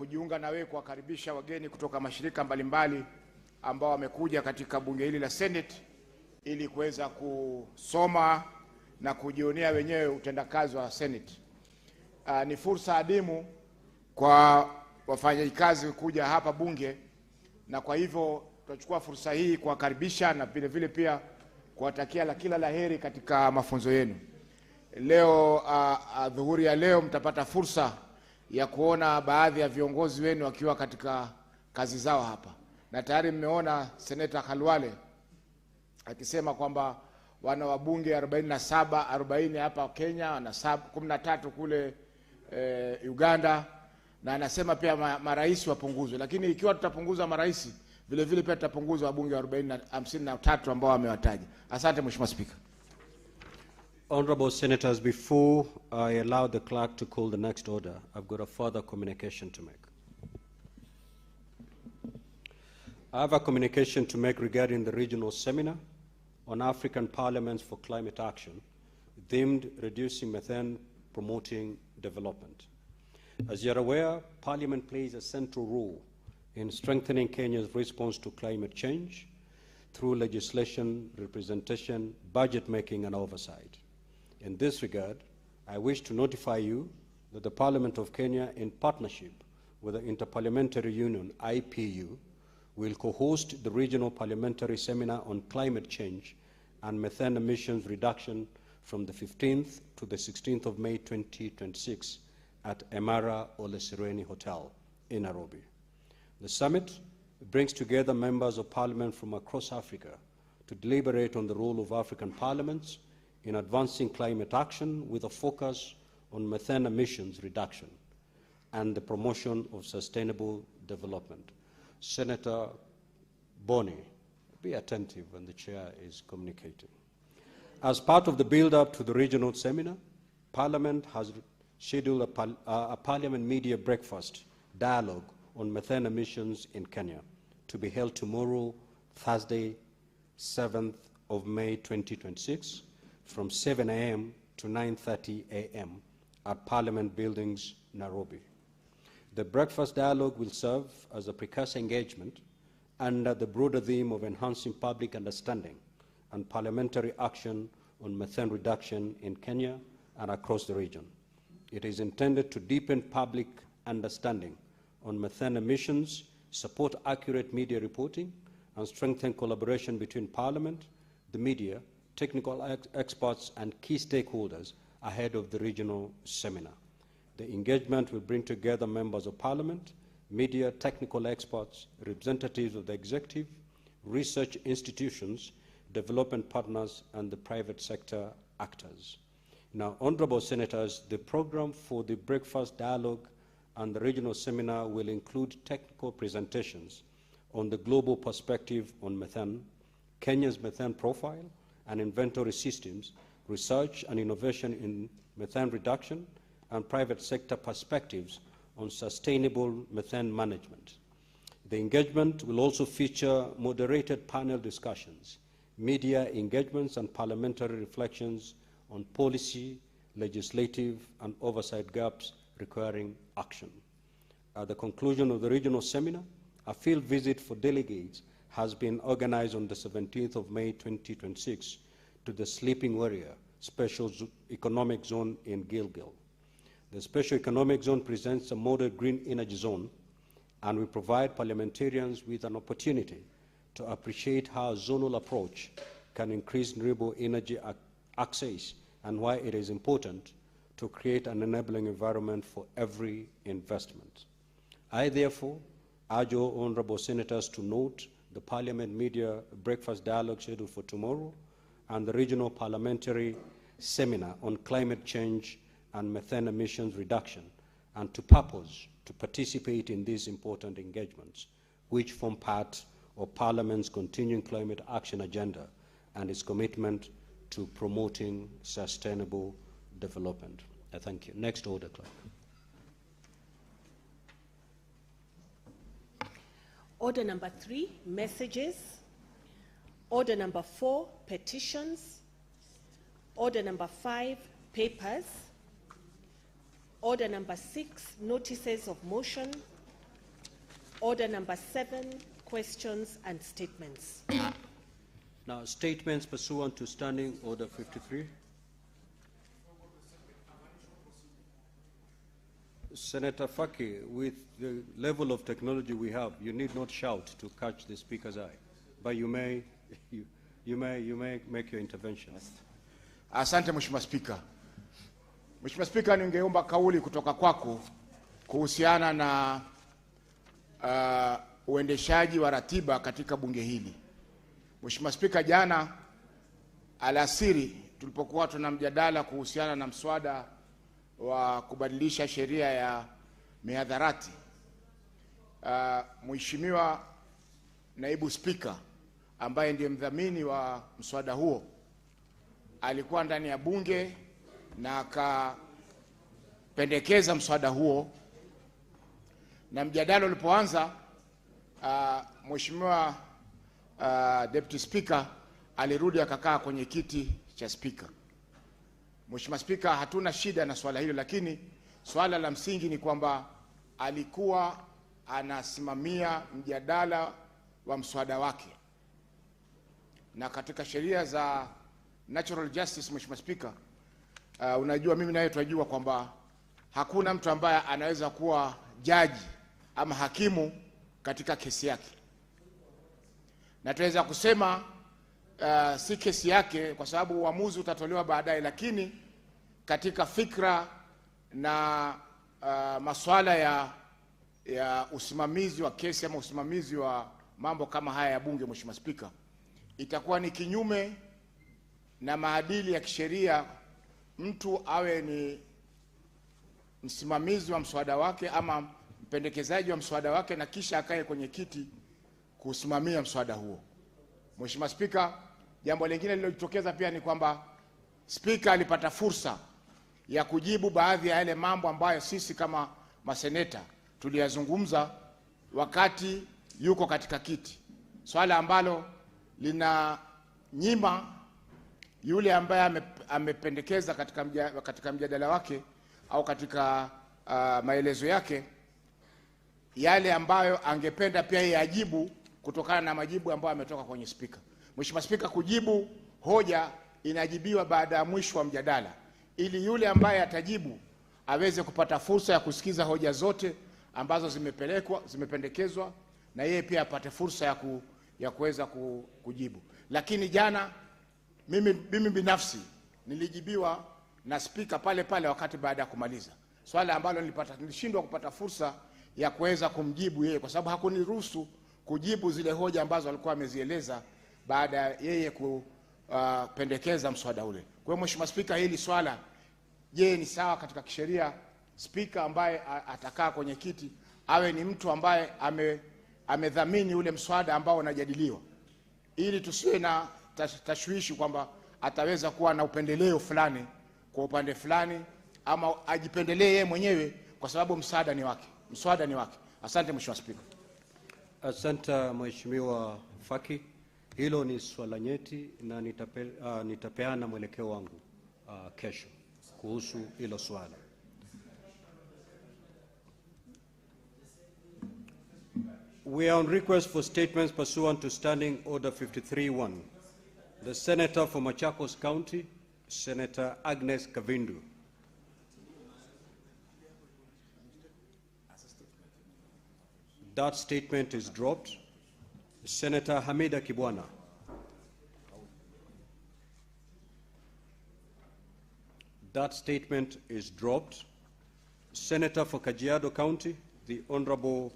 kujiunga na wewe kuwakaribisha wageni kutoka mashirika mbalimbali ambao wamekuja katika bunge hili la Senate ili kuweza kusoma na kujionea wenyewe utendakazi wa Senate. Ni fursa adimu kwa wafanyakazi kuja hapa bunge, na kwa hivyo tutachukua fursa hii kuwakaribisha na vile vile pia kuwatakia kila laheri katika mafunzo yenu. Leo dhuhuri ya leo mtapata fursa ya kuona baadhi ya viongozi wenu wakiwa katika kazi zao hapa, na tayari mmeona Seneta Khalwale akisema kwamba wana wabunge 40 hapa Kenya na 13 kule Uganda, na anasema pia marais wapunguzwe, lakini ikiwa tutapunguza marais vile vile pia tutapunguza wabunge 53 ambao wamewataja. Asante Mheshimiwa Speaker. Honorable Senators, before I allow the clerk to call the next order, I've got a further communication to make. I have a communication to make regarding the regional seminar on African Parliaments for Climate Action, themed Reducing Methane, Promoting Development. As you're aware, Parliament plays a central role in strengthening Kenya's response to climate change through legislation, representation, budget making, and oversight. In this regard, I wish to notify you that the Parliament of Kenya, in partnership with the Interparliamentary Union, IPU, will co-host the Regional Parliamentary Seminar on Climate Change and Methane Emissions Reduction from the 15th to the 16th of May 2026 at Emara Ole Sereni Hotel in Nairobi. The summit brings together members of Parliament from across Africa to deliberate on the role of African parliaments in advancing climate action with a focus on methane emissions reduction and the promotion of sustainable development. Senator Boni, be attentive when the chair is communicating. As part of the build-up to the regional seminar, Parliament has scheduled a Parliament media breakfast dialogue on methane emissions in Kenya to be held tomorrow, Thursday, 7th of May 2026, from 7 a.m. to 9:30 a.m. at Parliament Buildings, Nairobi. The breakfast dialogue will serve as a precursor engagement under the broader theme of enhancing public understanding and parliamentary action on methane reduction in Kenya and across the region. It is intended to deepen public understanding on methane emissions, support accurate media reporting, and strengthen collaboration between Parliament, the media, technical experts, and key stakeholders ahead of the regional seminar. The engagement will bring together members of Parliament, media, technical experts, representatives of the executive, research institutions, development partners, and the private sector actors. Now, Honourable Senators, the program for the breakfast dialogue and the regional seminar will include technical presentations on the global perspective on methane, Kenya's methane profile and inventory systems, research and innovation in methane reduction, and private sector perspectives on sustainable methane management. The engagement will also feature moderated panel discussions, media engagements, and parliamentary reflections on policy, legislative, and oversight gaps requiring action. At the conclusion of the regional seminar, a field visit for delegates has been organized on the 17th of May 2026 to the Sleeping Warrior Special Economic Zone in Gilgil. The Special Economic Zone presents a model green energy zone and will provide parliamentarians with an opportunity to appreciate how a zonal approach can increase renewable energy access and why it is important to create an enabling environment for every investment. I therefore urge all honourable senators to note the Parliament media breakfast dialogue scheduled for tomorrow and the regional parliamentary seminar on climate change and methane emissions reduction, and to purpose to participate in these important engagements, which form part of Parliament's continuing climate action agenda and its commitment to promoting sustainable development. I thank you. Next order, clerk. Order number 3, messages. Order number 4, petitions. Order number 5, papers. Order number 6, notices of motion. Order number 7, questions and statements. Now, statements pursuant to Standing Order 53. Senator Faki, with the level of technology we have, you need not shout to catch the speaker's eye, but you may make your intervention. Asante Mheshimiwa Spika. Mheshimiwa Spika, ningeomba kauli kutoka kwako kuhusiana na uendeshaji wa ratiba katika bunge hili. Mheshimiwa Spika, jana alasiri tulipokuwa tuna mjadala kuhusiana na mswada wa kubadilisha sheria ya mihadharati, Mheshimiwa Naibu Spika ambaye ndiye mdhamini wa mswada huo alikuwa ndani ya bunge na akapendekeza mswada huo, na mjadala ulipoanza Mheshimiwa Deputy Speaker alirudi akakaa kwenye kiti cha Speaker. Mheshimiwa Spika, hatuna shida na swala hilo, lakini swala la msingi ni kwamba alikuwa anasimamia mjadala wa mswada wake, na katika sheria za natural justice, Mheshimiwa Spika, unajua mimi naye tunajua kwamba hakuna mtu ambaye anaweza kuwa jaji ama hakimu katika kesi yake, na tunaweza kusema si kesi yake kwa sababu uamuzi utatolewa baadaye, lakini katika fikra na masuala ya usimamizi wa kesi ama usimamizi wa mambo kama haya ya bunge, Mheshimiwa Spika, itakuwa ni kinyume na maadili ya kisheria mtu awe ni msimamizi wa mswada wake ama mpendekezaji wa mswada wake na kisha akae kwenye kiti kusimamia mswada huo. Mheshimiwa Spika, jambo lingine lililojitokeza pia ni kwamba Spika alipata fursa ya kujibu baadhi ya yale mambo ambayo sisi kama maseneta tuliyazungumza wakati yuko katika kiti, swala ambalo lina nyima yule ambaye amependekeza katika mjadala wake au katika maelezo yake yale ambayo angependa pia yeye ajibu kutokana na majibu ambayo ametoka kwenye Spika. Mheshimiwa Spika, kujibu hoja inajibiwa baada ya mwisho wa mjadala, ili yule ambaye atajibu aweze kupata fursa ya kusikiza hoja zote ambazo zimependekezwa, na yeye pia apate fursa ya kuweza kujibu. Lakini jana mimi binafsi nilijibiwa na Spika pale pale wakati baada ya kumaliza, swala ambalo nilishindwa kupata fursa ya kuweza kumjibu yeye kwa sababu hakuniruhusu kujibu zile hoja ambazo alikuwa amezieleza baada ya yeye kupendekeza mswada ule. Kwa hiyo Mheshimiwa Spika, hili swala, je, ni sawa katika kisheria Spika ambaye atakaa kwenye kiti awe ni mtu ambaye amedhamini ule mswada ambao unajadiliwa, ili tusiwe na tashwishi kwamba ataweza kuwa na upendeleo fulani kwa upande fulani ama ajipendelee yeye mwenyewe kwa sababu mswada ni wake. Asante Mheshimiwa Spika. Asante Mheshimiwa Faki. Hilo ni swala nyeti na nitapeana mwelekeo wangu kesho kuhusu hilo swala. We are on request for statements pursuant to Standing Order 53-1. The Senator for Machakos County, Senator Agnes Kavindu. That statement is dropped. Senator Hamida Kibwana. That statement is dropped. Senator for Kajiado County, the Honorable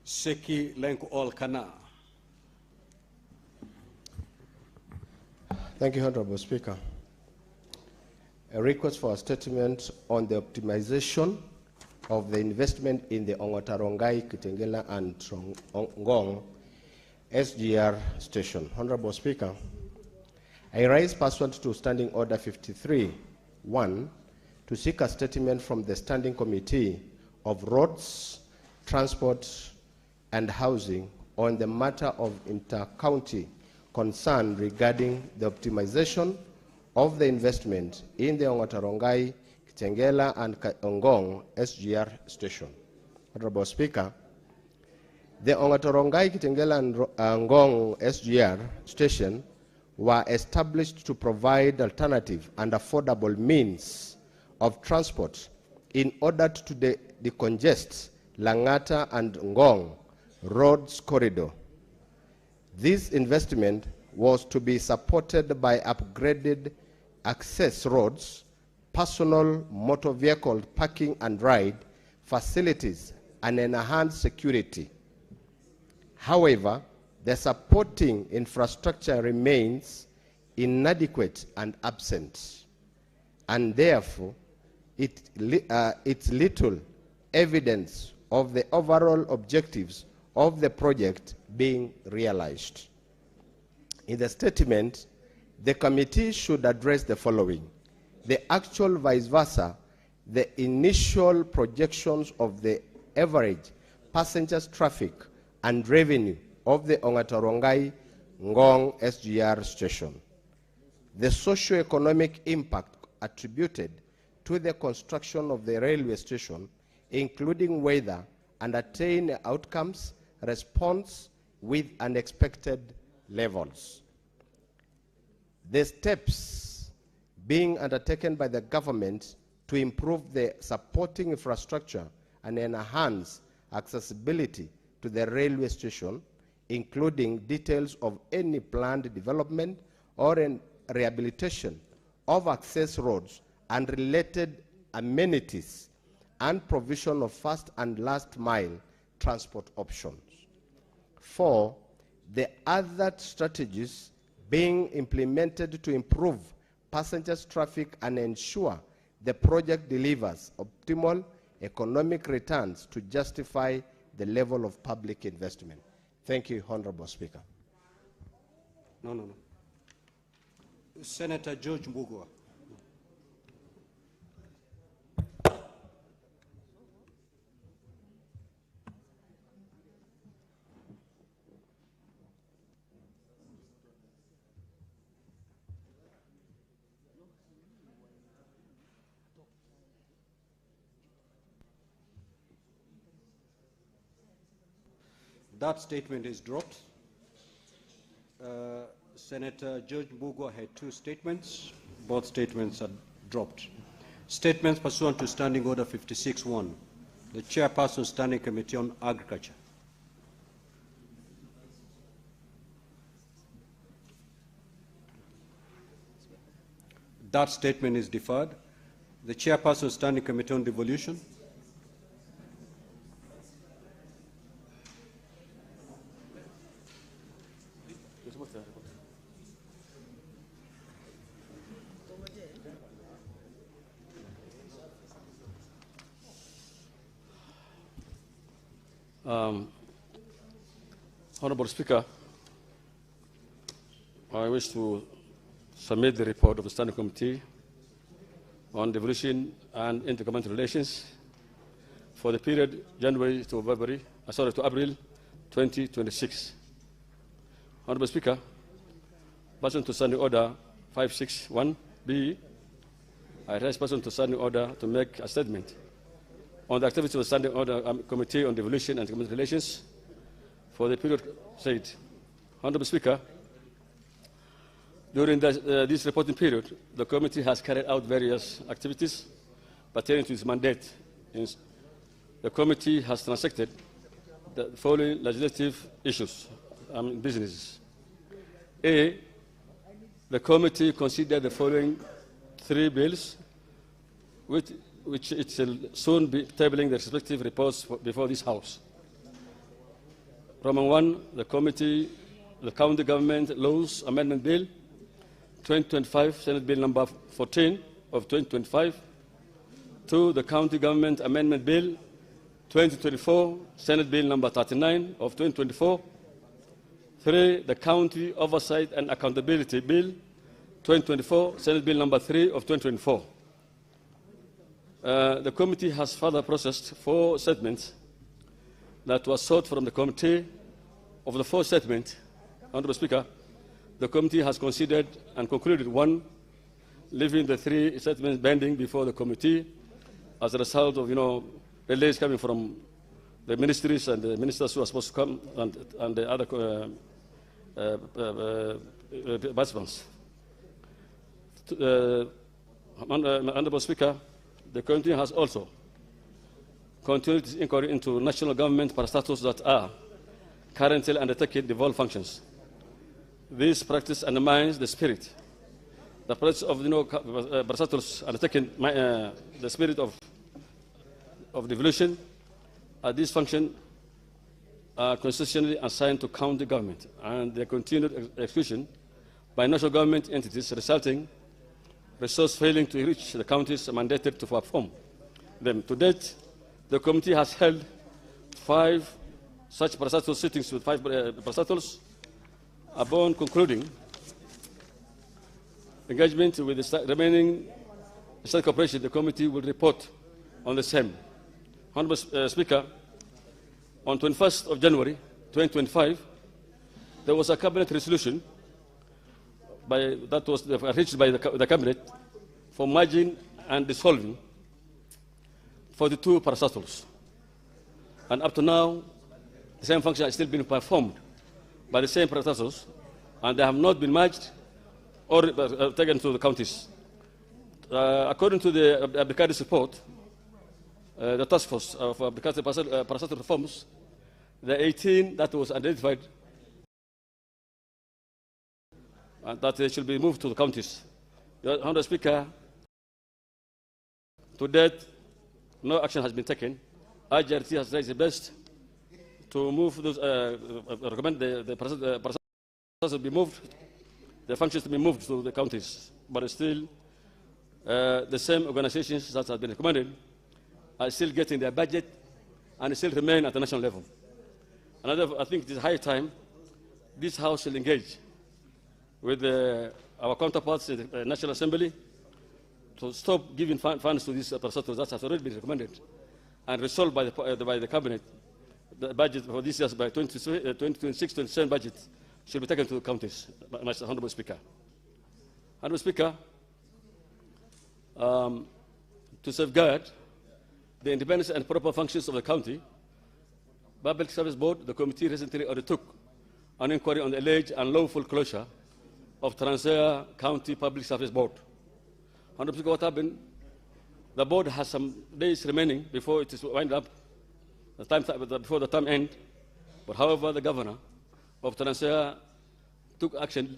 Seki Lenku Olkana. Thank you, Honorable Speaker. A request for a statement on the optimization of the investment in the Ongotarongai, Kitengela and Ngong SGR station. Honorable Speaker, I rise pursuant to Standing Order 53-1 to seek a statement from the Standing Committee of Roads, Transport and Housing on the matter of inter-county concern regarding the optimization of the investment in the Ongotarongai, Kitengela and Ngong SGR station. Honorable Speaker, The Ongatorongai Kitengela and Ngong SGR station were established to provide alternative and affordable means of transport in order to decongest Langata and Ngong roads corridor. This investment was to be supported by upgraded access roads, personal motor vehicle parking and ride facilities, and enhanced security. However, the supporting infrastructure remains inadequate and absent, and therefore it's little evidence of the overall objectives of the project being realized. In the statement, the committee should address the following: the actual vice versa, the initial projections of the average passengers traffic and revenue of the Ongatorongai Ngong SGR station, the socio-economic impact attributed to the construction of the railway station, including weather and attained outcomes, response with unexpected levels. The steps being undertaken by the government to improve the supporting infrastructure and enhance accessibility to the railway station, including details of any planned development or rehabilitation of access roads and related amenities, and provision of first and last mile transport options. 4, the other strategies being implemented to improve passengers traffic and ensure the project delivers optimal economic returns to justify the level of public investment. Thank you, Honorable Speaker. No. Senator George Mbugua. That statement is dropped. Senator George Mbugua had 2 statements. Both statements are dropped. Statements pursuant to Standing Order 56-1. The Chairperson, Standing Committee on Agriculture. That statement is deferred. The Chairperson, Standing Committee on Devolution. Honorable Speaker, I wish to submit the report of the Standing Committee on Devolution and Intergovernmental Relations for the period January to April 2026. Honorable Speaker, pursuant to Standing Order 561B, I raise pursuant to Standing Order to make a statement on the activity of the Standing Order Committee on Devolution and Intergovernmental Relations for the period said. Honorable Speaker, during this reporting period, the committee has carried out various activities pertaining to its mandate. The committee has transacted the following legislative issues and businesses. A, the committee considered the following 3 bills, which it shall soon be tabling the respective reports before this House. Roman 1, the County Government Laws Amendment Bill 2025, Senate Bill number 14 of 2025. 2, the County Government Amendment Bill 2024, Senate Bill number 39 of 2024. 3, the County Oversight and Accountability Bill 2024, Senate Bill number 3 of 2024. The committee has further processed 4 statements that were sought from the committee. Of the 4 statements, Honorable Speaker, the committee has considered and concluded 1, leaving the 3 statements pending before the committee as a result of, relays coming from the ministries and the ministers who are supposed to come and the other participants. Honorable Speaker, the committee has also continued its inquiry into national government parastatals that are currently undertaking devolved functions. This practice undermines the spirit. The practice of parastatals undertaking the spirit of devolution. These functions are constitutionally assigned to county government, and their continued execution by national government entities resulting resource failing to reach the counties mandated to perform them. To date, the committee has held 5 such parastatal sittings with 5 parastatals. Upon concluding engagement with the remaining state corporation, the committee will report on the same. Honorable Speaker, on 21st of January 2025, there was a cabinet resolution that was reached by the cabinet for merging and dissolving 42 parastatals. And up to now, the same function has still been performed by the same parastatals, and they have not been merged or taken to the counties. According to the Abdikadi's report, the task force of Abdikadi's parastatal reforms, the 18 that was identified that they should be moved to the counties. Honorable Speaker, to date, no action has been taken. IGRT has tried its best to move those, recommend the parastatals to be moved, the functions to be moved to the counties, but still the same organizations that have been recommended are still getting their budget and still remain at the national level. I think it is high time this House will engage with our counterparts in the National Assembly to stop giving funds to these parastatals that has already been recommended and resolved by the Cabinet. The budget for this year's by 2026-27 budget should be taken to the counties, Mr. Honorable Speaker. Honorable Speaker, to safeguard the independence and proper functions of the county, Public Service Board, the committee recently undertook an inquiry on the alleged unlawful closure of Trans-Nzoia County Public Service Board. Honorable Speaker, what happened? The board has some days remaining before it is wind up, before the term end. But however, the governor of Trans-Nzoia took action,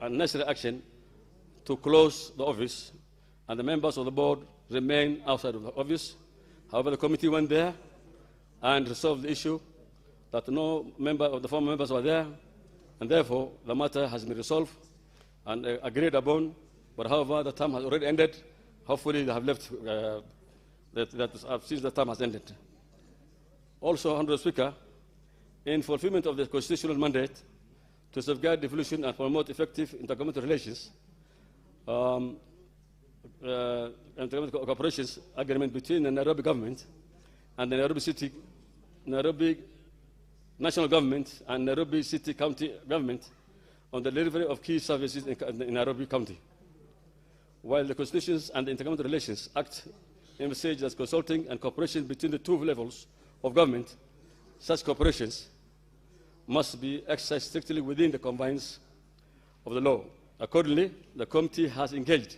unnecessary action, to close the office, and the members of the board remain outside of the office. However, the committee went there and resolved the issue that no member of the former members were there, and therefore the matter has been resolved and agreed upon. But however, the term has already ended. Hopefully, they have left since the term has ended. Also, Honorable Speaker, in fulfillment of the constitutional mandate to safeguard devolution and promote effective intergovernmental relations, intergovernmental cooperation agreement between the Nairobi government and the Nairobi national government and Nairobi city county government on the delivery of key services in Nairobi County. While the Constitutions and the Intergovernmental Relations Act envisages consulting and cooperation between the 2 levels of government, such cooperations must be exercised strictly within the confines of the law. Accordingly, the committee has engaged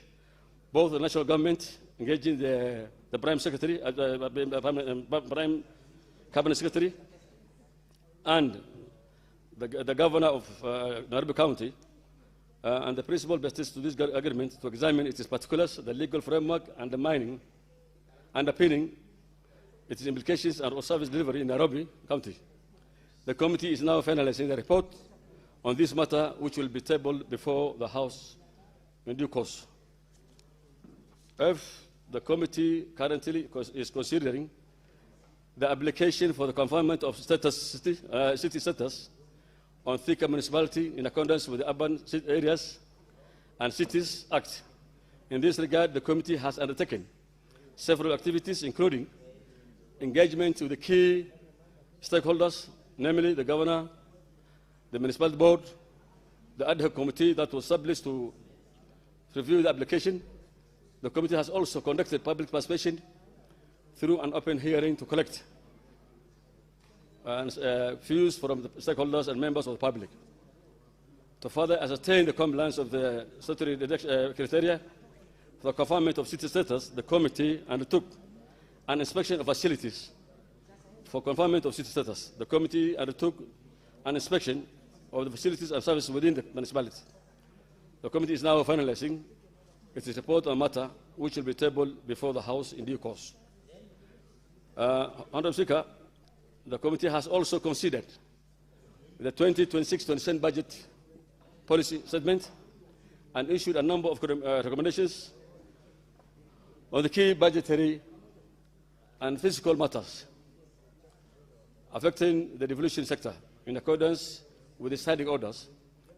both the national government, engaging the Prime Secretary, Prime Cabinet Secretary, and the Governor of Nairobi County, and the principal basis to this agreement to examine its particulars, the legal framework, underpinning its implications and service delivery in Nairobi County. The committee is now finalizing the report on this matter, which will be tabled before the House in due course. If the committee currently is considering the application for the conferment of city status on Thika municipality in accordance with the Urban Areas and Cities Act. In this regard, the committee has undertaken several activities, including engagement with the key stakeholders, namely the governor, the municipal board, the ad hoc committee that was established to review the application. The committee has also conducted public participation through an open hearing to collect and views from the stakeholders and members of the public. To further ascertain the compliance of the statutory criteria for the conferment of city status, the committee undertook an inspection of facilities for conferment of city status. The committee undertook an inspection of the facilities and services within the municipality. The committee is now finalizing its report on the matter, which will be tabled before the House in due course. Honourable Speaker, the committee has also considered the 2026-27 budget policy statement and issued a number of recommendations on the key budgetary and fiscal matters affecting the devolution sector. In accordance with the standing orders,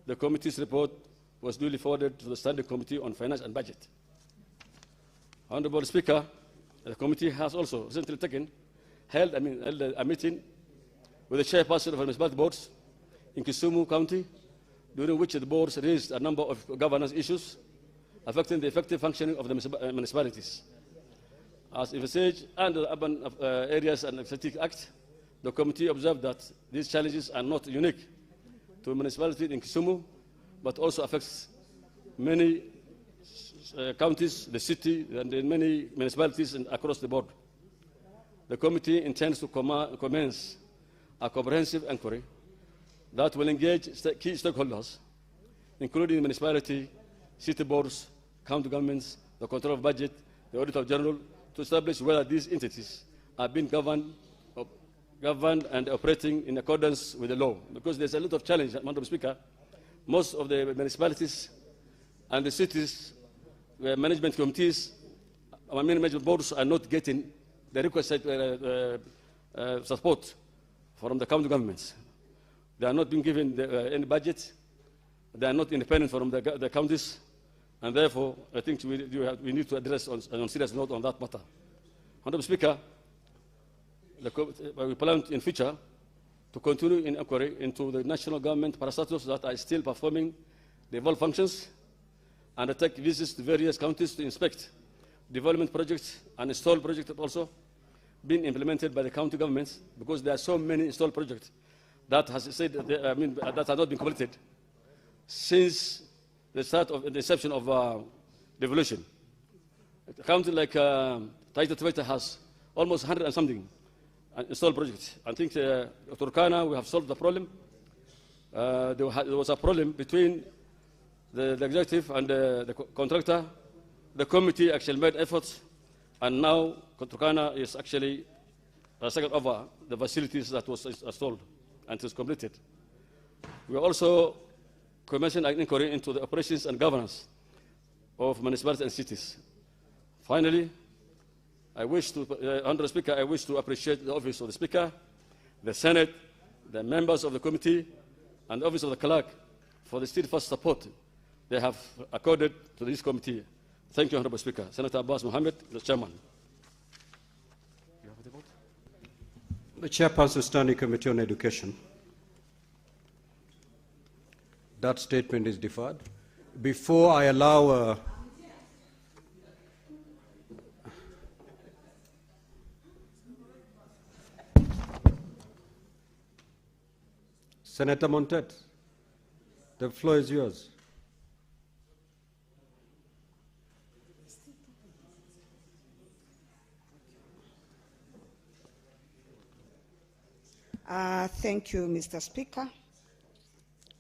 the committee's report was duly forwarded to the Standing Committee on Finance and Budget. Honourable Speaker, the committee has also recently held a meeting with the chairperson of the municipality boards in Kisumu County, during which the boards raised a number of governance issues affecting the effective functioning of the municipalities. As envisaged under the Urban Areas and Statistics Act, the committee observed that these challenges are not unique to municipalities in Kisumu, but also affects many counties, the city, and in many municipalities across the board. The committee intends to commence a comprehensive inquiry that will engage key stakeholders, including municipality, city boards, county governments, the control of budget, the Auditor General, to establish whether these entities are being governed and operating in accordance with the law. Because there's a lot of challenge, Madam Speaker. Most of the municipalities and the cities, management committees, our management boards are not getting the requested support from the county governments. They are not being given any budget. They are not independent from the counties. And therefore, I think we need to address on serious note on that matter. Honourable Speaker, we plan in future to continue in inquiry into the national government parastatals that are still performing the evolved functions, and take visits to various counties to inspect development projects and install projects that also been implemented by the county governments, because there are so many installed projects that that have not been completed since the start of the inception of devolution. A county like Taita Taveta has almost 100 and something installed projects. I think Turkana, we have solved the problem. There was a problem between the executive and the contractor. The committee actually made efforts, and now Turkana is actually second over the facilities that was installed and is completed. We are also commencing an inquiry into the operations and governance of municipalities and cities. Finally, Honourable Speaker, I wish to appreciate the Office of the Speaker, the Senate, the members of the committee, and the Office of the Clerk for the steadfast support they have accorded to this committee. Thank you, Honourable Speaker. Senator Abbas Mohammed, the Chairman. The Chairperson, Standing Committee on Education. That statement is deferred. Before I allow Senator Montet, the floor is yours. Thank you, Mr. Speaker.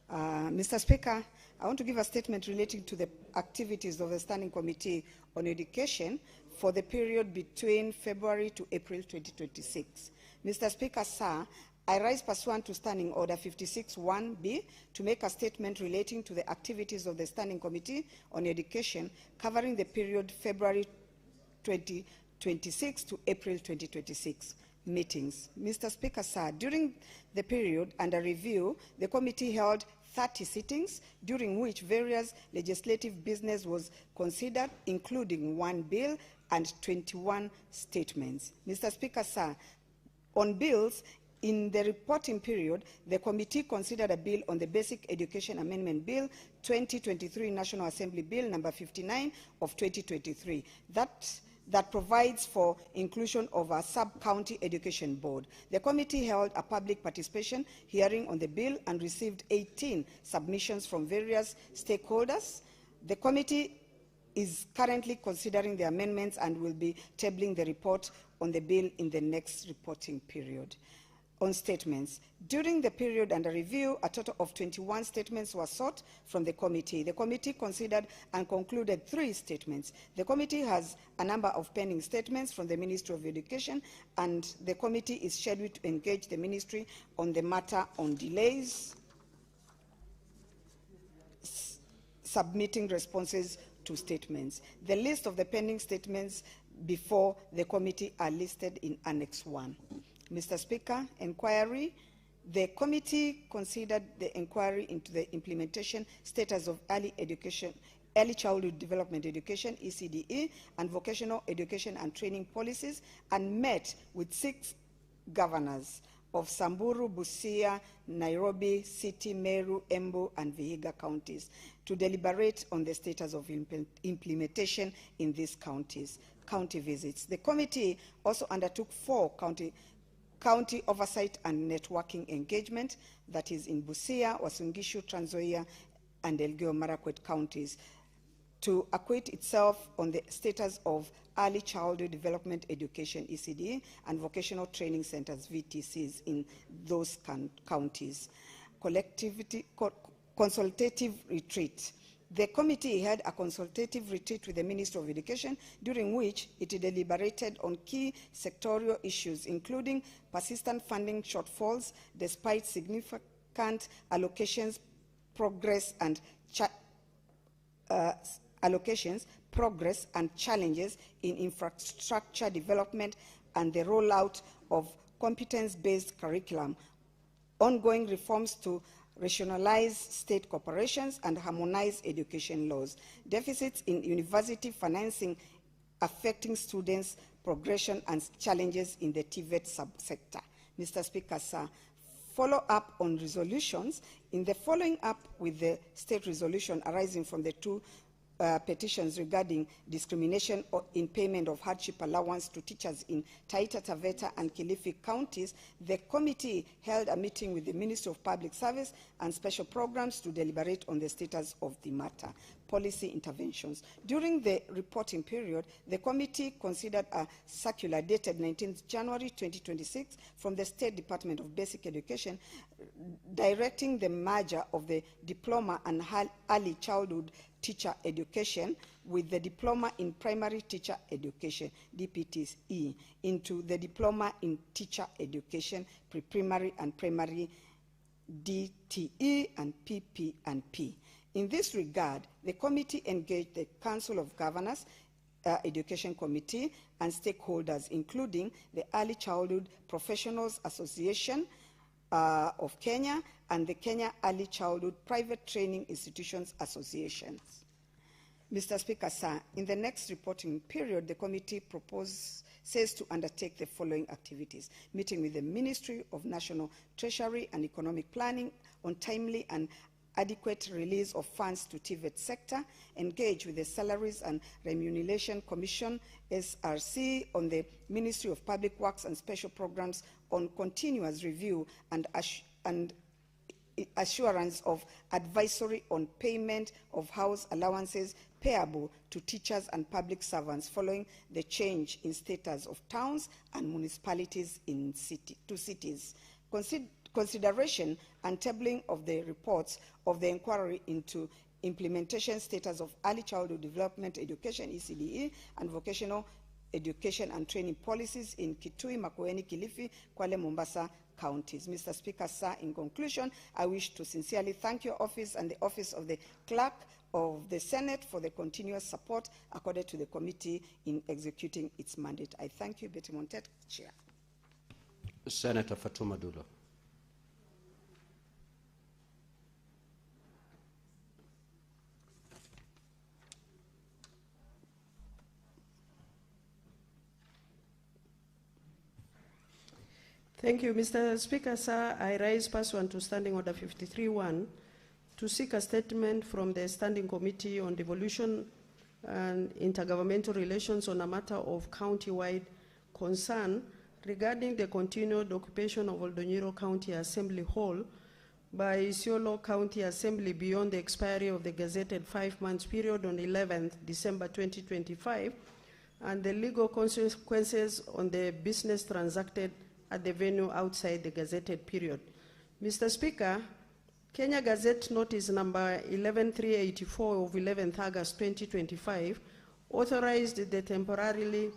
Mr. Speaker, I want to give a statement relating to the activities of the Standing Committee on Education for the period between February to April 2026. Mr. Speaker, sir, I rise pursuant to Standing Order 56(1)B to make a statement relating to the activities of the Standing Committee on Education covering the period February 2026 to April 2026. Meetings. Mr. Speaker, sir, during the period under review, the committee held 30 sittings, during which various legislative business was considered, including 1 bill and 21 statements. Mr. Speaker, sir, on bills, in the reporting period, the committee considered a bill on the Basic Education Amendment Bill 2023, National Assembly Bill number 59 of 2023. That that provides for inclusion of a sub-county education board. The committee held a public participation hearing on the bill and received 18 submissions from various stakeholders. The committee is currently considering the amendments and will be tabling the report on the bill in the next reporting period. On statements. During the period under review, a total of 21 statements were sought from the committee. The committee considered and concluded 3 statements. The committee has a number of pending statements from the Ministry of Education, and the committee is scheduled to engage the ministry on the matter on delays, submitting responses to statements. The list of the pending statements before the committee are listed in Annex 1. Mr. Speaker, inquiry. The committee considered the inquiry into the implementation status of early childhood development education, ECDE, and vocational education and training policies, and met with 6 governors of Samburu, Busia, Nairobi, City, Meru, Embu, and Vihiga counties to deliberate on the status of implementation in these counties. County visits. The committee also undertook 4 county oversight and networking engagement, that is in Busia, Uasin Gishu, Trans Nzoia, and Elgeyo Marakwet counties, to acquaint itself on the status of early childhood development education, ECD, and vocational training centers, VTCs, in those counties. Consultative retreat. The committee had a consultative retreat with the Ministry of Education, during which it deliberated on key sectorial issues, including persistent funding shortfalls despite significant allocations, progress and challenges in infrastructure development and the rollout of competence-based curriculum, ongoing reforms to rationalize state corporations and harmonize education laws, deficits in university financing affecting students' progression and challenges in the TVET subsector. Mr. Speaker, sir, follow up on resolutions. In the following up with the state resolution arising from the 2 petitions regarding discrimination in payment of hardship allowance to teachers in Taita Taveta and Kilifi counties, the committee held a meeting with the Ministry of Public Service and Special Programs to deliberate on the status of the matter. Policy interventions. During the reporting period, the committee considered a circular dated 19th January 2026 from the State Department of Basic Education directing the merger of the Diploma in Early Childhood Teacher Education with the Diploma in Primary Teacher Education, DPTE, into the Diploma in Teacher Education, Pre-Primary and Primary, DTE and PP&P. In this regard, the committee engaged the Council of Governors, Education Committee, and stakeholders, including the Early Childhood Professionals Association of Kenya and the Kenya Early Childhood Private Training Institutions Associations. Mr. Speaker, sir, in the next reporting period, the committee says to undertake the following activities: meeting with the Ministry of National Treasury and Economic Planning on timely and adequate release of funds to TVET sector, engage with the Salaries and Remuneration Commission, SRC, on the Ministry of Public Works and Special Programs on continuous review and assurance of advisory on payment of house allowances payable to teachers and public servants following the change in status of towns and municipalities in cities. Consideration and tabling of the reports of the inquiry into implementation status of early childhood development education, ECDE, and vocational education and training policies in Kitui, Makueni, Kilifi, Kwale, Mombasa counties. Mr. Speaker, sir, in conclusion, I wish to sincerely thank your office and the office of the Clerk of the Senate for the continuous support accorded to the committee in executing its mandate. I thank you, Betty Montet, Chair. Senator Fatuma Dulo. Thank you, Mr. Speaker, sir. I rise pursuant to Standing Order 53.1 to seek a statement from the Standing Committee on Devolution and intergovernmental relations on a matter of county-wide concern regarding the continued occupation of Oldonyiro County Assembly Hall by Isiolo County Assembly beyond the expiry of the gazetted 5-month period on 11th December 2025, and the legal consequences on the business transacted at the venue outside the gazetted period. Mr. Speaker, Kenya Gazette Notice number 11384 of 11th August 2025 authorized the temporarily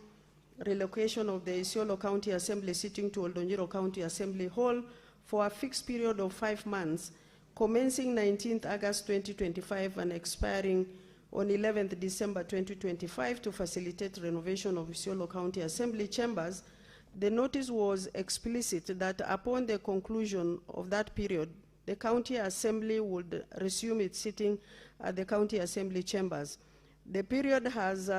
relocation of the Isiolo County Assembly sitting to Oldonyiro County Assembly Hall for a fixed period of 5 months, commencing 19th August 2025 and expiring on 11th December 2025 to facilitate renovation of Isiolo County Assembly chambers. The notice was explicit that upon the conclusion of that period, the County Assembly would resume its sitting at the County Assembly chambers. The period has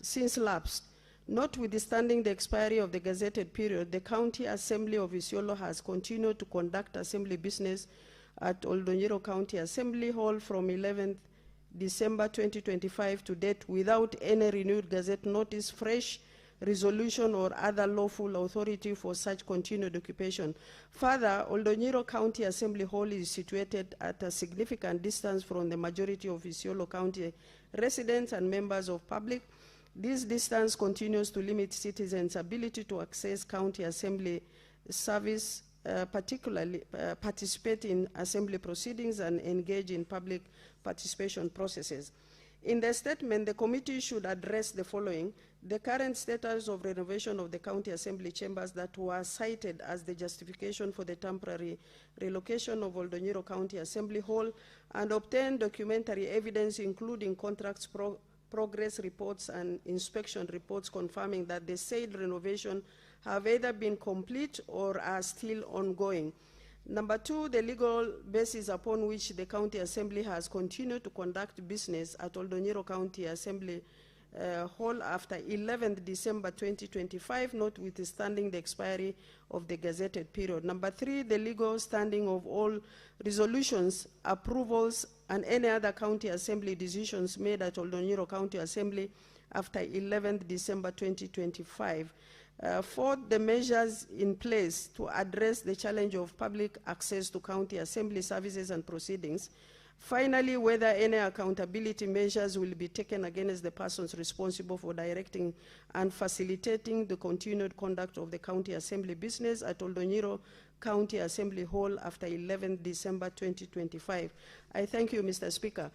since lapsed. Notwithstanding the expiry of the gazetted period, the County Assembly of Isiolo has continued to conduct assembly business at Oldonyiro County Assembly Hall from 11th December 2025 to date without any renewed gazette notice, fresh resolution, or other lawful authority for such continued occupation. Further, Oldonyiro County Assembly Hall is situated at a significant distance from the majority of Isiolo County residents and members of public. This distance continues to limit citizens' ability to access County Assembly service, particularly participate in assembly proceedings and engage in public participation processes. In the statement, the committee should address the following: the current status of renovation of the County Assembly chambers that were cited as the justification for the temporary relocation of Oldonyiro County Assembly Hall, and obtain documentary evidence including contracts, progress reports and inspection reports confirming that the said renovation have either been complete or are still ongoing. Number 2, the legal basis upon which the County Assembly has continued to conduct business at Oldonyiro County Assembly Hall after 11th December 2025, notwithstanding the expiry of the gazetted period. Number 3, the legal standing of all resolutions, approvals, and any other County Assembly decisions made at Oldonyiro County Assembly after 11th December 2025. Fourth, the measures in place to address the challenge of public access to County Assembly services and proceedings. Finally, whether any accountability measures will be taken against the persons responsible for directing and facilitating the continued conduct of the County Assembly business at Oldonyiro County Assembly Hall after 11th December 2025. I thank you, Mr. Speaker.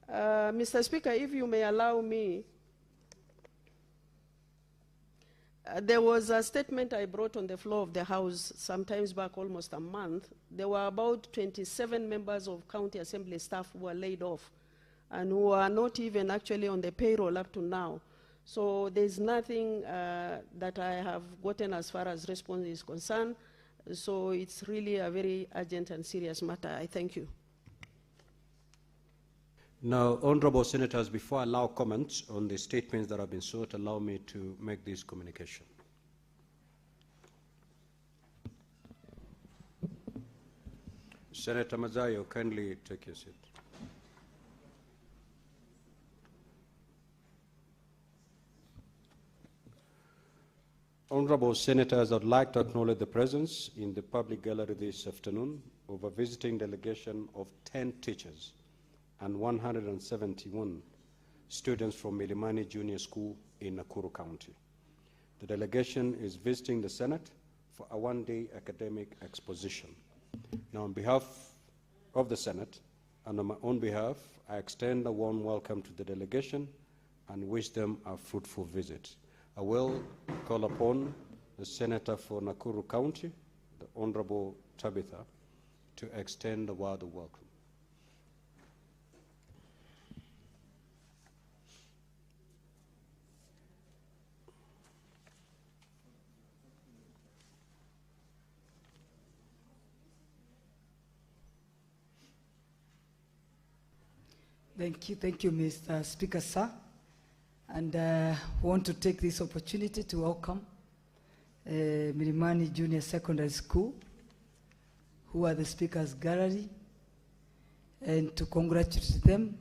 Mr. Speaker, if you may allow me, there was a statement I brought on the floor of the House sometimes back, almost a month. There were about 27 members of County Assembly staff who were laid off and who are not even actually on the payroll up to now. So there's nothing that I have gotten as far as response is concerned. So it's really a very urgent and serious matter. I thank you. Now, honorable senators, before I allow comments on the statements that have been sought, allow me to make this communication. Senator Mazayo, kindly take your seat. Honorable senators, I'd like to acknowledge the presence in the public gallery this afternoon of a visiting delegation of 10 teachers and 171 students from Milimani Junior School in Nakuru County. The delegation is visiting the Senate for a one-day academic exposition. Now, on behalf of the Senate and on my own behalf, I extend a warm welcome to the delegation and wish them a fruitful visit. I will call upon the Senator for Nakuru County, the Honorable Tabitha, to extend the word of welcome. Thank you, Mr. Speaker, sir. And I want to take this opportunity to welcome Milimani Junior Secondary School, who are the Speaker's gallery, and to congratulate them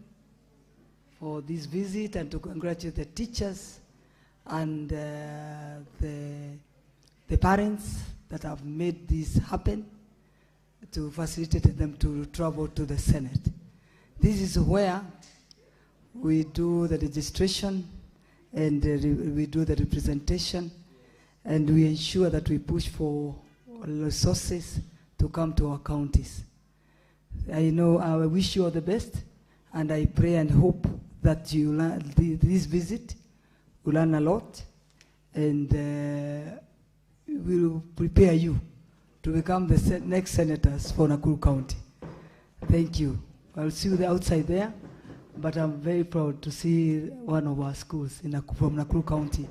for this visit and to congratulate the teachers and the parents that have made this happen, to facilitate them to travel to the Senate. This is where we do the registration and we do the representation, and we ensure that we push for resources to come to our counties. I know, I wish you all the best, and I pray and hope that you learn this visit, will learn a lot, and will prepare you to become the next senators for Nakuru County. Thank you. I'll see you outside there, but I'm very proud to see one of our schools from Nakuru County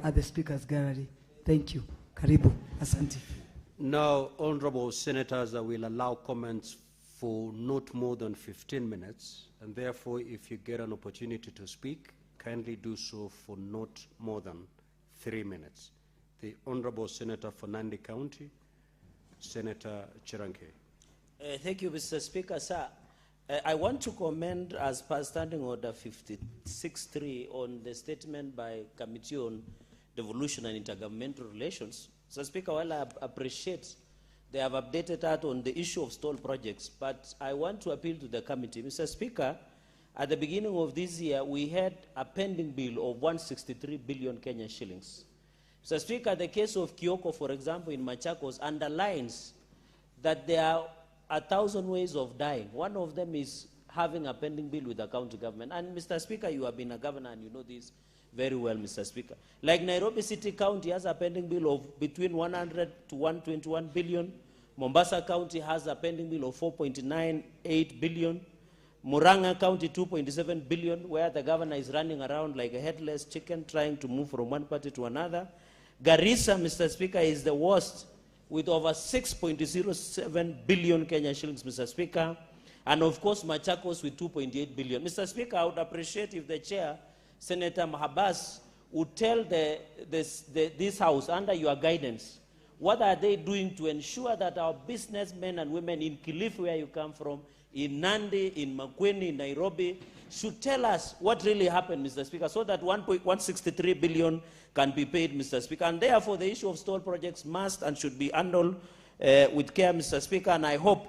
at the Speaker's Gallery. Thank you. Karibu. Asante. Now, honorable senators, I will allow comments for not more than 15 minutes, and therefore, if you get an opportunity to speak, kindly do so for not more than 3 minutes. The Honorable Senator for Nandi County, Senator Chiranke. Thank you, Mr. Speaker, sir. I want to comment as per Standing Order 56.3 on the statement by Committee on Devolution and Intergovernmental Relations. Mr. Speaker, while I appreciate they have updated that on the issue of stalled projects, but I want to appeal to the committee. Mr. Speaker, at the beginning of this year, we had a pending bill of 163 billion Kenyan shillings. Mr. Speaker, the case of Kioko, for example, in Machakos, underlines that there are 1,000 ways of dying. One of them is having a pending bill with the county government. And Mr. Speaker, you have been a governor and you know this very well, Mr. Speaker. Like Nairobi City County has a pending bill of between 100 to 121 billion. Mombasa County has a pending bill of 4.98 billion. Murang'a County 2.7 billion, where the governor is running around like a headless chicken trying to move from one party to another. Garissa, Mr. Speaker, is the worst with over 6.07 billion Kenyan shillings, Mr. Speaker. And of course, Machakos with 2.8 billion. Mr. Speaker, I would appreciate if the chair, Senator Mahabas, would tell this House, under your guidance, what are they doing to ensure that our businessmen and women in Kilifi, where you come from, in Nandi, in Makueni, in Nairobi, should tell us what really happened, Mr. Speaker, so that 1.163 billion can be paid, Mr. Speaker. And therefore, the issue of stalled projects must and should be handled with care, Mr. Speaker. And I hope,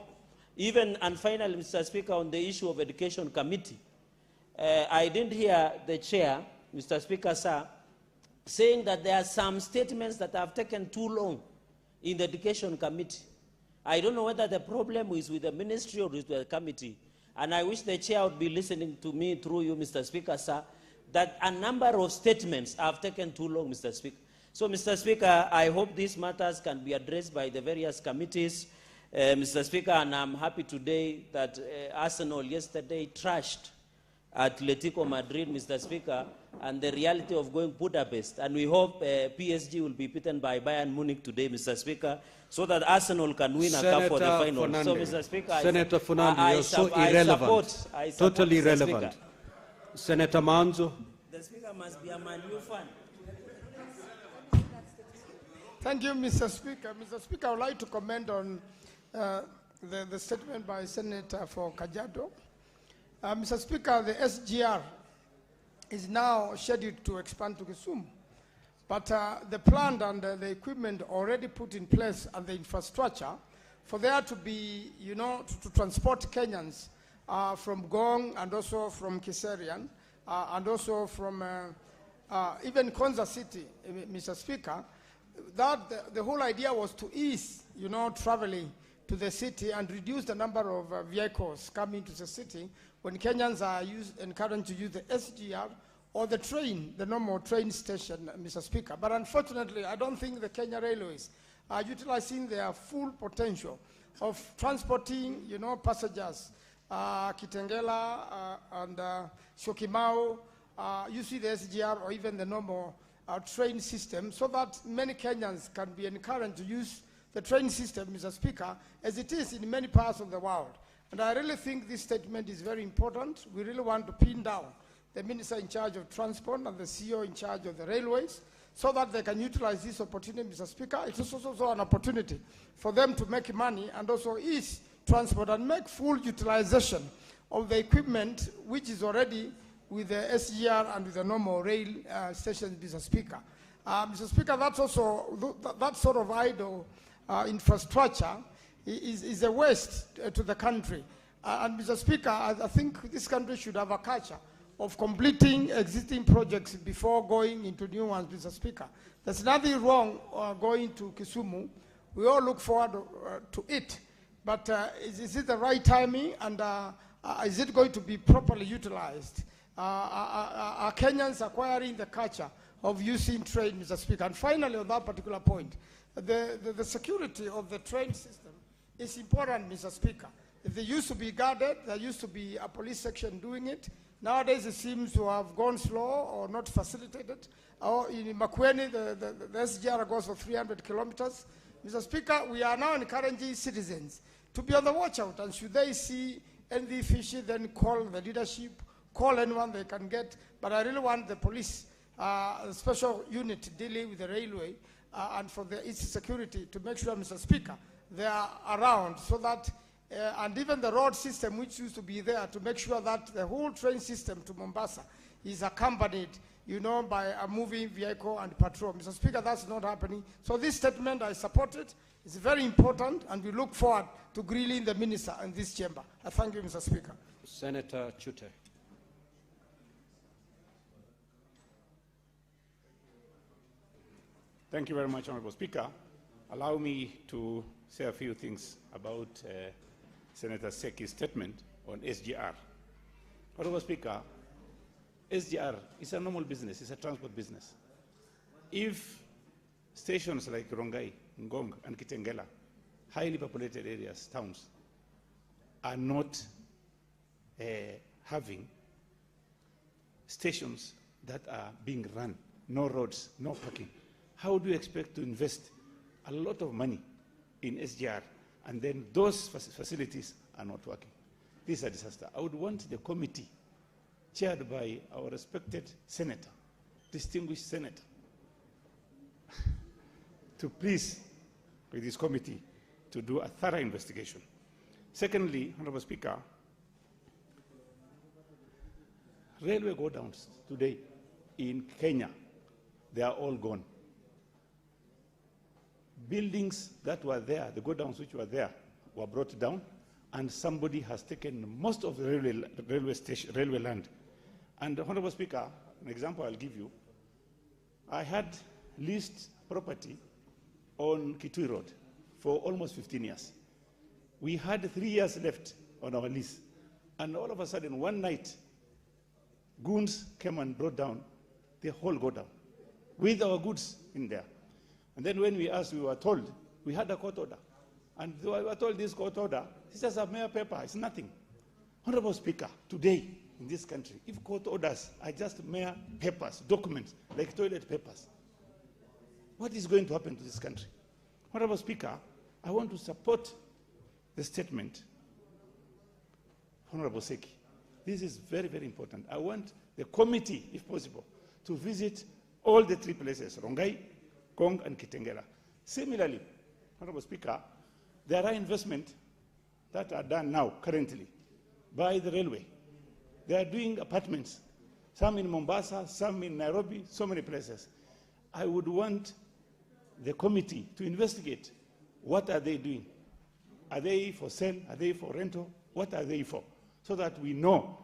even and finally, Mr. Speaker, on the issue of Education Committee, I didn't hear the chair, Mr. Speaker, sir, saying that there are some statements that have taken too long in the Education Committee. I don't know whether the problem is with the ministry or with the committee. And I wish the chair would be listening to me through you, Mr. Speaker, sir, that a number of statements have taken too long, Mr. Speaker. So, Mr. Speaker, I hope these matters can be addressed by the various committees, Mr. Speaker, and I'm happy today that Arsenal yesterday trashed Atletico Madrid, Mr. Speaker, and the reality of going Budapest. And we hope PSG will be beaten by Bayern Munich today, Mr. Speaker, so that Arsenal can win a cup for the final. Fernande. So, Mr. Speaker, Senator Fernande, you're so irrelevant. I support Totally Mr. irrelevant. Speaker. Senator Manzo. The Speaker must be a Man U fan. Thank you, Mr. Speaker. Mr. Speaker, I would like to comment on the statement by Senator for Kajiado. Mr. Speaker, the SGR is now scheduled to expand to Kisumu. But the plant and the equipment already put in place and the infrastructure for there to be, you know, to transport Kenyans from Gong and also from Kiserian and also from even Konza City, Mr. Speaker, that the whole idea was to ease, you know, traveling to the city and reduce the number of vehicles coming to the city when Kenyans are encouraged to use the SGR or the train, the normal train station, Mr. Speaker. But unfortunately, I don't think the Kenya Railways are utilizing their full potential of transporting, you know, passengers, Kitengela and Syokimau, you see the SGR or even the normal train system, so that many Kenyans can be encouraged to use the train system, Mr. Speaker, as it is in many parts of the world. And I really think this statement is very important. We really want to pin down the Minister in charge of Transport and the CEO in charge of the railways so that they can utilize this opportunity, Mr. Speaker. It's also an opportunity for them to make money and also ease transport and make full utilization of the equipment which is already with the SGR and with the normal rail stations, Mr. Speaker. Mr. Speaker, that's also, that sort of idle infrastructure is a waste to the country. And Mr. Speaker, I think this country should have a culture of completing existing projects before going into new ones, Mr. Speaker. There's nothing wrong going to Kisumu. We all look forward to it. But is it the right timing, and is it going to be properly utilized? Are Kenyans acquiring the culture of using train, Mr. Speaker? And finally, on that particular point, the security of the train system is important, Mr. Speaker. They used to be guarded, there used to be a police section doing it. Nowadays, it seems to have gone slow or not facilitated. Or in Makueni, the SGR goes for 300 kilometers. Mr. Speaker, we are now encouraging citizens to be on the watch out, and should they see anything fishy, then call the leadership, call anyone they can get. But I really want the police, special unit dealing with the railway and for its security to make sure, Mr. Speaker, they are around, so that and even the road system which used to be there, to make sure that the whole train system to Mombasa is accompanied, you know, by a moving vehicle and patrol. Mr. Speaker, that's not happening. So this statement, I support it. It's very important, and we look forward to grilling the minister in this chamber. I thank you, Mr. Speaker. Senator Chute. Thank you very much, Honorable Speaker. Allow me to say a few things about Senator Seki's statement on SGR. Honorable Speaker, SGR is a normal business, it's a transport business. If stations like Rongai, Ngong, and Kitengela, highly populated areas, towns, are not having stations that are being run, no roads, no parking, how do you expect to invest a lot of money in SGR, and then those facilities are not working? This is a disaster. I would want the committee chaired by our respected senator, distinguished senator, to please, with this committee, to do a thorough investigation. Secondly, Honorable Speaker, railway go-downs today in Kenya, they are all gone. Buildings that were there, the go-downs which were there, were brought down, and somebody has taken most of the railway land. And Honorable Speaker, an example I'll give you, I had leased property on Kitui Road for almost 15 years. We had 3 years left on our lease, and all of a sudden, one night, goons came and brought down the whole go-down with our goods in there. And then when we asked, we were told we had a court order. And we were told this court order is just a mere paper, it's nothing. Honorable Speaker, today in this country, if court orders are just mere papers, documents, like toilet papers, what is going to happen to this country? Honorable Speaker, I want to support the statement, Honorable Seki. This is very, very important. I want the committee, if possible, to visit all the three places, Rongai, Kong, and Kitengela. Similarly, Honorable Speaker, there are investments that are done now, currently, by the railway. They are doing apartments, some in Mombasa, some in Nairobi, so many places. I would want the committee to investigate what are they doing. Are they for sale? Are they for rental? What are they for? So that we know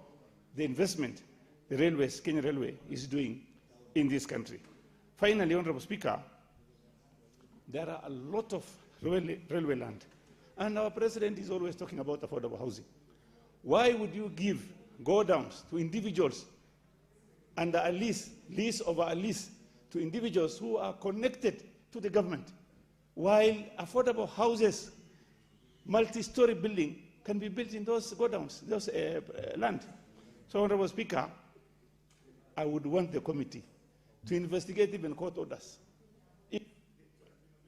the investment the railways, Kenya Railway, is doing in this country. Finally, Honorable Speaker, there are a lot of railway land, and our president is always talking about affordable housing. Why would you give go-downs to individuals under a lease over a lease to individuals who are connected to the government, while affordable houses, multi-story building can be built in those go-downs, those land? So, Honorable Speaker, I would want the committee to investigate even court orders.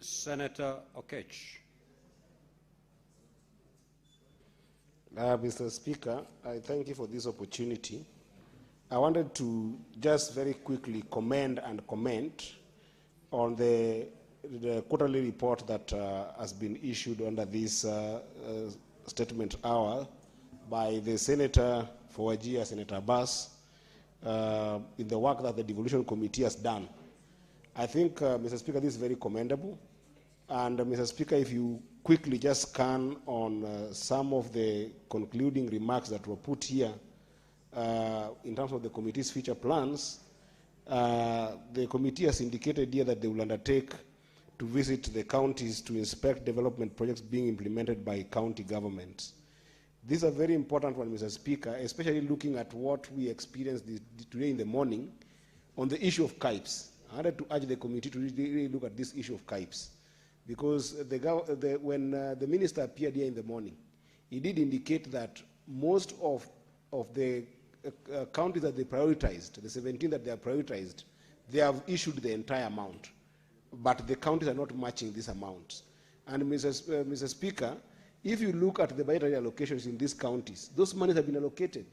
Senator Okech. Mr. Speaker, I thank you for this opportunity. I wanted to just very quickly commend and comment on the quarterly report that has been issued under this statement hour by the Senator for Wajir, Senator Abbas, in the work that the devolution committee has done. I think, Mr. Speaker, this is very commendable. And Mr. Speaker, if you quickly just scan on some of the concluding remarks that were put here in terms of the committee's future plans, the committee has indicated here that they will undertake to visit the counties to inspect development projects being implemented by county governments. These are very important one, Mr. Speaker, especially looking at what we experienced today in the morning on the issue of KIPES. I wanted to urge the committee to really look at this issue of KIPES, because when the minister appeared here in the morning, he did indicate that most of the counties that they prioritized, the 17 that they have prioritized, they have issued the entire amount, but the counties are not matching these amounts. And Mr. Speaker, if you look at the budgetary allocations in these counties, those monies have been allocated.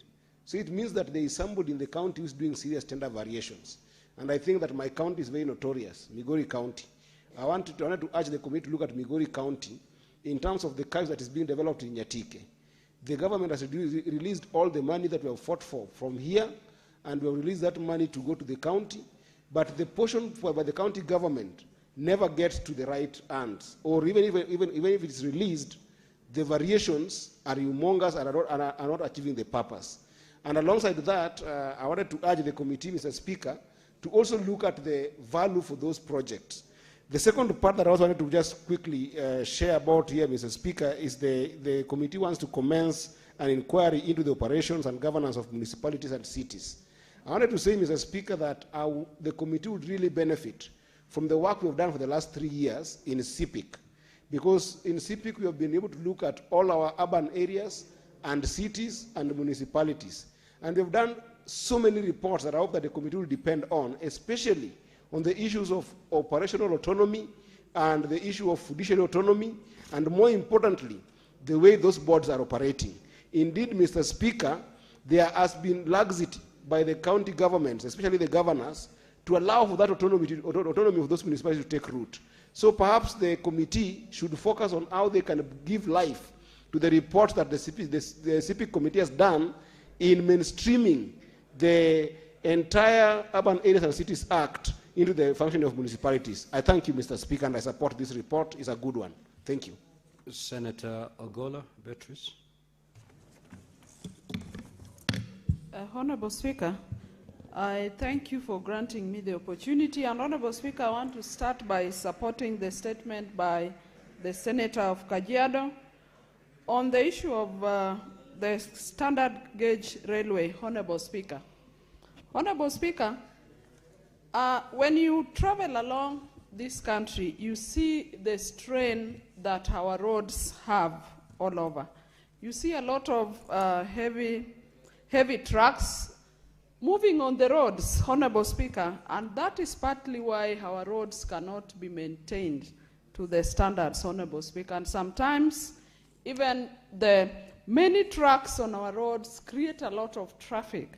So it means that there is somebody in the county who is doing serious tender variations. And I think that my county is very notorious, Migori County. I wanted to urge the committee to look at Migori County in terms of the cash that is being developed in Nyatike. The government has released all the money that we have fought for from here, and we have released that money to go to the county, but the portion by the county government never gets to the right hands, or even if it is released, the variations are humongous and are not achieving the purpose. And alongside that, I wanted to urge the committee, Mr. Speaker, to also look at the value for those projects. The second part that I also wanted to just quickly share about here, Mr. Speaker, is the committee wants to commence an inquiry into the operations and governance of municipalities and cities. I wanted to say, Mr. Speaker, that the committee would really benefit from the work we have done for the last 3 years in CPIC. Because in CPIC, we have been able to look at all our urban areas and cities and municipalities. And we've done so many reports that I hope that the committee will depend on, especially on the issues of operational autonomy and the issue of judicial autonomy, and more importantly, the way those boards are operating. Indeed, Mr. Speaker, there has been laxity by the county governments, especially the governors, to allow for that autonomy of those municipalities to take root. So perhaps the committee should focus on how they can give life to the report that the CPIC committee has done in mainstreaming the entire Urban Areas and Cities Act into the functioning of municipalities. I thank you, Mr. Speaker, and I support this report. It's a good one. Thank you. Senator Ogola, Beatrice. Honorable Speaker, I thank you for granting me the opportunity. And Honorable Speaker, I want to start by supporting the statement by the Senator of Kajiado on the issue of the standard gauge railway. Honorable Speaker. Honorable Speaker, when you travel along this country, you see the strain that our roads have all over. You see a lot of heavy trucks moving on the roads, Honorable Speaker, and that is partly why our roads cannot be maintained to the standards, Honorable Speaker. And sometimes even the many trucks on our roads create a lot of traffic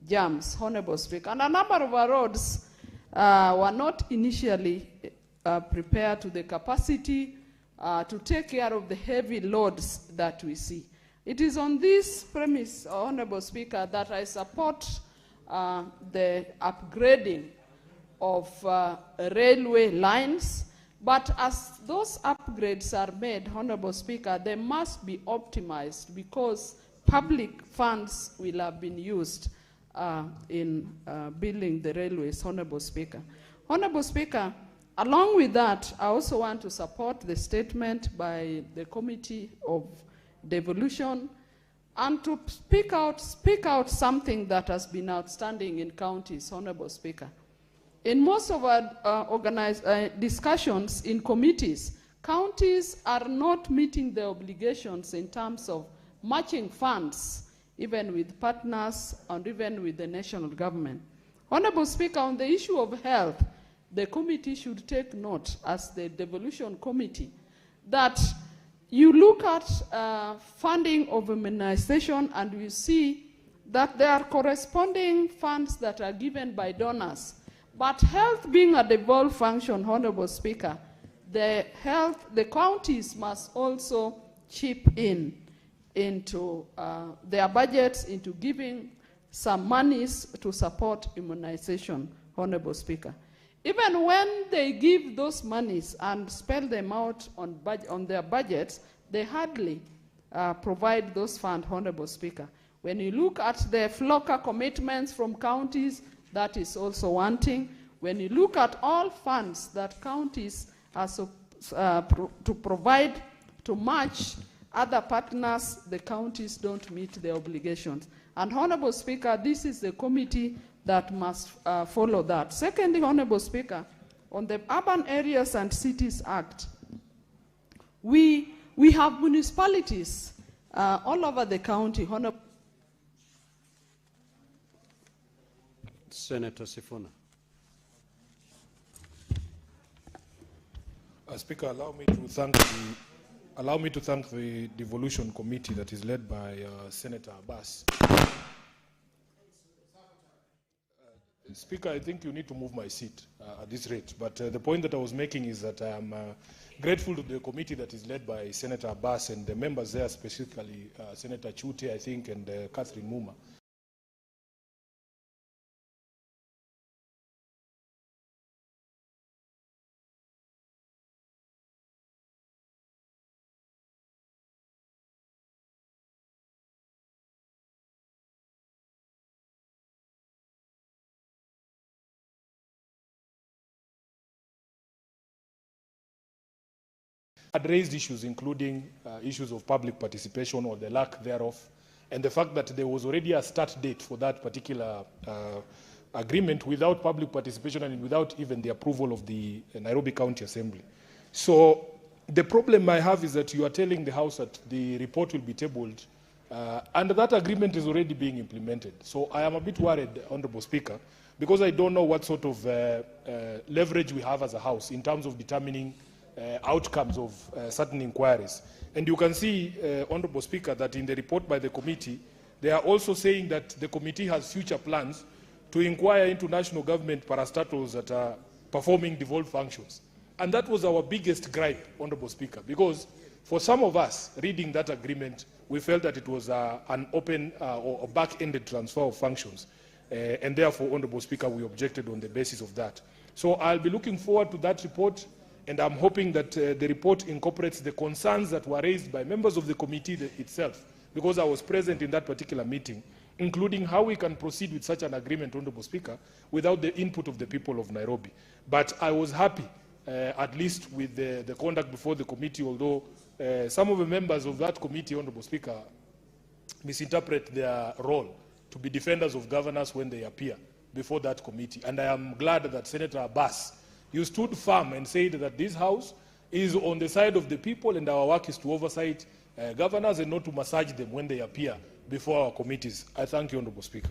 jams, Honorable Speaker. And a number of our roads were not initially prepared to the capacity to take care of the heavy loads that we see. It is on this premise, Honorable Speaker, that I support the upgrading of railway lines, but as those upgrades are made, Honorable Speaker, they must be optimized because public funds will have been used in building the railways, Honorable Speaker. Honorable Speaker, along with that, I also want to support the statement by the Committee of Devolution and to speak out something that has been outstanding in counties, Honorable Speaker. In most of our discussions in committees, counties are not meeting their obligations in terms of matching funds, even with partners and even with the national government. Honorable Speaker, on the issue of health, the committee should take note, as the devolution committee, that you look at funding of immunization and you see that there are corresponding funds that are given by donors. But health being a devolved function, Honorable Speaker, the counties must also chip in into their budgets, into giving some monies to support immunization, Honorable Speaker. Even when they give those monies and spell them out on their budgets, they hardly provide those funds, Honorable Speaker. When you look at the FLOCA commitments from counties, that is also wanting. When you look at all funds that counties are to provide to match other partners, the counties don't meet their obligations. And Honorable Speaker, this is the committee that must follow that. Secondly, Honorable Speaker, on the Urban Areas and Cities Act, we have municipalities all over the county. Honorable Senator Sifuna. Speaker, allow me to thank the Devolution Committee that is led by Senator Abbas. Speaker, I think you need to move my seat at this rate. But the point that I was making is that I am grateful to the committee that is led by Senator Abbas and the members there, specifically Senator Chute, I think, and Catherine Muma. Had raised issues including issues of public participation or the lack thereof, and the fact that there was already a start date for that particular agreement without public participation and without even the approval of the Nairobi County Assembly. So the problem I have is that you are telling the House that the report will be tabled and that agreement is already being implemented. So I am a bit worried, Honorable Speaker, because I don't know what sort of leverage we have as a House in terms of determining outcomes of certain inquiries. And you can see, Honorable Speaker, that in the report by the committee, they are also saying that the committee has future plans to inquire into national government parastatals that are performing devolved functions. And that was our biggest gripe, Honorable Speaker, because for some of us, reading that agreement, we felt that it was an open or back-ended transfer of functions. And therefore, Honorable Speaker, we objected on the basis of that. So I'll be looking forward to that report, and I'm hoping that the report incorporates the concerns that were raised by members of the committee itself, because I was present in that particular meeting, including how we can proceed with such an agreement, Honorable Speaker, without the input of the people of Nairobi. But I was happy, at least with the conduct before the committee, although some of the members of that committee, Honorable Speaker, misinterpret their role to be defenders of governors when they appear before that committee. And I am glad that Senator Abbas, you stood firm and said that this House is on the side of the people and our work is to oversight governors and not to massage them when they appear before our committees. I thank you, Honorable Speaker.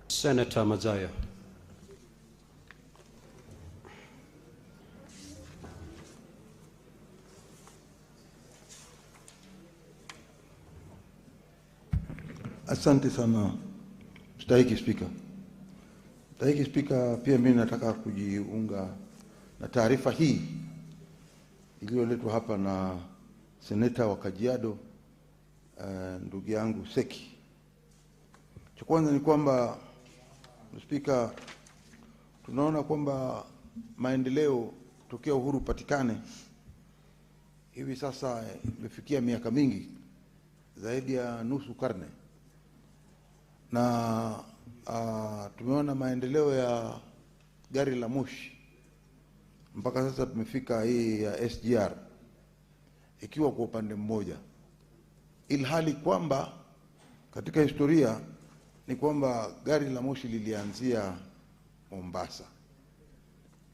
Senator Mazaya. Asante sana, Mstahiki Spika. Mstahiki Spika, pia mimi nataka kujiunga na taarifa hii iliyoletwa hapa na seneta wa Kajiado, ndugu yangu Seki. Cha kwanza ni kwamba, Spika, tunaona kwamba maendeleo tokea uhuru patikane hivi sasa imefikia miaka mingi, zaidi ya nusu karne. Na tumeona maendeleo ya gari la moshi mpaka sasa tumefika hii ya SGR, ikiwa kwa upande mmoja, ilhali kwamba katika historia ni kwamba gari la moshi lilianzia Mombasa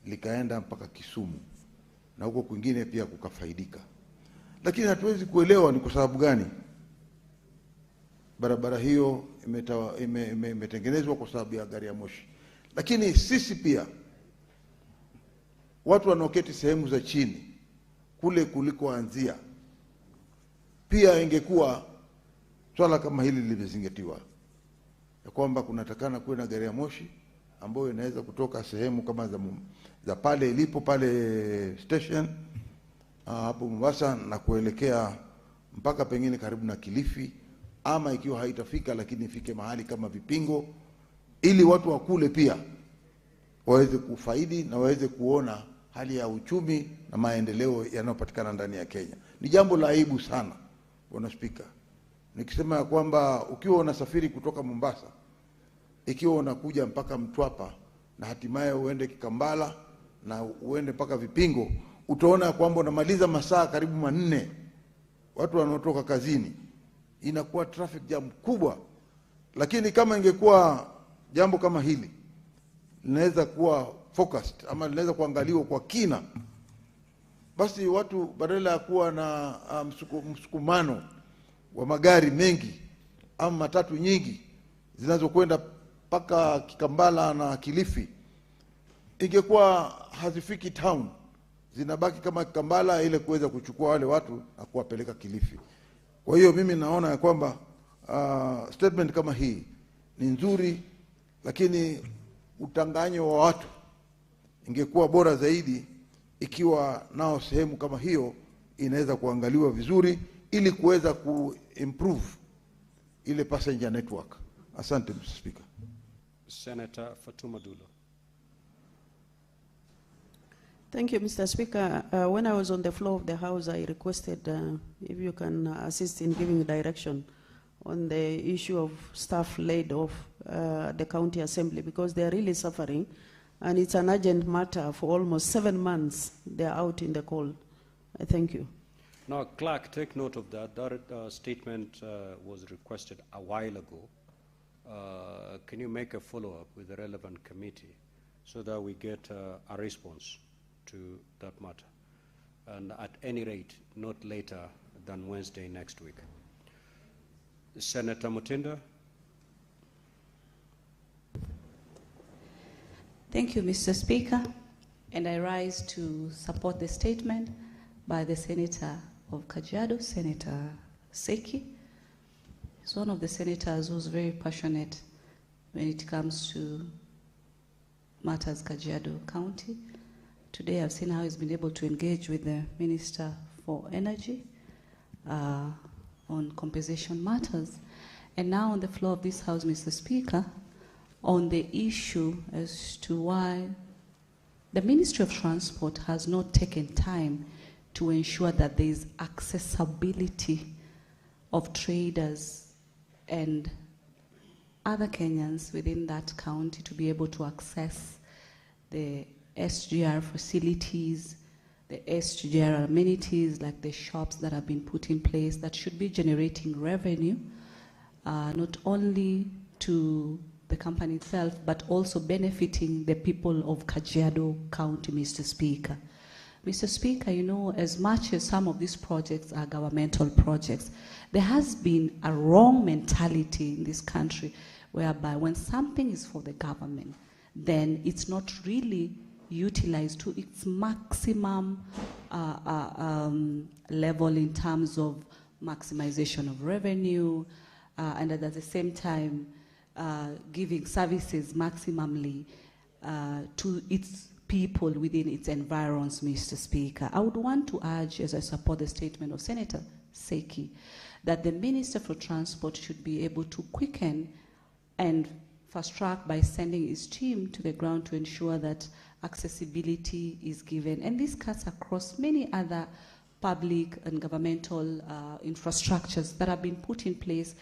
likaenda mpaka Kisumu na huko kwingine pia kukafaidika. Lakini hatuwezi kuelewa ni kwa sababu gani barabara hiyo imetengenezwa kwa sababu ya gari ya moshi. Lakini sisi pia, watu wanaoketi sehemu za chini kule kulikoanzia, pia ingekuwa swala kama hili limezingatiwa, ya kwamba kunatakana kuwe na gari ya moshi ambayo inaweza kutoka sehemu kama za pale ilipo pale station hapo Mombasa na kuelekea mpaka pengine karibu na Kilifi ama ikiwa haitafika lakini ifike mahali kama vipingo, ili watu wa kule pia waweze kufaidi na waweze kuona hali ya uchumi na maendeleo yanayopatikana ndani ya Kenya. Ni jambo la aibu sana, Bwana Spika, nikisema ya kwamba ukiwa unasafiri kutoka Mombasa, ikiwa unakuja mpaka Mtwapa na hatimaye uende Kikambala na uende mpaka Vipingo, utaona kwamba unamaliza masaa karibu 4 watu wanaotoka kazini. Inakuwa traffic jam kubwa. Lakini kama ingekuwa jambo kama hili linaweza kuwa focused ama linaweza kuangaliwa kwa kina, basi watu badala ya kuwa na msukumano wa magari mengi ama matatu nyingi zinazokwenda mpaka Kikambala na Kilifi, ingekuwa hazifiki town, zinabaki kama Kikambala ile kuweza kuchukua wale watu na kuwapeleka Kilifi. Kwa hiyo mimi naona ya kwamba statement kama hii ni nzuri, lakini utanganyo wa watu ingekuwa bora zaidi ikiwa nao sehemu kama hiyo inaweza kuangaliwa vizuri ili kuweza kuimprove ile passenger network. Asante, Mr. Speaker. Senator Fatuma Dulo. Thank you, Mr. Speaker. When I was on the floor of the House, I requested if you can assist in giving direction on the issue of staff laid off the county assembly, because they are really suffering, and it's an urgent matter. For almost 7 months, they are out in the cold. Thank you. Now, Clerk, take note of that. That statement was requested a while ago. Can you make a follow-up with the relevant committee so that we get a response to that matter? And at any rate, not later than Wednesday next week. Senator Mutinda. Thank you, Mr. Speaker. And I rise to support the statement by the Senator of Kajiado, Senator Seki. He's one of the senators who's very passionate when it comes to matters Kajiado County. Today I've seen how he's been able to engage with the Minister for Energy on compensation matters. And now on the floor of this House, Mr. Speaker, on the issue as to why the Ministry of Transport has not taken time to ensure that there is accessibility of traders and other Kenyans within that county to be able to access the SGR facilities, the SGR amenities like the shops that have been put in place that should be generating revenue, not only to the company itself, but also benefiting the people of Kajiado County, Mr. Speaker. Mr. Speaker, you know, as much as some of these projects are governmental projects, there has been a wrong mentality in this country whereby when something is for the government, then it's not really utilized to its maximum level in terms of maximization of revenue, and at the same time giving services maximally to its people within its environs, Mr. Speaker. I would want to urge, as I support the statement of Senator Seki, that the Minister for Transport should be able to quicken and fast track by sending his team to the ground to ensure that accessibility is given. And this cuts across many other public and governmental infrastructures that have been put in place.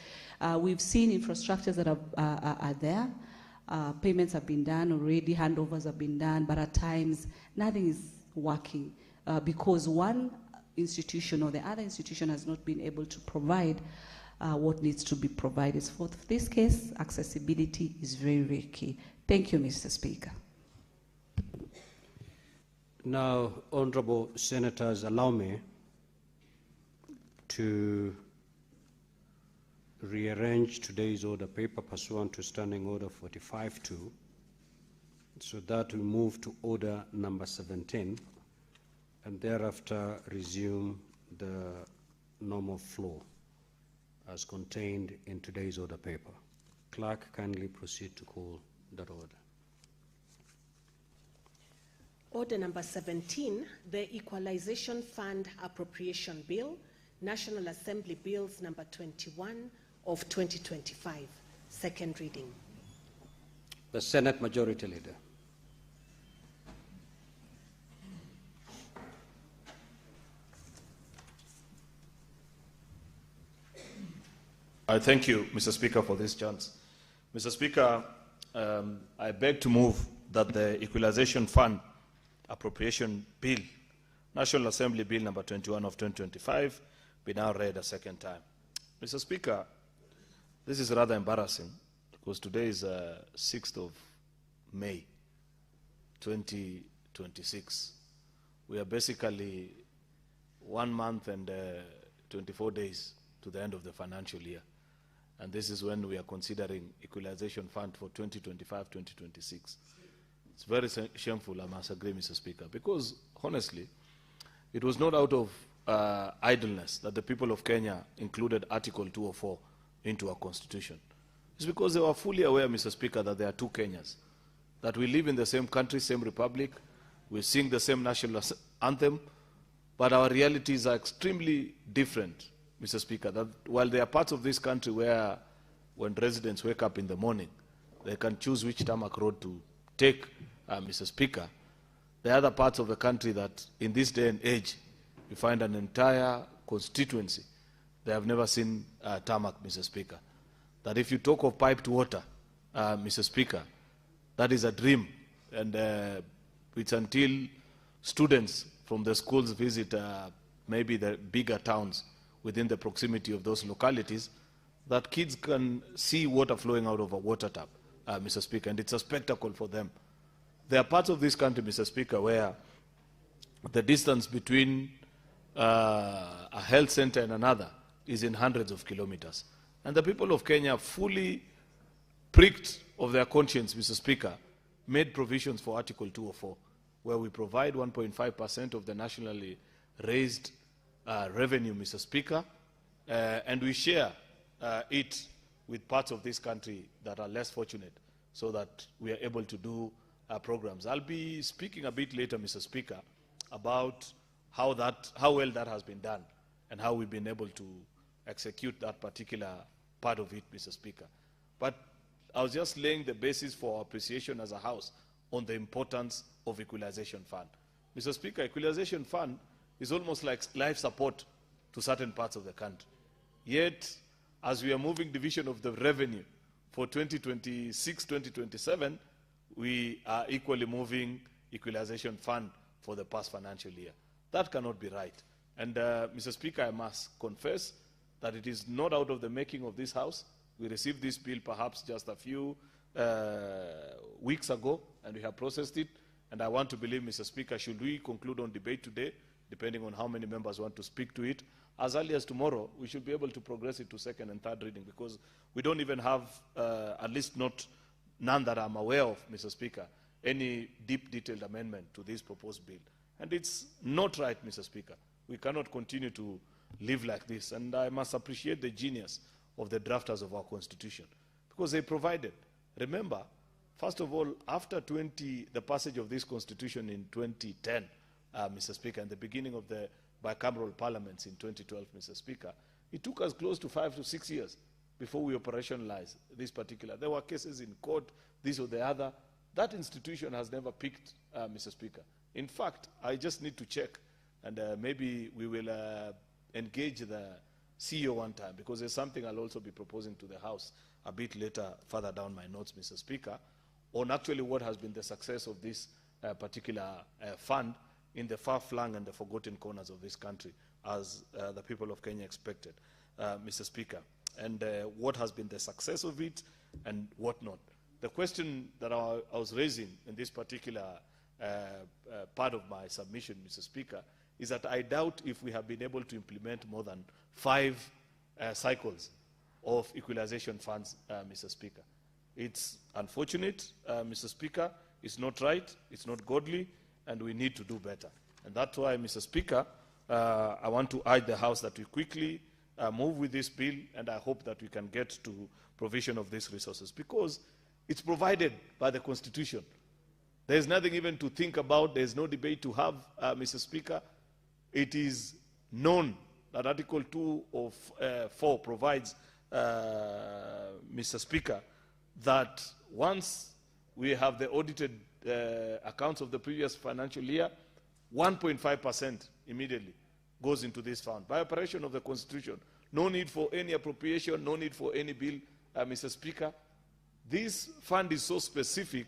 We've seen infrastructures that are there. Payments have been done already, handovers have been done, but at times nothing is working because one institution or the other institution has not been able to provide what needs to be provided. For this case, accessibility is very, very key. Thank you, Mr. Speaker. Now, honorable senators, allow me to rearrange today's order paper pursuant to Standing Order 45-2, so that we move to order number 17 and thereafter resume the normal flow as contained in today's order paper. Clerk, kindly proceed to call that order. Order number 17, the Equalization Fund Appropriation Bill, National Assembly Bills number 21, of 2025. Second reading. The Senate Majority Leader. I thank you, Mr. Speaker, for this chance. Mr. Speaker, I beg to move that the Equalization Fund Appropriation Bill, National Assembly Bill number 21 of 2025, be now read a second time. Mr. Speaker, this is rather embarrassing because today is 6th of May, 2026. We are basically 1 month and 24 days to the end of the financial year. And this is when we are considering Equalization Fund for 2025-2026. It's very shameful, I must agree, Mr. Speaker, because honestly, it was not out of idleness that the people of Kenya included Article 204 into our constitution. It's because they were fully aware, Mr. Speaker, that there are two Kenyas, that we live in the same country, same republic, we sing the same national anthem, but our realities are extremely different, Mr. Speaker, that while there are parts of this country where when residents wake up in the morning, they can choose which tarmac road to take, Mr. Speaker, there are other parts of the country that in this day and age, you find an entire constituency, they have never seen tarmac, Mr. Speaker. That if you talk of piped water, Mr. Speaker, that is a dream. And it's until students from the schools visit maybe the bigger towns within the proximity of those localities that kids can see water flowing out of a water tap, Mr. Speaker, and it's a spectacle for them. There are parts of this country, Mr. Speaker, where the distance between a health center and another is in hundreds of kilometers. And the people of Kenya, fully pricked of their conscience, Mr. Speaker, made provisions for Article 204, where we provide 1.5% of the nationally raised revenue, Mr. Speaker, and we share it with parts of this country that are less fortunate so that we are able to do programs. I'll be speaking a bit later, Mr. Speaker, about how well that has been done and how we've been able to execute that particular part of it, Mr. Speaker. But I was just laying the basis for our appreciation as a House on the importance of Equalization Fund. Mr. Speaker, Equalization Fund is almost like life support to certain parts of the country. Yet, as we are moving division of the revenue for 2026-2027, we are equally moving Equalization Fund for the past financial year. That cannot be right. And Mr. Speaker, I must confess that it is not out of the making of this House. We received this bill perhaps just a few weeks ago, and we have processed it. And I want to believe, Mr. Speaker, should we conclude on debate today, depending on how many members want to speak to it, as early as tomorrow, we should be able to progress it to second and third reading, because we don't even have, at least none that I'm aware of, Mr. Speaker, any deep, detailed amendment to this proposed bill. And it's not right, Mr. Speaker. We cannot continue to live like this. And I must appreciate the genius of the drafters of our Constitution, because they provided. Remember, first of all, after the passage of this Constitution in 2010, Mr. Speaker, and the beginning of the bicameral parliaments in 2012, Mr. Speaker, it took us close to 5 to 6 years before we operationalized this particular. There were cases in court, this or the other. That institution has never picked, Mr. Speaker. In fact, I just need to check, and maybe we will engage the CEO one time, because there's something I'll also be proposing to the House a bit later, further down my notes, Mr. Speaker, on actually what has been the success of this particular fund in the far-flung and the forgotten corners of this country, as the people of Kenya expected, Mr. Speaker, and what has been the success of it and what not. The question that I was raising in this particular part of my submission, Mr. Speaker, is that I doubt if we have been able to implement more than 5 cycles of equalization funds, Mr. Speaker. It's unfortunate, Mr. Speaker. It's not right, it's not godly, and we need to do better. And that's why, Mr. Speaker, I want to urge the House that we quickly move with this bill, and I hope that we can get to provision of these resources, because it's provided by the Constitution. There's nothing even to think about. There's no debate to have, Mr. Speaker. It is known that Article 2 of 4 provides Mr. Speaker, that once we have the audited accounts of the previous financial year, 1.5% immediately goes into this fund by operation of the Constitution. No need for any appropriation, no need for any bill, Mr. Speaker. This fund is so specific,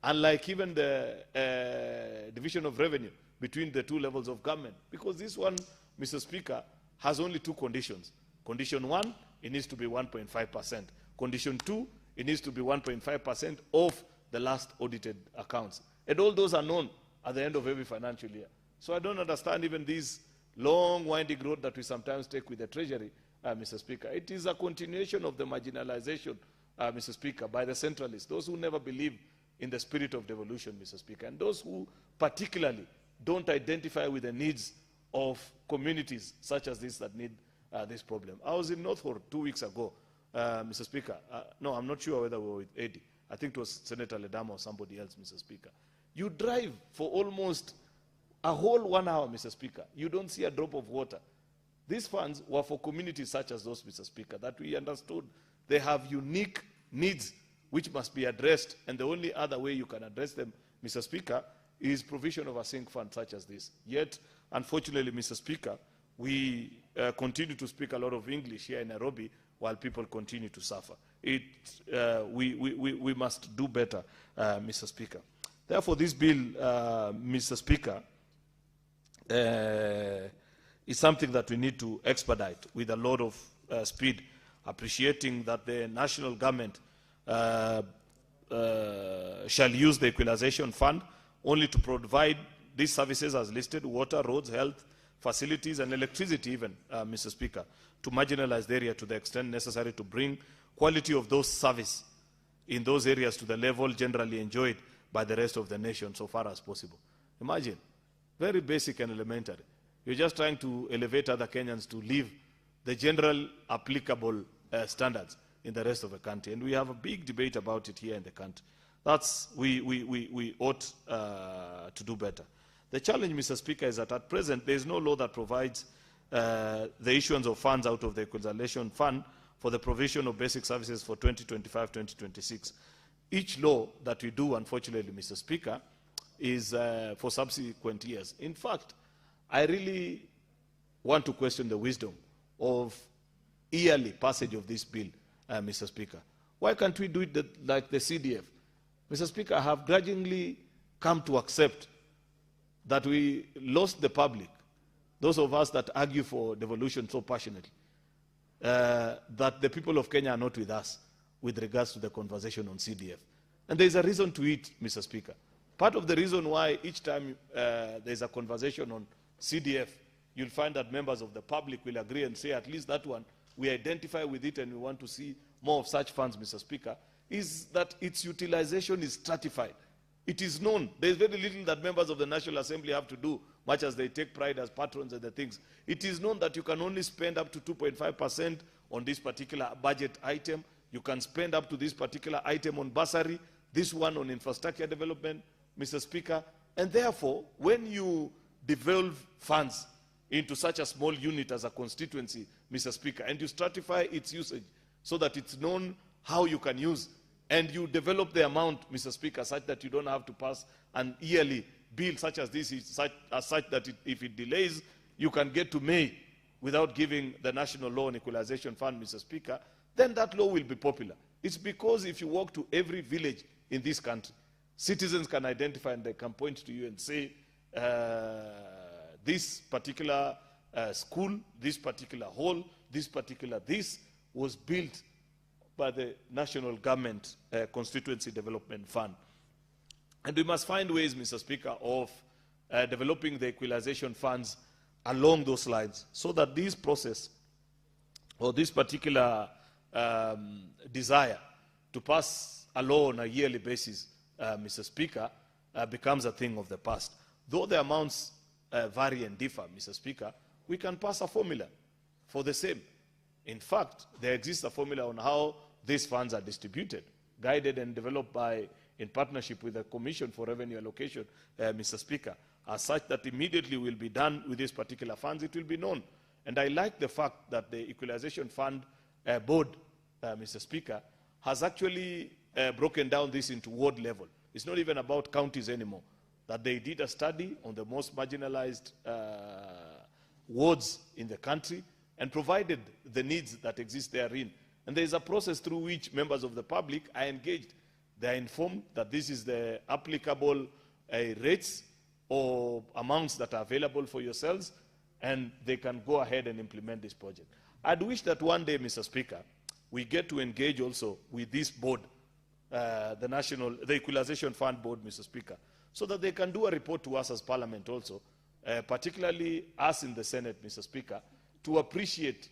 unlike even the division of revenue between the two levels of government, because this one, Mr. Speaker, has only two conditions. Condition one, it needs to be 1.5%. Condition two, it needs to be 1.5% of the last audited accounts. And all those are known at the end of every financial year. So I don't understand even this long, winding road that we sometimes take with the Treasury, Mr. Speaker. It is a continuation of the marginalization, Mr. Speaker, by the centralists, those who never believe in the spirit of devolution, Mr. Speaker, and those who particularly don't identify with the needs of communities such as this that need this problem. I was in Northwood 2 weeks ago, Mr. Speaker. No, I'm not sure whether we were with Eddie. I think it was Senator Ledama or somebody else, Mr. Speaker. You drive for almost a whole 1 hour, Mr. Speaker. You don't see a drop of water. These funds were for communities such as those, Mr. Speaker, that we understood they have unique needs which must be addressed, and the only other way you can address them, Mr. Speaker, is provision of a sink fund such as this. Yet, unfortunately, Mr. Speaker, we continue to speak a lot of English here in Nairobi while people continue to suffer. We must do better, Mr. Speaker. Therefore, this bill, Mr. Speaker, is something that we need to expedite with a lot of speed, appreciating that the national government shall use the equalization fund only to provide these services as listed: water, roads, health, facilities, and electricity even, Mr. Speaker, to marginalized area to the extent necessary to bring quality of those services in those areas to the level generally enjoyed by the rest of the nation so far as possible. Imagine, very basic and elementary. You're just trying to elevate other Kenyans to live the general applicable standards in the rest of the country. And we have a big debate about it here in the country. We ought to do better. The challenge, Mr. Speaker, is that at present there is no law that provides the issuance of funds out of the equalization fund for the provision of basic services for 2025-2026. Each law that we do, unfortunately, Mr. Speaker, is for subsequent years. In fact, I really want to question the wisdom of yearly passage of this bill, Mr. Speaker. Why can't we do it like the CDF? Mr. Speaker, I have grudgingly come to accept that we lost the public, those of us that argue for devolution so passionately, that the people of Kenya are not with us with regards to the conversation on CDF. And there's a reason to it, Mr. Speaker. Part of the reason why each time there's a conversation on CDF, you'll find that members of the public will agree and say, at least that one, we identify with it and we want to see more of such funds, Mr. Speaker, is that its utilization is stratified. It is known. There's very little that members of the National Assembly have to do, much as they take pride as patrons of the things. It is known that you can only spend up to 2.5% on this particular budget item. You can spend up to this particular item on bursary, this one on infrastructure development, Mr. Speaker. And therefore, when you devolve funds into such a small unit as a constituency, Mr. Speaker, and you stratify its usage so that it's known how you can use, and you develop the amount, Mr. Speaker, such that you don't have to pass an yearly bill such as this, such that if it delays, you can get to May without giving the National Law on Equalization Fund, Mr. Speaker, then that law will be popular. It's because if you walk to every village in this country, citizens can identify and they can point to you and say, this particular school, this particular hall, this particular this was built by the national government constituency development fund. And we must find ways, Mr. Speaker, of developing the equalization funds along those lines so that this process or this particular desire to pass a law on a yearly basis, Mr. Speaker, becomes a thing of the past. Though the amounts vary and differ, Mr. Speaker, we can pass a formula for the same. In fact, there exists a formula on how these funds are distributed, guided and developed in partnership with the Commission for Revenue Allocation, Mr. Speaker, as such that immediately will be done with these particular funds, it will be known. And I like the fact that the equalization fund board, Mr. Speaker, has actually broken down this into ward level. It's not even about counties anymore. That they did a study on the most marginalized wards in the country and provided the needs that exist therein. And there is a process through which members of the public are engaged. They are informed that this is the applicable rates or amounts that are available for yourselves, and they can go ahead and implement this project. I'd wish that one day, Mr. Speaker, we get to engage also with this board, the Equalization Fund Board, Mr. Speaker, so that they can do a report to us as Parliament also, particularly us in the Senate, Mr. Speaker, to appreciate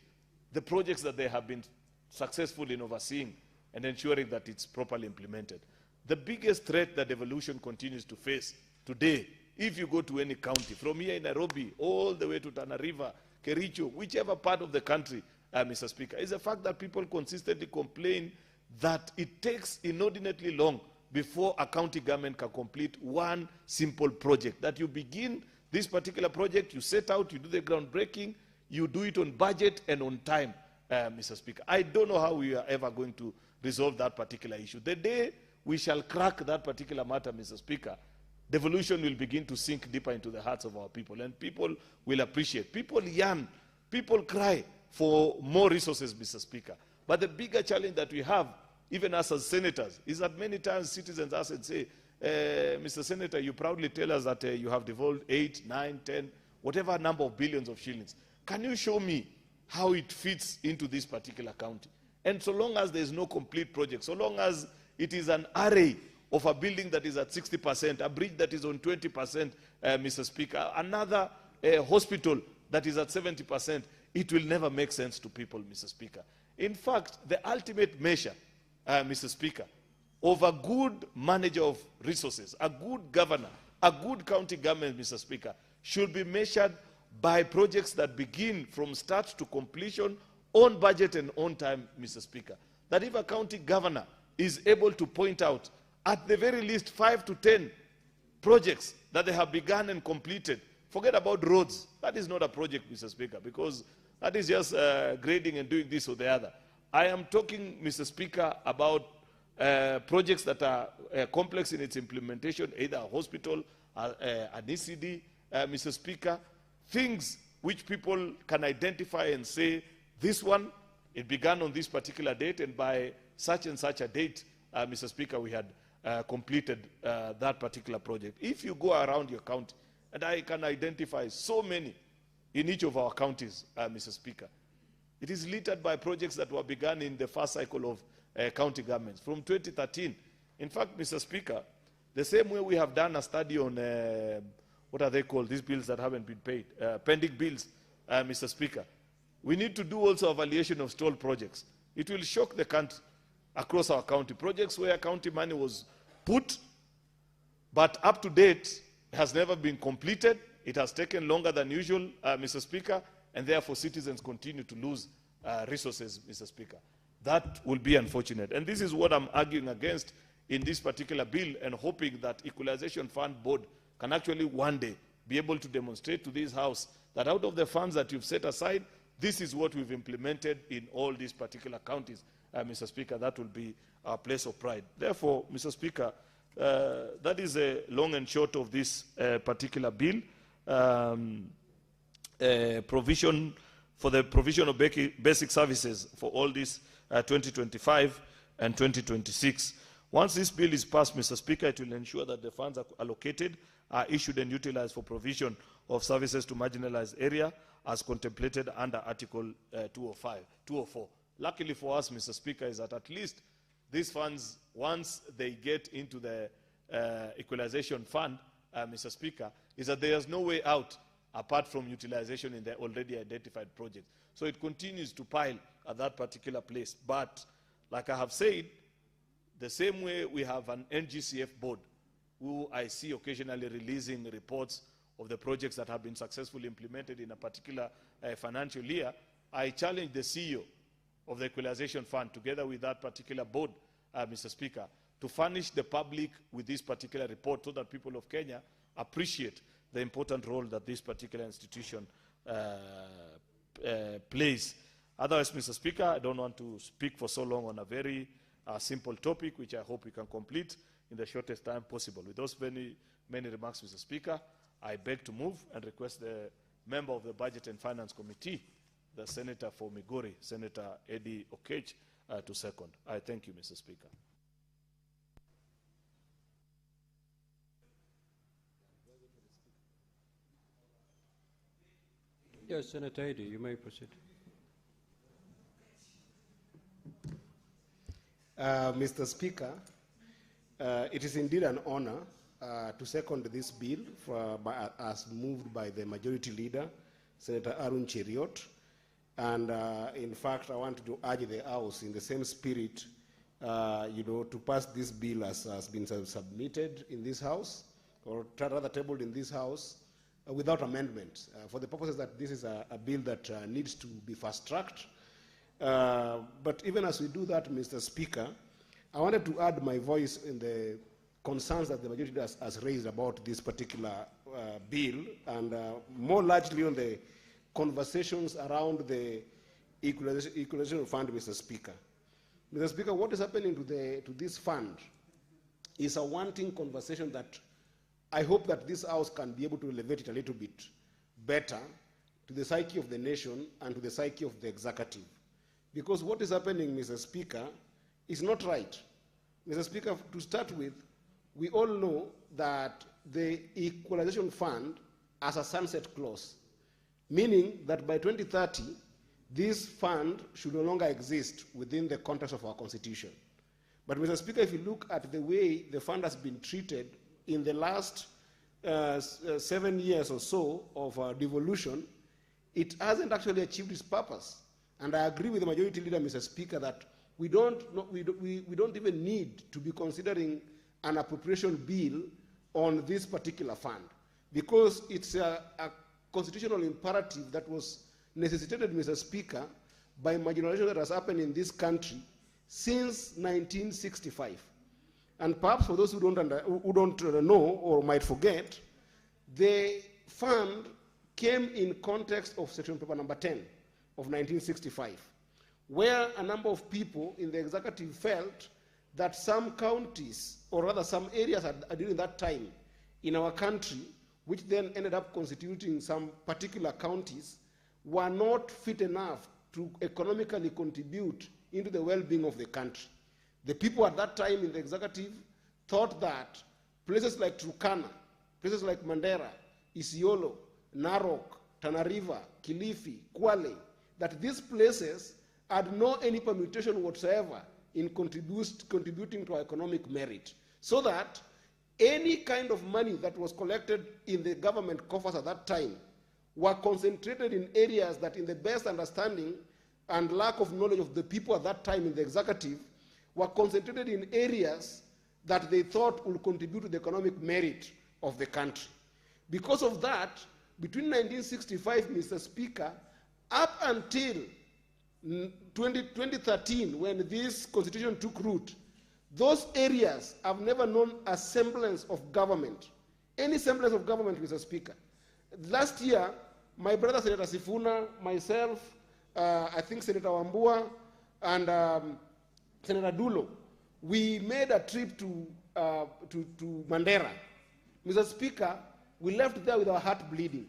the projects that they have been successful in overseeing and ensuring that it's properly implemented. The biggest threat that devolution continues to face today, if you go to any county, from here in Nairobi all the way to Tana River, Kericho, whichever part of the country, Mr. Speaker, is the fact that people consistently complain that it takes inordinately long before a county government can complete one simple project. That you begin this particular project, you set out, you do the groundbreaking, you do it on budget and on time, Mr. Speaker. I don't know how we are ever going to resolve that particular issue. The day we shall crack that particular matter, Mr. Speaker, devolution will begin to sink deeper into the hearts of our people, and people will appreciate. People yearn, people cry for more resources, Mr. Speaker. But the bigger challenge that we have, even us as senators, is that many times citizens ask and say, Mr. Senator, you proudly tell us that you have devolved 8, 9, 10, whatever number of billions of shillings. Can you show me how it fits into this particular county? And so long as there is no complete project, so long as it is an array of a building that is at 60%, a bridge that is on 20%, Mr. Speaker, another hospital that is at 70%, it will never make sense to people, Mr. Speaker. In fact, the ultimate measure, Mr. Speaker, of a good manager of resources, a good governor, a good county government, Mr. Speaker, should be measured by projects that begin from start to completion on budget and on time, Mr. Speaker. That if a county governor is able to point out at the very least 5 to 10 projects that they have begun and completed, forget about roads. That is not a project, Mr. Speaker, because that is just grading and doing this or the other. I am talking, Mr. Speaker, about projects that are complex in its implementation, either a hospital, an ECD, Mr. Speaker, things which people can identify and say, this one, it began on this particular date, and by such and such a date, Mr. Speaker, we had completed that particular project. If you go around your county, and I can identify so many in each of our counties, Mr. Speaker, it is littered by projects that were begun in the first cycle of county governments from 2013. In fact, Mr. Speaker, the same way we have done a study on, what are they called, these bills that haven't been paid, pending bills, Mr. Speaker, we need to do also evaluation of stalled projects. It will shock the country across our county. Projects where county money was put, but up to date has never been completed. It has taken longer than usual, Mr. Speaker, and therefore citizens continue to lose resources, Mr. Speaker. That will be unfortunate. And this is what I'm arguing against in this particular bill, and hoping that Equalization Fund Board can actually one day be able to demonstrate to this House that out of the funds that you've set aside, this is what we've implemented in all these particular counties, Mr. Speaker. That will be our place of pride. Therefore, Mr. Speaker, that is a long and short of this particular bill. Provision for the provision of basic services for all this 2025 and 2026. Once this bill is passed, Mr. Speaker, it will ensure that the funds are allocated, are issued and utilized for provision of services to marginalized area as contemplated under Article 204. Luckily for us, Mr. Speaker, is that at least these funds, once they get into the equalization fund, Mr. Speaker, is that there is no way out apart from utilization in the already identified projects. So it continues to pile at that particular place. But like I have said, the same way we have an NGCF board, who I see occasionally releasing reports of the projects that have been successfully implemented in a particular financial year, I challenge the CEO of the Equalization Fund, together with that particular board, Mr. Speaker, to furnish the public with this particular report so that people of Kenya appreciate the important role that this particular institution plays Otherwise, Mr. Speaker, I don't want to speak for so long on a very simple topic, which I hope we can complete in the shortest time possible. With those many remarks, Mr. Speaker, I beg to move and request the member of the Budget and Finance Committee, the Senator for Migori, Senator Eddie Okech, to second. I thank you, Mr. Speaker. Yes, Senator Eddie, you may proceed. Mr. Speaker, it is indeed an honor to second this bill as moved by the majority leader, Senator Arun Cheriot. And in fact, I want to urge the House in the same spirit, to pass this bill as has been submitted in this House, or rather tabled in this House, without amendments, for the purposes that this is a bill that needs to be fast-tracked. But even as we do that, Mr. Speaker, I wanted to add my voice in the concerns that the majority has raised about this particular bill, and more largely on the conversations around the equalization fund, Mr. Speaker. Mr. Speaker, what is happening to this fund is a wanting conversation that I hope that this House can be able to elevate it a little bit better to the psyche of the nation and to the psyche of the executive. Because what is happening, Mr. Speaker, is not right. Mr. Speaker, to start with, we all know that the equalization fund has a sunset clause, meaning that by 2030, this fund should no longer exist within the context of our Constitution. But, Mr. Speaker, if you look at the way the fund has been treated in the last 7 years or so of devolution, it hasn't actually achieved its purpose. And I agree with the majority leader, Mr. Speaker, that we don't even need to be considering an appropriation bill on this particular fund, because it's a constitutional imperative that was necessitated, Mr. Speaker, by marginalization that has happened in this country since 1965. And perhaps for those who don't know or might forget, the fund came in context of Section Paper Number 10 of 1965, where a number of people in the executive felt that some counties, or rather some areas during that time in our country, which then ended up constituting some particular counties, were not fit enough to economically contribute into the well-being of the country. The people at that time in the executive thought that places like Turkana, places like Mandera, Isiolo, Narok, Tana River, Kilifi, Kwale, that these places had no any permutation whatsoever in contributing to our economic merit. So that any kind of money that was collected in the government coffers at that time were concentrated in areas that, in the best understanding and lack of knowledge of the people at that time in the executive, were concentrated in areas that they thought would contribute to the economic merit of the country. Because of that, between 1965, Mr. Speaker, up until 2013, when this constitution took root, those areas have never known a semblance of government, any semblance of government, Mr. Speaker. Last year, my brother Senator Sifuna, myself, I think Senator Wambua, and Senator Dulo, we made a trip to Mandera. Mr. Speaker, we left there with our heart bleeding.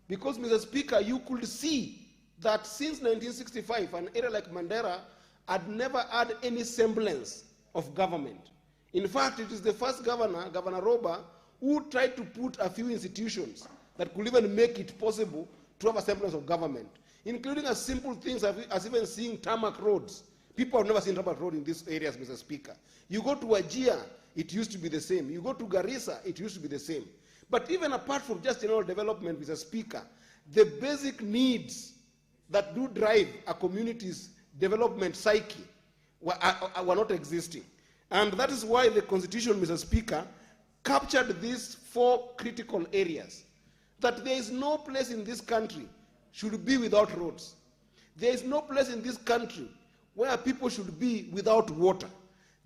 Because, Mr. Speaker, you could see that since 1965, an area like Mandera had never had any semblance of government. In fact, it is the first governor, Governor Roba, who tried to put a few institutions that could even make it possible to have a semblance of government, including as simple things as even seeing tarmac roads. People have never seen tarmac road in these areas, Mr. Speaker. You go to Wajir, it used to be the same. You go to Garissa, it used to be the same. But even apart from just general development, Mr. Speaker, the basic needs that do drive a community's development psyche were not existing. And that is why the Constitution, Mr. Speaker, captured these 4 critical areas. That there is no place in this country should be without roads. There is no place in this country where people should be without water.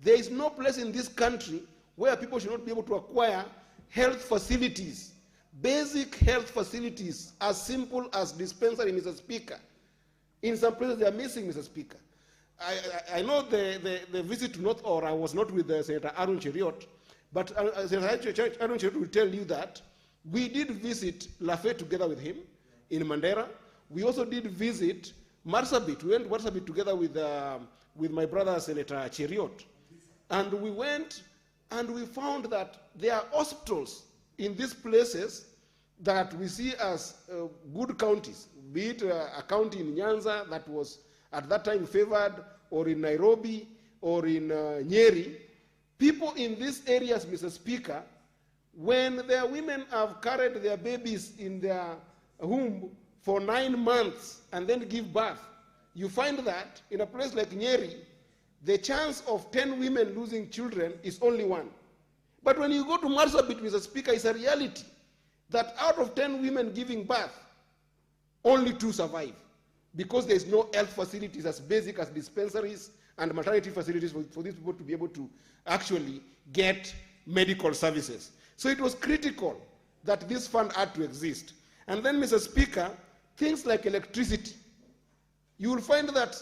There is no place in this country where people should not be able to acquire health facilities, basic health facilities, as simple as dispensary, Mr. Speaker. In some places they are missing, Mr. Speaker. I know the visit to North Ora was not with Senator Aaron Cheriot, but Senator Aaron Cheriot will tell you that we did visit Lafayette together with him in Mandera. We also did visit Marsabit. We went to Marsabit together with my brother, Senator Cheriot. And we went and we found that there are hospitals in these places that we see as good counties, be it a county in Nyanza that was at that time favored, or in Nairobi, or in Nyeri. People in these areas, Mr. Speaker, when their women have carried their babies in their womb for 9 months and then give birth, you find that in a place like Nyeri, the chance of 10 women losing children is only 1. But when you go to Marsabit, Mr. Speaker, it's a reality that out of 10 women giving birth, only 2 survive, because there's no health facilities as basic as dispensaries and maternity facilities for these people to be able to actually get medical services. So it was critical that this fund had to exist. And then, Mr. Speaker, things like electricity. You will find that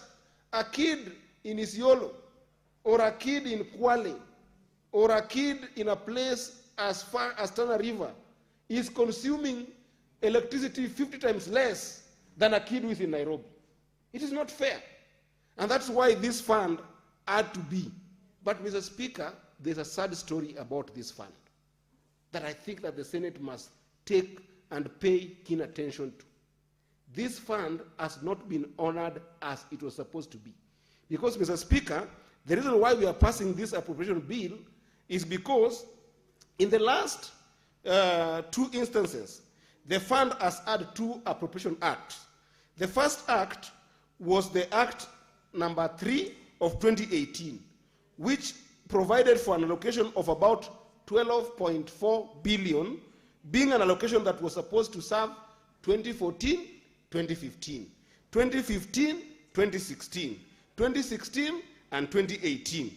a kid in Isiolo, or a kid in Kwale, or a kid in a place as far as Tana River is consuming electricity 50 times less than a kid within Nairobi. It is not fair. And that's why this fund had to be. But, Mr. Speaker, there's a sad story about this fund that I think that the Senate must take and pay keen attention to. This fund has not been honored as it was supposed to be. Because, Mr. Speaker, the reason why we are passing this appropriation bill is because in the last 2 instances, the fund has had 2 appropriation acts. The first act was the Act number 3 of 2018, which provided for an allocation of about 12.4 billion, being an allocation that was supposed to serve 2014, 2015, 2015, 2016, 2016, and 2018.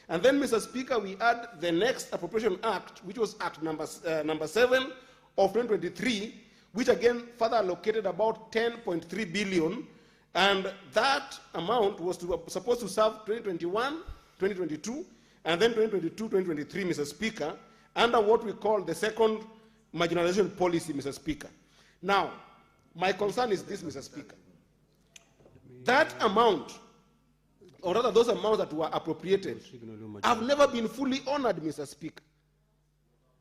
And then, Mr. Speaker, we had the next Appropriation Act, which was Act number 7 of 2023, which again further allocated about 10.3 billion, and that amount was supposed to serve 2021, 2022, and then 2022, 2023, Mr. Speaker, under what we call the second marginalization policy, Mr. Speaker. Now, my concern is this, Mr. Speaker. That amount, or rather those amounts that were appropriated, have never been fully honored, Mr. Speaker.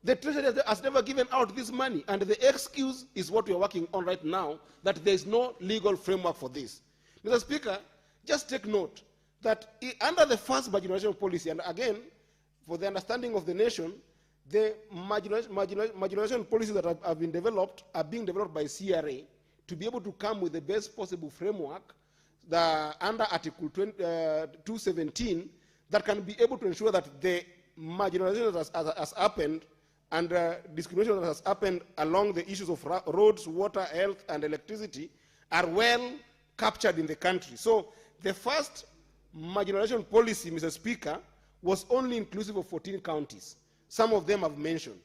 The Treasury has never given out this money, and the excuse is what we are working on right now, that there is no legal framework for this. Mr. Speaker, just take note that under the first marginalization policy, and again, for the understanding of the nation, the marginalization policies that have been developed are being developed by CRA to be able to come with the best possible framework under Article 217 that can be able to ensure that the marginalization that has happened and discrimination that has happened along the issues of roads, water, health, and electricity are well captured in the country. So the first marginalization policy, Mr. Speaker, was only inclusive of 14 counties. Some of them I've mentioned.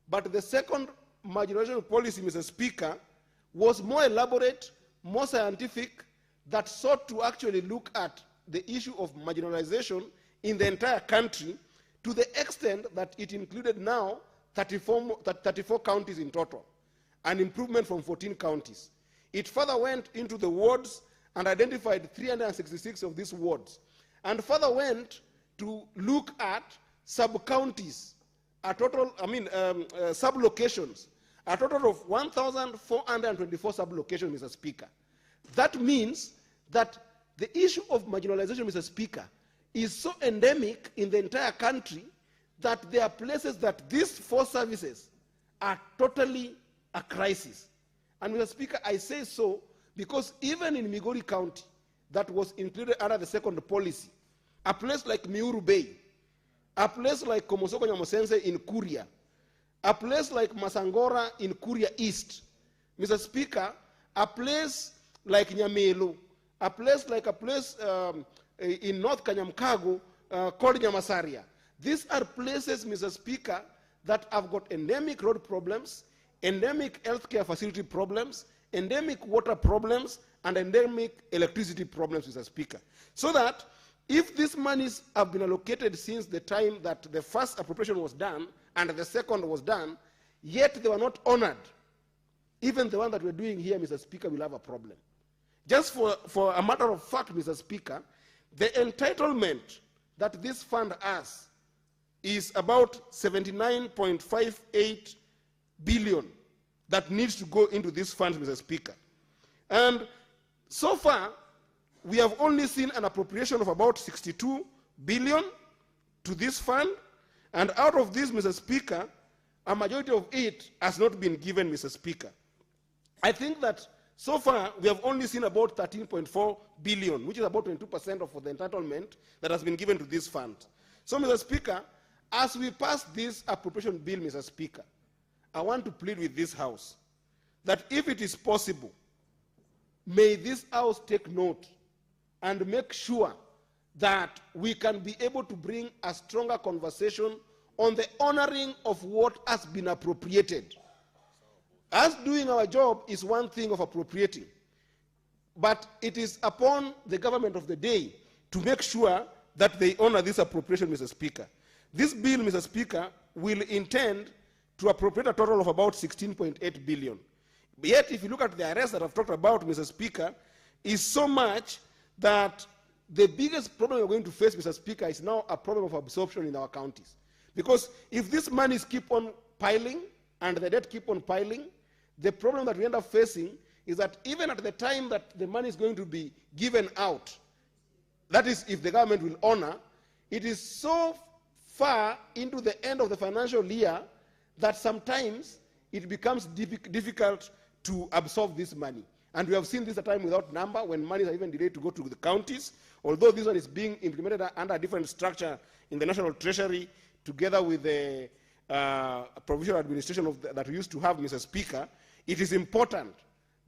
But the second marginalization policy, Mr. Speaker, was more elaborate, more scientific, that sought to actually look at the issue of marginalization in the entire country to the extent that it included now 34 counties in total, an improvement from 14 counties. It further went into the wards and identified 366 of these wards, and further went to look at sub-counties, sub-locations, a total of 1,424 sub-locations, Mr. Speaker. That means that the issue of marginalization, Mr. Speaker, is so endemic in the entire country that there are places that these 4 services are totally a crisis. And, Mr. Speaker, I say so because even in Migori County, that was included under the second policy, a place like Miuru Bay, a place like Komosoko Nyamosense in Kuria, a place like Masangora in Kuria East, Mr. Speaker, a place like Nyamelu, a place in North Kanyamkago called Nyamasaria. These are places, Mr. Speaker, that have got endemic road problems, endemic healthcare facility problems, endemic water problems and endemic electricity problems, Mr. Speaker. So that if these monies have been allocated since the time that the first appropriation was done and the second was done, yet they were not honored, even the one that we're doing here, Mr. Speaker, will have a problem. Just for a matter of fact, Mr. Speaker, the entitlement that this fund has is about 79.58 billion that needs to go into this fund, Mr. Speaker. And so far, we have only seen an appropriation of about 62 billion to this fund, and out of this, Mr. Speaker, a majority of it has not been given, Mr. Speaker. I think that so far, we have only seen about 13.4 billion, which is about 22% of the entitlement that has been given to this fund. So, Mr. Speaker, as we pass this appropriation bill, Mr. Speaker, I want to plead with this House that if it is possible, may this House take note and make sure that we can be able to bring a stronger conversation on the honoring of what has been appropriated. Us doing our job is one thing of appropriating, but it is upon the government of the day to make sure that they honor this appropriation, Mr. Speaker. This bill, Mr. Speaker, will intend to appropriate a total of about 16.8 billion. Yet, if you look at the arrests that I've talked about, Mr. Speaker, is so much that the biggest problem we're going to face, Mr. Speaker, is now a problem of absorption in our counties. Because if these monies keep on piling and the debt keep on piling, the problem that we end up facing is that even at the time that the money is going to be given out, that is, if the government will honor, it is so far into the end of the financial year that sometimes it becomes difficult to absorb this money. And we have seen this at time without number when monies are even delayed to go to the counties, although this one is being implemented under a different structure in the National Treasury together with the provisional administration that we used to have, Mr. Speaker. It is important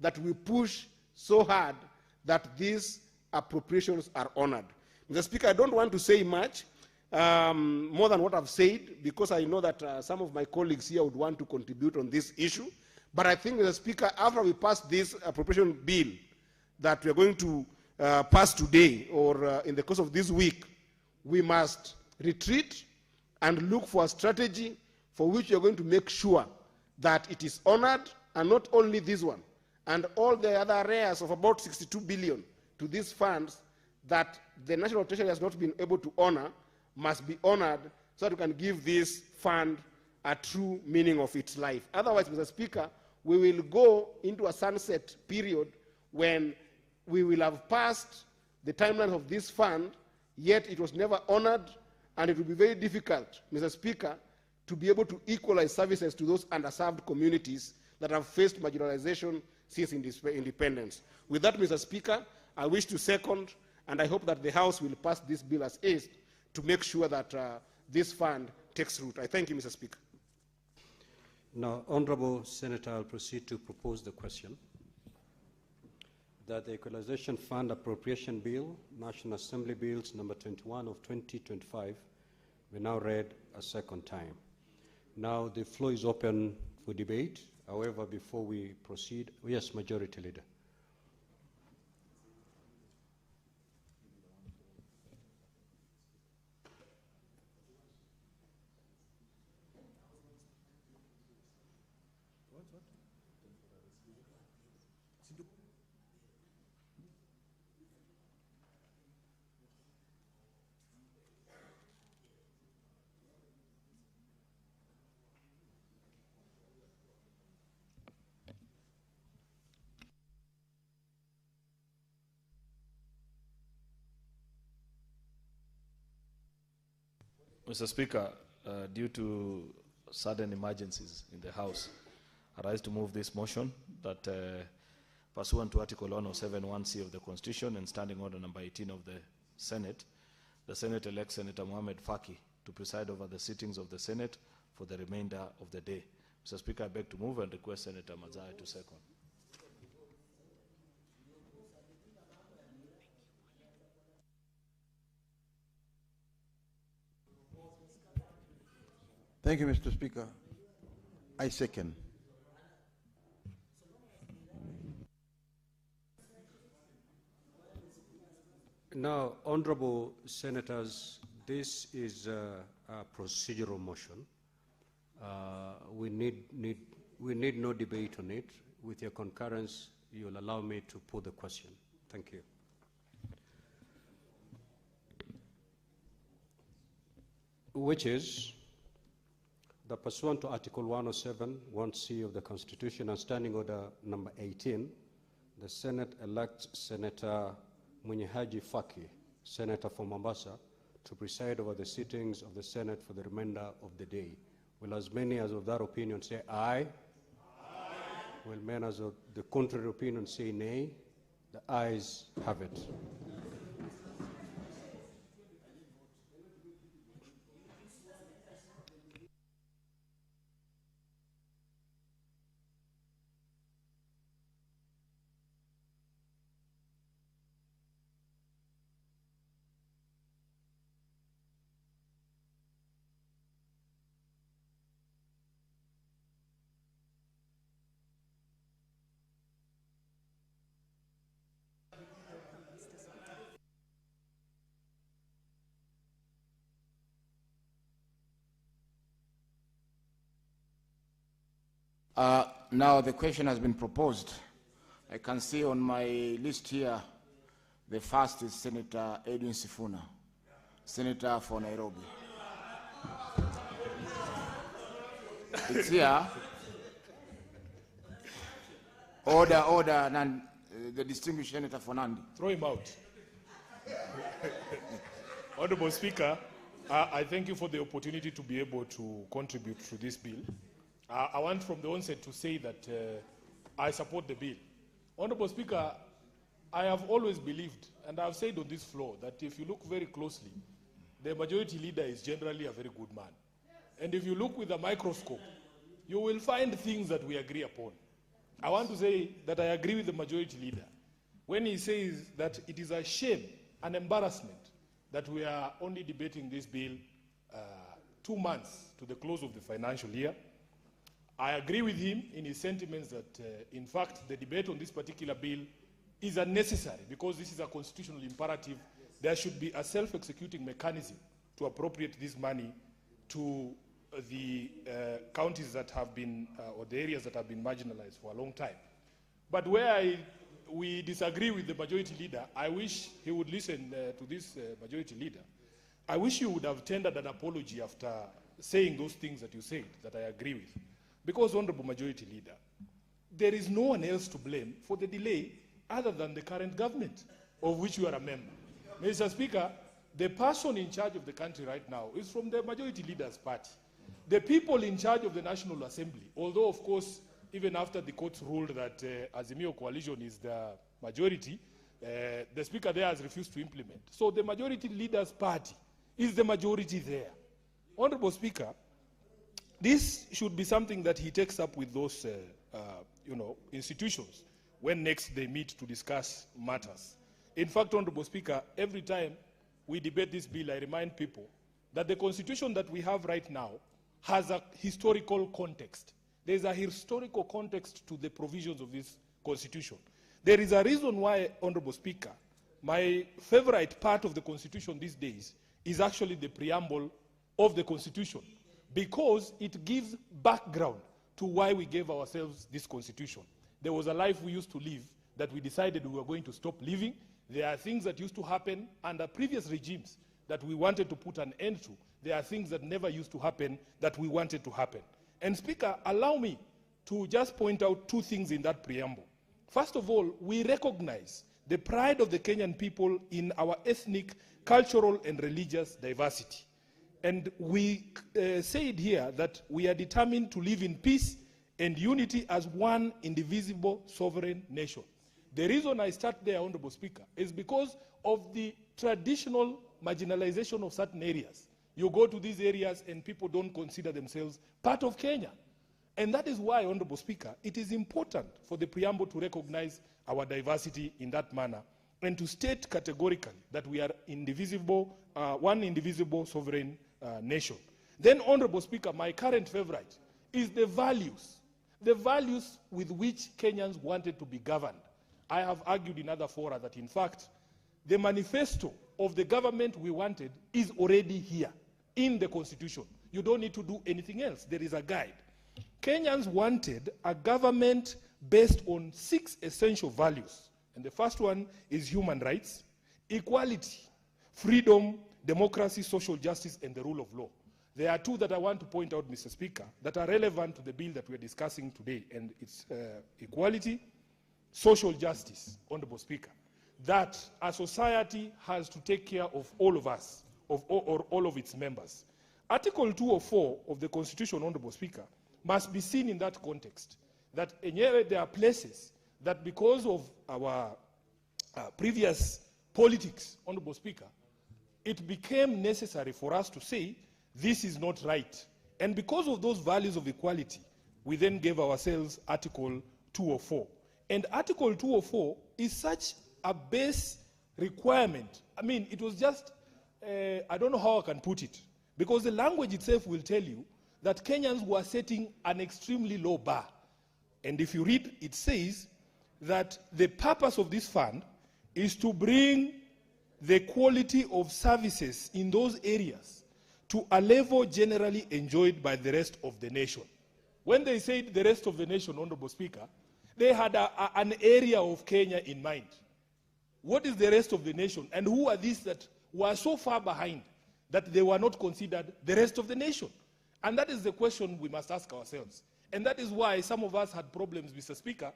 that we push so hard that these appropriations are honored. Mr. Speaker, I don't want to say much more than what I've said, because I know that some of my colleagues here would want to contribute on this issue. But I think, Mr. Speaker, after we pass this appropriation bill that we are going to pass today or in the course of this week, we must retreat and look for a strategy for which we are going to make sure that it is honored, and not only this one, and all the other arrears of about 62 billion to these funds that the National Treasury has not been able to honor must be honored so that we can give this fund a true meaning of its life. Otherwise, Mr. Speaker, we will go into a sunset period when we will have passed the timeline of this fund, yet it was never honored, and it will be very difficult, Mr. Speaker, to be able to equalize services to those underserved communities that have faced marginalization since independence. With that, Mr. Speaker, I wish to second, and I hope that the House will pass this bill as is to make sure that this fund takes root. I thank you, Mr. Speaker. Now, Honorable Senator, I'll proceed to propose the question that the Equalization Fund Appropriation Bill, National Assembly Bills number 21 of 2025, be now read a second time. Now, the floor is open for debate. However, before we proceed, yes, Majority Leader. Mr. Speaker, due to sudden emergencies in the House, I rise to move this motion that pursuant to Article 107(1)(c) of the Constitution and Standing Order number 18 of the Senate elects Senator Mohamed Faki to preside over the sittings of the Senate for the remainder of the day. Mr. Speaker, I beg to move and request Senator MATIANG'I to second. Thank you, Mr. Speaker. I second. Now, honorable senators, this is a procedural motion. We need no debate on it. With your concurrence, you'll allow me to put the question. Thank you. Which is that pursuant to Article 107, 1C of the Constitution and Standing Order number 18, the Senate elects Senator Mwenyehaji Faki, Senator from Mombasa, to preside over the sittings of the Senate for the remainder of the day. Will as many as of that opinion say aye? Aye. Will men as of the contrary opinion say nay? The ayes have it. Now the question has been proposed. I can see on my list here, the first is Senator Edwin Sifuna, Senator for Nairobi. It's here. Order, the distinguished Senator for Nandi. Throw him out. Honorable Speaker, I thank you for the opportunity to be able to contribute to this bill. I want from the onset to say that I support the bill. Honorable Speaker, I have always believed, and I've said on this floor, that if you look very closely, the majority leader is generally a very good man. And if you look with a microscope, you will find things that we agree upon. I want to say that I agree with the majority leader when he says that it is a shame, an embarrassment, that we are only debating this bill 2 months to the close of the financial year. I agree with him in his sentiments that, in fact, the debate on this particular bill is unnecessary because this is a constitutional imperative. There should be a self-executing mechanism to appropriate this money to the counties that have been, or the areas that have been marginalized for a long time. But where we disagree with the majority leader, I wish he would listen to this majority leader. I wish you would have tendered an apology after saying those things that you said, that I agree with. Because, Honorable Majority Leader, there is no one else to blame for the delay other than the current government, of which you are a member. Mr. Speaker, the person in charge of the country right now is from the Majority Leader's party. The people in charge of the National Assembly, although, of course, even after the courts ruled that Azimio coalition is the majority, the Speaker there has refused to implement. So the Majority Leader's party is the majority there. Honorable Speaker, this should be something that he takes up with those institutions when next they meet to discuss matters. In fact, Honorable Speaker, every time we debate this bill, I remind people that the constitution that we have right now has a historical context. There is a historical context to the provisions of this constitution. There is a reason why, Honorable Speaker, my favorite part of the constitution these days is actually the preamble of the constitution, because it gives background to why we gave ourselves this constitution. There was a life we used to live that we decided we were going to stop living. There are things that used to happen under previous regimes that we wanted to put an end to. There are things that never used to happen that we wanted to happen. And Speaker, allow me to just point out 2 things in that preamble. First of all, we recognize the pride of the Kenyan people in our ethnic, cultural, and religious diversity. And we said here that we are determined to live in peace and unity as one indivisible sovereign nation. The reason I start there, Honorable Speaker, is because of the traditional marginalization of certain areas. You go to these areas and people don't consider themselves part of Kenya. And that is why, Honorable Speaker, it is important for the preamble to recognize our diversity in that manner and to state categorically that we are indivisible, one indivisible sovereign nation. Then, Honorable Speaker, my current favorite is the values with which Kenyans wanted to be governed. I have argued in other fora that, in fact, the manifesto of the government we wanted is already here in the constitution. You don't need to do anything else. There is a guide. Kenyans wanted a government based on 6 essential values. And the first one is human rights, equality, freedom, democracy, social justice, and the rule of law. There are 2 that I want to point out, Mr. Speaker, that are relevant to the bill that we're discussing today, and it's equality, social justice, Honorable Speaker, that a society has to take care of all of us, or all of its members. Article 204 of the Constitution, Honorable Speaker, must be seen in that context, that there are places that because of our previous politics, Honorable Speaker, it became necessary for us to say, this is not right. And because of those values of equality, we then gave ourselves Article 204. And Article 204 is such a base requirement. I mean, it was just, I don't know how I can put it, because the language itself will tell you that Kenyans were setting an extremely low bar. And if you read, it says that the purpose of this fund is to bring the quality of services in those areas to a level generally enjoyed by the rest of the nation. When they said the rest of the nation, Honorable Speaker, they had an area of Kenya in mind. What is the rest of the nation? And who are these that were so far behind that they were not considered the rest of the nation? And that is the question we must ask ourselves. And that is why some of us had problems, Mr. Speaker,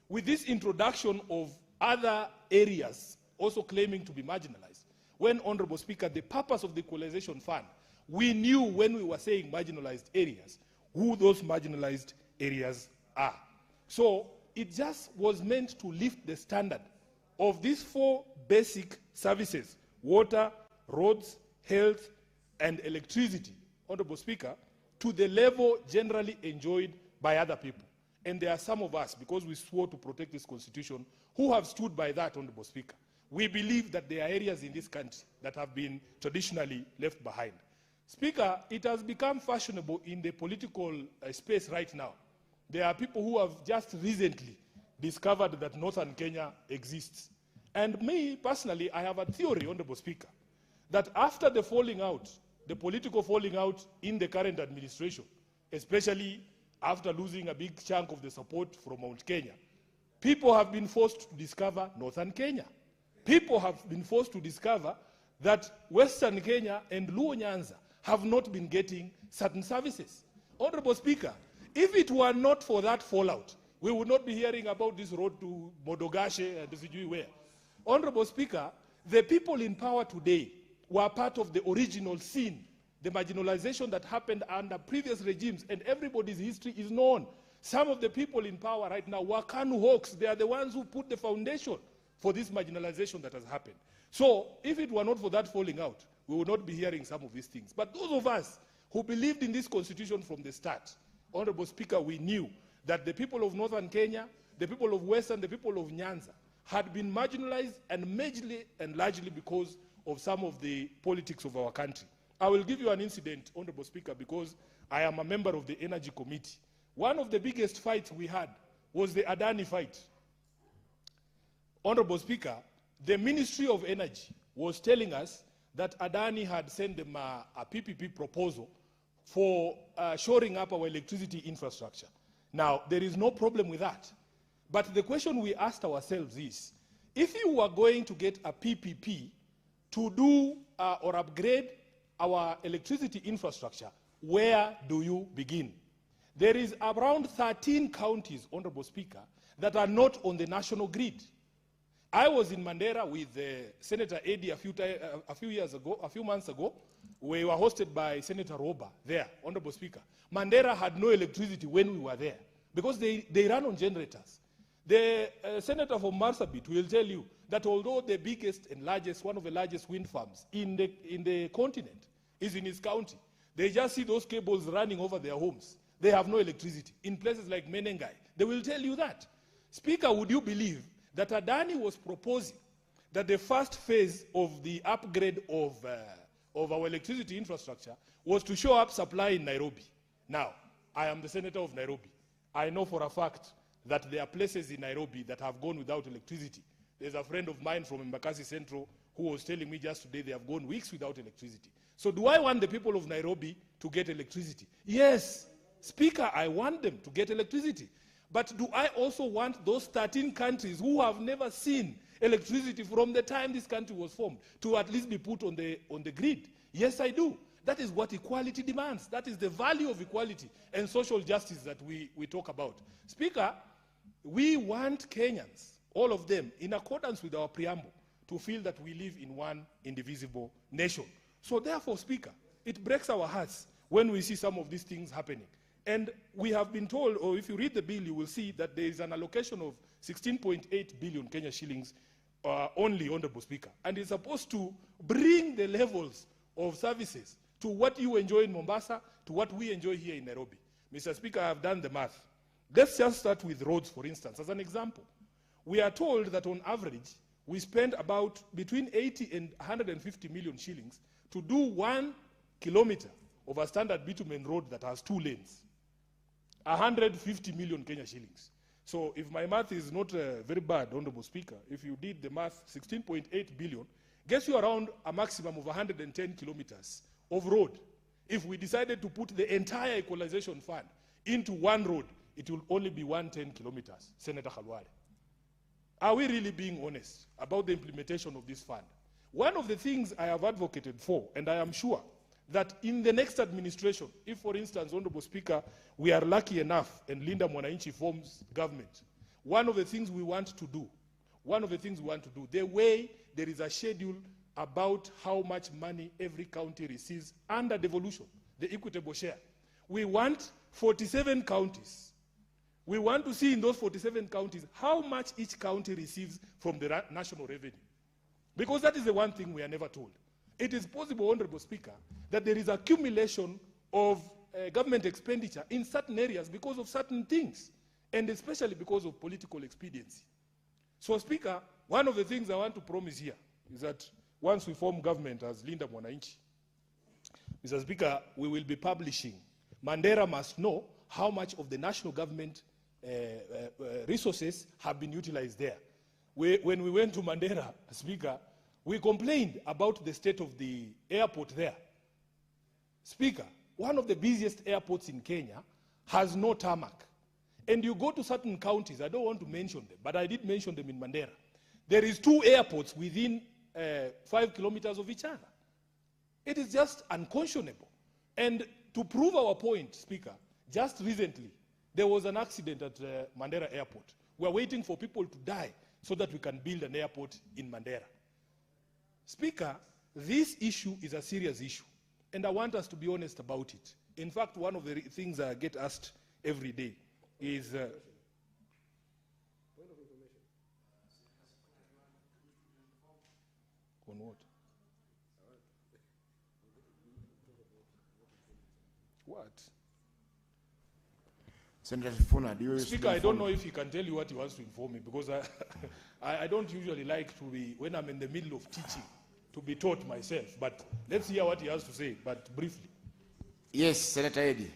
with this introduction of other areas also claiming to be marginalized. When, Honorable Speaker, the purpose of the Equalization Fund, we knew when we were saying marginalized areas, who those marginalized areas are. So it just was meant to lift the standard of these 4 basic services: water, roads, health, and electricity, Honorable Speaker, to the level generally enjoyed by other people. And there are some of us, because we swore to protect this constitution, who have stood by that, Honorable Speaker. We believe that there are areas in this country that have been traditionally left behind. Speaker, it has become fashionable in the political space right now. There are people who have just recently discovered that Northern Kenya exists. And me, personally, I have a theory, Honorable Speaker, that after the falling out, the political falling out in the current administration, especially after losing a big chunk of the support from Mount Kenya, people have been forced to discover Northern Kenya. People have been forced to discover that Western Kenya and Luo Nyanza have not been getting certain services. Honorable Speaker, if it were not for that fallout, we would not be hearing about this road to Modogashe and Sijui where. Honorable Speaker, the people in power today were part of the original sin, the marginalization that happened under previous regimes, and everybody's history is known. Some of the people in power right now were Kanu hawks. They are the ones who put the foundation for this marginalization that has happened. So if it were not for that falling out, we would not be hearing some of these things. But those of us who believed in this constitution from the start, Honorable Speaker, we knew that the people of Northern Kenya, the people of Western, the people of Nyanza had been marginalized, and majorly and largely because of some of the politics of our country. I will give you an incident, Honorable Speaker, because I am a member of the Energy Committee. One of the biggest fights we had was the Adani fight. Honorable Speaker, the Ministry of Energy was telling us that Adani had sent them a PPP proposal for shoring up our electricity infrastructure. Now, there is no problem with that. But the question we asked ourselves is, if you were going to get a PPP to do or upgrade our electricity infrastructure, where do you begin? There is around 13 counties, Honorable Speaker, that are not on the national grid. I was in Mandera with Senator Eddy a few months ago. We were hosted by Senator Roba there, Honorable Speaker. Mandera had no electricity when we were there because they ran on generators. The senator from Marsabit will tell you that although the biggest and largest, one of the largest wind farms in the continent is in his county, they just see those cables running over their homes. They have no electricity. In places like MATIANG'I, they will tell you that. Speaker, would you believe that Adani was proposing that the first phase of the upgrade of our electricity infrastructure was to show up supply in Nairobi? Now, I am the senator of Nairobi. I know for a fact that there are places in Nairobi that have gone without electricity. There's a friend of mine from Embakasi Central who was telling me just today they have gone weeks without electricity. So do I want the people of Nairobi to get electricity? Yes, Speaker, I want them to get electricity. But do I also want those 13 countries who have never seen electricity from the time this country was formed to at least be put on the grid? Yes, I do. That is what equality demands. That is the value of equality and social justice that we talk about. Speaker, we want Kenyans, all of them, in accordance with our preamble, to feel that we live in one indivisible nation. So therefore, Speaker, it breaks our hearts when we see some of these things happening. And we have been told, or if you read the bill, you will see that there is an allocation of 16.8 billion Kenya shillings only, Honorable Speaker. And it's supposed to bring the levels of services to what you enjoy in Mombasa, to what we enjoy here in Nairobi. Mr. Speaker, I have done the math. Let's just start with roads, for instance, as an example. We are told that on average, we spend about between 80 and 150 million shillings to do 1 kilometer of a standard bitumen road that has 2 lanes. 150 million Kenya shillings. So if my math is not very bad, Honorable Speaker, if you did the math, 16.8 billion gets you around a maximum of 110 kilometers of road. If we decided to put the entire equalization fund into one road, it will only be 110 kilometers, Senator Khalwale. Are we really being honest about the implementation of this fund? One of the things I have advocated for, and I am sure that in the next administration, if, for instance, Honorable Speaker, we are lucky enough and Linda Mwananchi forms government, one of the things we want to do, the way there is a schedule about how much money every county receives under devolution, the equitable share. We want 47 counties. We want to see in those 47 counties how much each county receives from the national revenue. Because that is the one thing we are never told. It is possible, Honorable Speaker, that there is accumulation of government expenditure in certain areas because of certain things, and especially because of political expediency. So, Speaker, one of the things I want to promise here is that once we form government as Linda Mwananchi, Mr. Speaker, we will be publishing. Mandera must know how much of the national government resources have been utilized there. When we went to Mandera, Speaker, we complained about the state of the airport there. Speaker, one of the busiest airports in Kenya has no tarmac. And you go to certain counties, I don't want to mention them, but I did mention them in Mandera. There is 2 airports within 5 kilometers of each other. It is just unconscionable. And to prove our point, Speaker, just recently, there was an accident at Mandera Airport. We are waiting for people to die so that we can build an airport in Mandera. Speaker, this issue is a serious issue, and I want us to be honest about it. In fact, one of the things I get asked every day is... point of information. On what? What? Senator Sifuna, do you... Speaker, I don't know if he can tell you what he wants to inform me, because I don't usually like to be, when I'm in the middle of teaching, to be taught myself. But let's hear what he has to say, but briefly. Yes, Senator Eddy.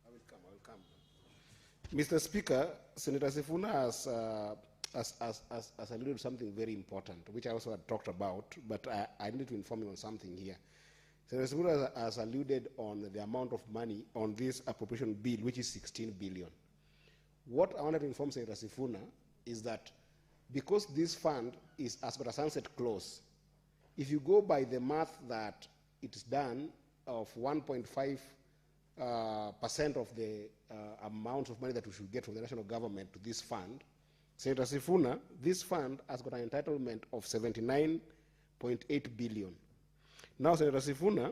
I will come. Mr. Speaker, Senator Sifuna has alluded to something very important, which I also had talked about, but I need to inform you on something here. Senator Sifuna has alluded on the amount of money on this appropriation bill, which is 16 billion. What I wanted to inform Senator Sifuna is that because this fund is as per a sunset clause, if you go by the math that it's done of 1.5% of the amount of money that we should get from the national government to this fund, Senator Sifuna, this fund has got an entitlement of 79.8 billion. Now, Senator Sifuna,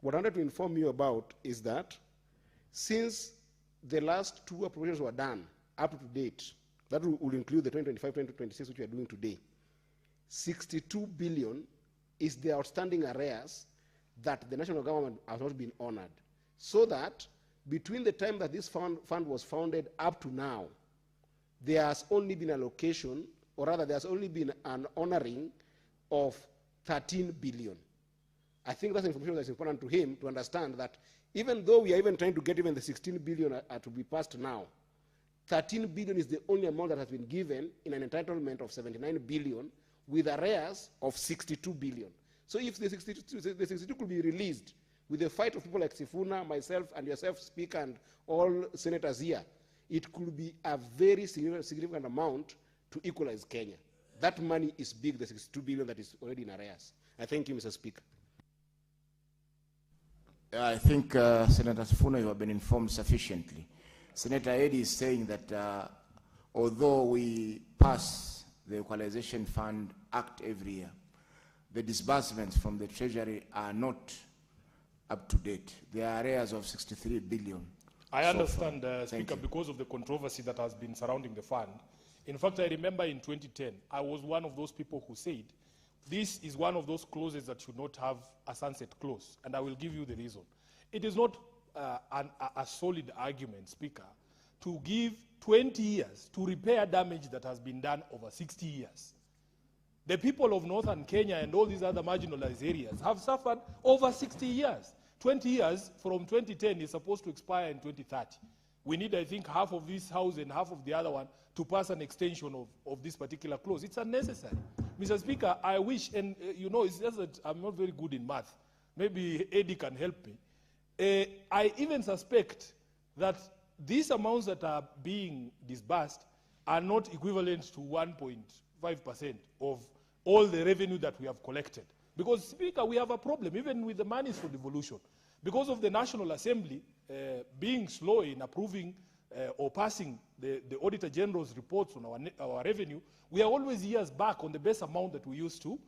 what I wanted to inform you about is that since the last 2 appropriations were done up to date, that will include the 2025-2026, which we are doing today, 62 billion is the outstanding arrears that the national government has not been honored. So that between the time that this fund was founded up to now, there has only been allocation, or rather there has only been an honoring of 13 billion. I think that's information that's important to him to understand that even though we are even trying to get even the 16 billion to be passed now, 13 billion is the only amount that has been given in an entitlement of 79 billion with arrears of 62 billion. So if the 62 could be released with the fight of people like Sifuna, myself, and yourself, Speaker, and all senators here, it could be a very significant amount to equalize Kenya. That money is big, the 62 billion that is already in arrears. I thank you, Mr. Speaker. I think, Senator Sifuna, you have been informed sufficiently. Senator Eddy is saying that although we pass the Equalization Fund Act every year, the disbursements from the Treasury are not up to date. There are arrears of 63 billion. I understand, Speaker, because of the controversy that has been surrounding the fund. In fact, I remember in 2010, I was one of those people who said, this is one of those clauses that should not have a sunset clause, and I will give you the reason. It is not a solid argument, Speaker, to give 20 years to repair damage that has been done over 60 years. The people of northern Kenya and all these other marginalized areas have suffered over 60 years. 20 years from 2010 is supposed to expire in 2030. We need, I think, half of this house and half of the other one to pass an extension of this particular clause. It's unnecessary. Mr. Speaker, I wish, and you know, it's just that I'm not very good in math. Maybe Eddie can help me. I even suspect that these amounts that are being disbursed are not equivalent to 1.5% of all the revenue that we have collected. Because, Speaker, we have a problem, even with the monies for devolution. Because of the National Assembly being slow in approving or passing the Auditor General's reports on our revenue, we are always years back on the base amount that we used to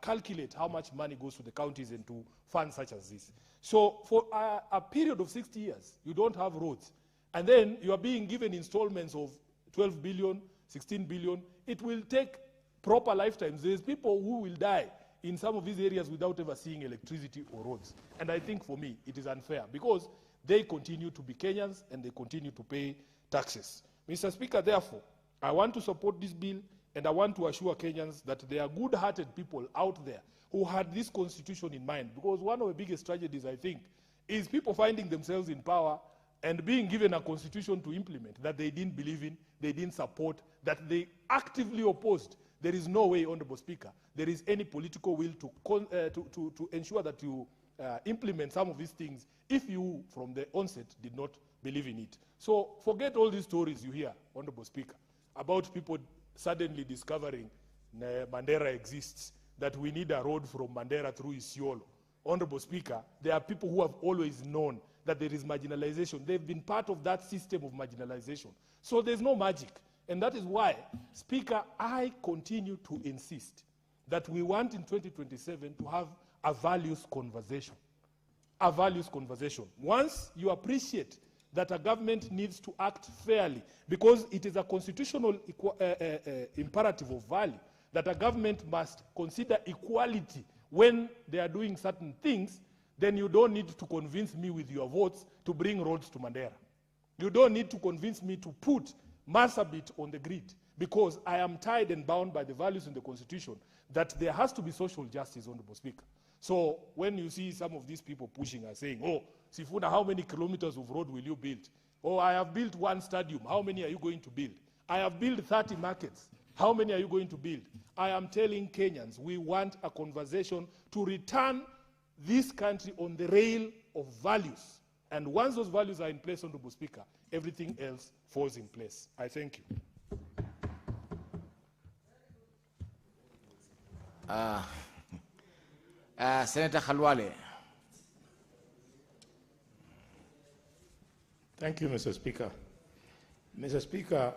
calculate how much money goes to the counties and to funds such as this. So for a period of 60 years, you don't have roads. And then you are being given installments of 12 billion, 16 billion. It will take proper lifetimes. There's people who will die in some of these areas without ever seeing electricity or roads. And I think for me, it is unfair because they continue to be Kenyans and they continue to pay taxes. Mr. Speaker, therefore, I want to support this bill and I want to assure Kenyans that there are good-hearted people out there who had this constitution in mind, because one of the biggest tragedies, I think, is people finding themselves in power and being given a constitution to implement that they didn't believe in, they didn't support, that they actively opposed. There is no way, Honorable Speaker, there is any political will to ensure that you implement some of these things if you, from the onset, did not believe in it. So forget all these stories you hear, Honorable Speaker, about people suddenly discovering Mandera exists, that we need a road from Mandera through Isiolo. Honorable Speaker, there are people who have always known that there is marginalization. They've been part of that system of marginalization. So there's no magic. And that is why, Speaker, I continue to insist that we want in 2027 to have a values conversation. A values conversation. Once you appreciate that a government needs to act fairly, because it is a constitutional imperative of value, that a government must consider equality when they are doing certain things, then you don't need to convince me with your votes to bring roads to Mandera. You don't need to convince me to put Marsabit on the grid, because I am tied and bound by the values in the Constitution that there has to be social justice, Honorable Speaker. So when you see some of these people pushing and saying, oh, Sifuna, how many kilometers of road will you build? Oh, I have built one stadium. How many are you going to build? I have built 30 markets. How many are you going to build? I am telling Kenyans, we want a conversation to return this country on the rail of values. And once those values are in place, Honorable Speaker, everything else falls in place. I thank you. Senator Khalwale. Thank you, Mr. Speaker. Mr. Speaker,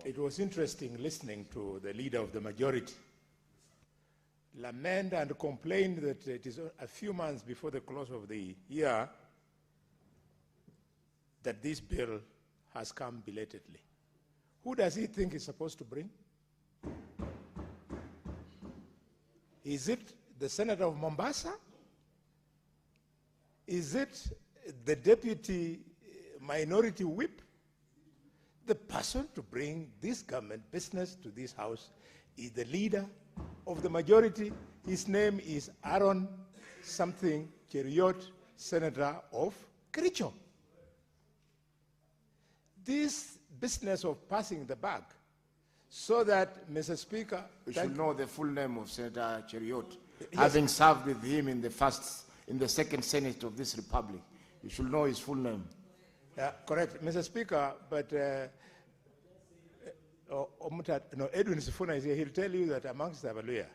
it was interesting listening to the leader of the majority lament and complain that it is a few months before the close of the year that this bill has come belatedly. Who does he think is supposed to bring? Is it the Senator of Mombasa? Is it the deputy minority whip, the person to bring this government business to this house is the leader of the majority. His name is Aaron something Cheriot, Senator of Kericho. This business of passing the buck so that, Mr. Speaker, we should know the full name of Senator Cheriot, having served with him in the second Senate of this republic. You should know his full name. Correct, Mr. Speaker, but Edwin Sifuna is here. He'll tell you that amongst the Avaluya,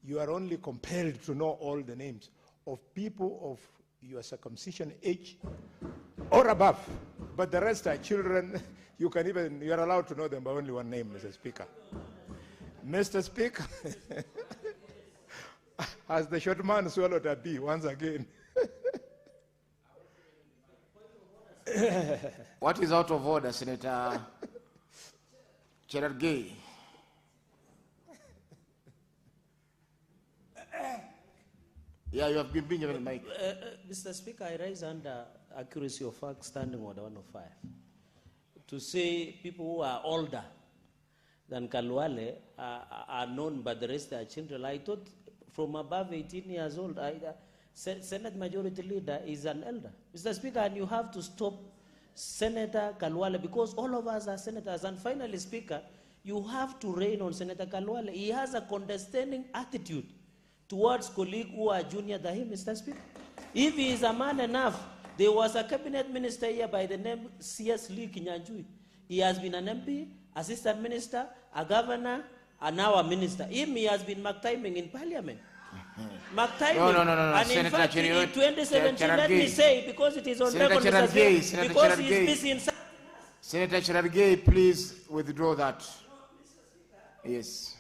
you are only compelled to know all the names of people of your circumcision age or above. But the rest are children. You are allowed to know them by only one name, Mr. Speaker. Mr. Speaker, has the short man swallowed a bee once again? What is out of order, Senator Cherargei? Yeah, you have been given the mic. Mr. Speaker, I rise under accuracy of fact standing order 105. To say people who are older than Kalwale are known, but the rest are children. I thought from above 18 years old, Senate Majority Leader is an elder. Mr. Speaker, and you have to stop Senator Kalwale because all of us are senators. And finally, Speaker, you have to rein on Senator Kalwale. He has a condescending attitude towards colleagues who are junior than him, Mr. Speaker. If he is a man enough, there was a cabinet minister here by the name C.S. Lee Kinyanjui. He has been an MP, assistant minister, a governor, and now a minister. He has been mark-timing in parliament. Mark-timing. No. And in Senator fact, Cheriot, in 2017, let me say, because it is on Senator record, Mr. Speaker, Senator because he Cherargei. is busy in... Senator Cherargei, please withdraw that. Yes.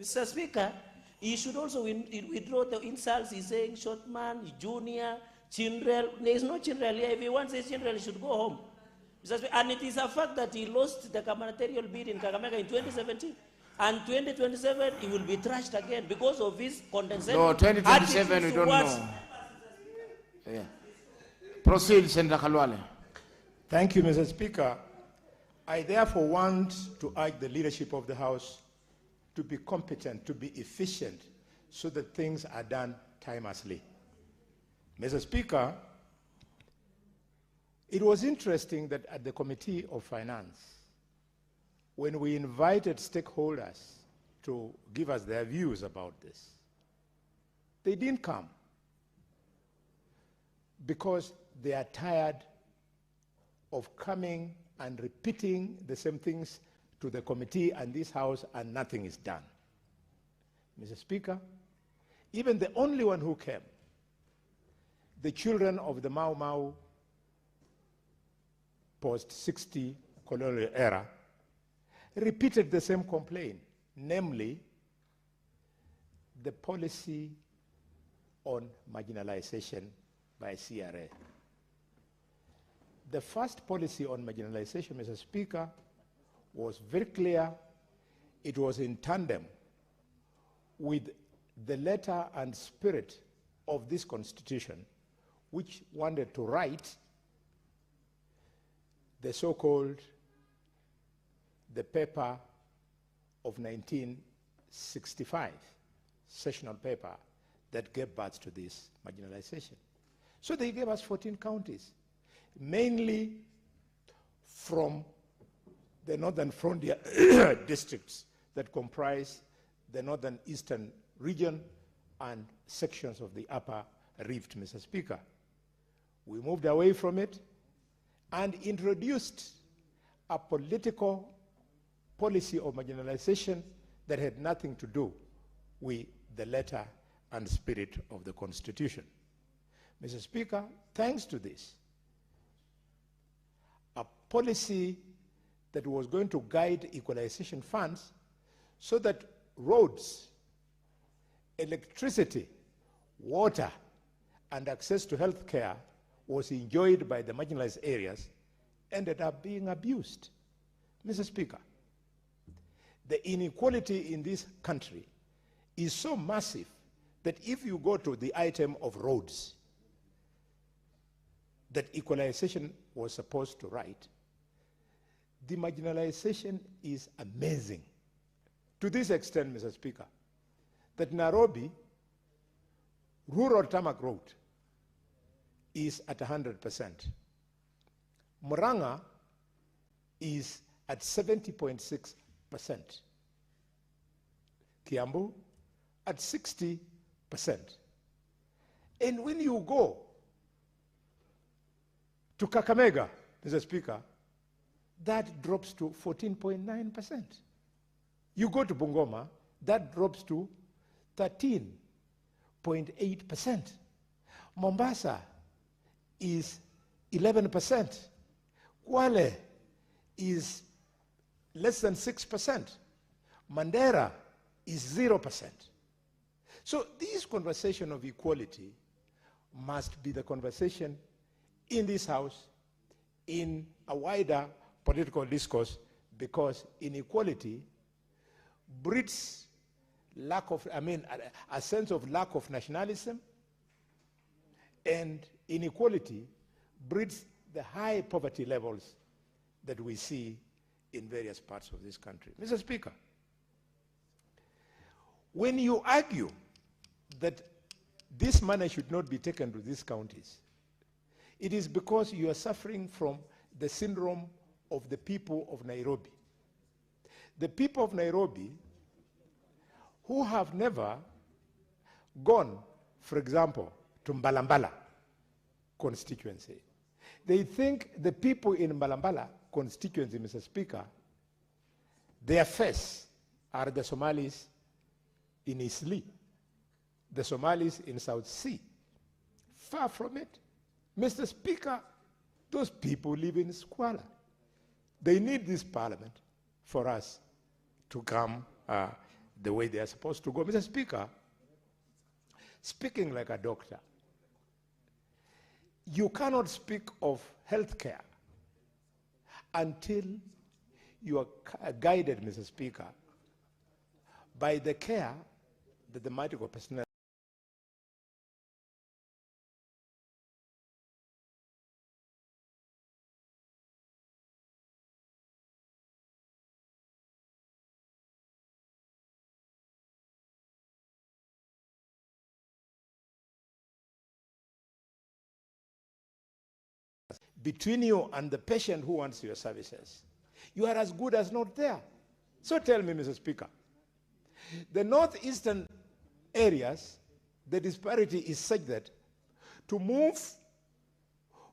Mr. Speaker, he should also withdraw the insults. He's saying short man, junior, children. There is no children here. If he wants his children, he should go home. Mr. Speaker, and it is a fact that he lost the gubernatorial bid in Kakamega in 2017. And 2027, he will be trashed again because of his condescending. No, 2027, we don't know. Yeah. Proceed, Senator Kalwale. Thank you, Mr. Speaker. I therefore want to urge the leadership of the House to be competent, to be efficient, so that things are done timelessly. Mr. Speaker, it was interesting that at the Committee of Finance, when we invited stakeholders to give us their views about this, they didn't come because they are tired of coming and repeating the same things to the committee and this House, and nothing is done. Mr. Speaker, even the only one who came, the children of the Mau Mau post-60 colonial era, repeated the same complaint, namely the policy on marginalization by CRA. The first policy on marginalization, Mr. Speaker, was very clear. It was in tandem with the letter and spirit of this Constitution, which wanted to write the so-called the paper of 1965, sessional paper that gave birth to this marginalization. So they gave us 14 counties, mainly from the northern frontier districts that comprise the northern eastern region and sections of the upper rift, Mr. Speaker. We moved away from it and introduced a political policy of marginalization that had nothing to do with the letter and spirit of the Constitution. Mr. Speaker, thanks to this, a policy that was going to guide equalization funds so that roads, electricity, water, and access to health care was enjoyed by the marginalized areas ended up being abused. Mr. Speaker, the inequality in this country is so massive that if you go to the item of roads, that equalization was supposed to write, the marginalization is amazing. To this extent, Mr. Speaker, that Nairobi, rural tarmac road is at 100%. Murang'a is at 70.6%. Kiambu at 60%. And when you go to Kakamega, Mr. Speaker, that drops to 14.9%. You go to Bungoma, that drops to 13.8%. Mombasa is 11%. Kwale is less than 6%. Mandera is 0%. So this conversation of equality must be the conversation in this House, in a wider political discourse, because inequality breeds a sense of lack of nationalism, and inequality breeds the high poverty levels that we see in various parts of this country. Mr. Speaker, when you argue that this money should not be taken to these counties, it is because you are suffering from the syndrome of the people of Nairobi. The people of Nairobi who have never gone, for example, to Mbalambala constituency. They think the people in Mbalambala constituency, Mr. Speaker, their face are the Somalis in Eastleigh, the Somalis in South Sea. Far from it. Mr. Speaker, those people live in squalor. They need this parliament for us to come the way they are supposed to go. Mr. Speaker, speaking like a doctor, you cannot speak of health care until you are guided, Mr. Speaker, by the care that the medical personnel between you and the patient who wants your services. You are as good as not there. So tell me, Mr. Speaker, the northeastern areas, the disparity is such that to move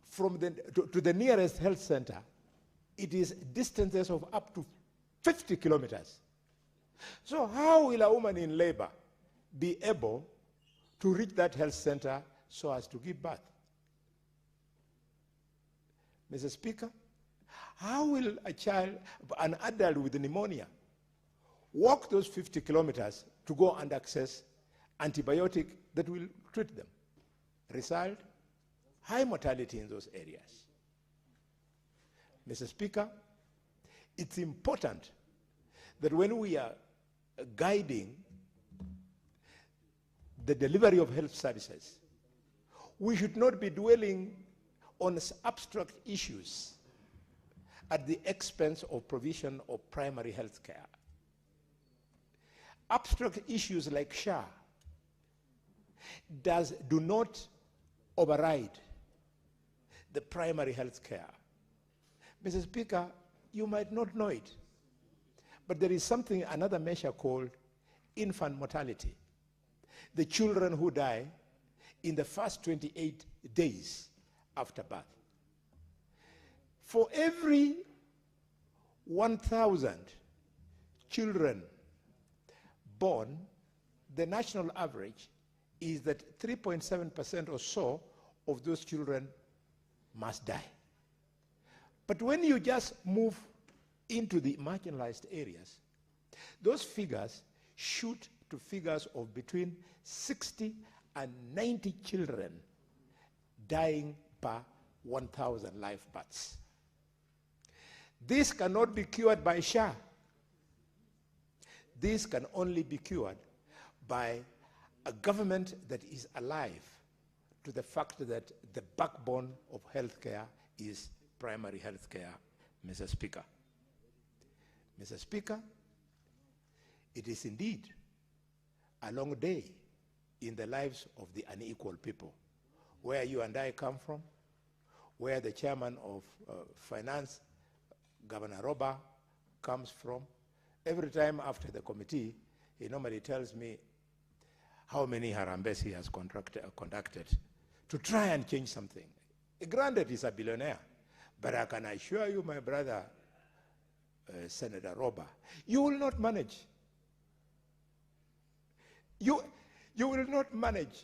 from to the nearest health center, it is distances of up to 50 kilometers. So how will a woman in labor be able to reach that health center so as to give birth? Mr. Speaker, how will an adult with pneumonia, walk those 50 kilometers to go and access antibiotic that will treat them? Result, high mortality in those areas. Mr. Speaker, it's important that when we are guiding the delivery of health services, we should not be dwelling on abstract issues at the expense of provision of primary health care. Abstract issues like SHA do not override the primary health care. Mr. Speaker, you might not know it, but there is another measure called infant mortality. The children who die in the first 28 days after birth. For every 1,000 children born, the national average is that 3.7% or so of those children must die. But when you just move into the marginalized areas, those figures shoot to figures of between 60 and 90 children dying per 1,000 live births. This cannot be cured by SHA. This can only be cured by a government that is alive to the fact that the backbone of healthcare is primary healthcare, Mr. Speaker. Mr. Speaker, it is indeed a long day in the lives of the unequal people, where you and I come from, where the chairman of finance, Governor Roba, comes from. Every time after the committee, he normally tells me how many harambes he has conducted to try and change something. Granted, he's a billionaire, but I can assure you, my brother, Senator Roba, you will not manage. You will not manage.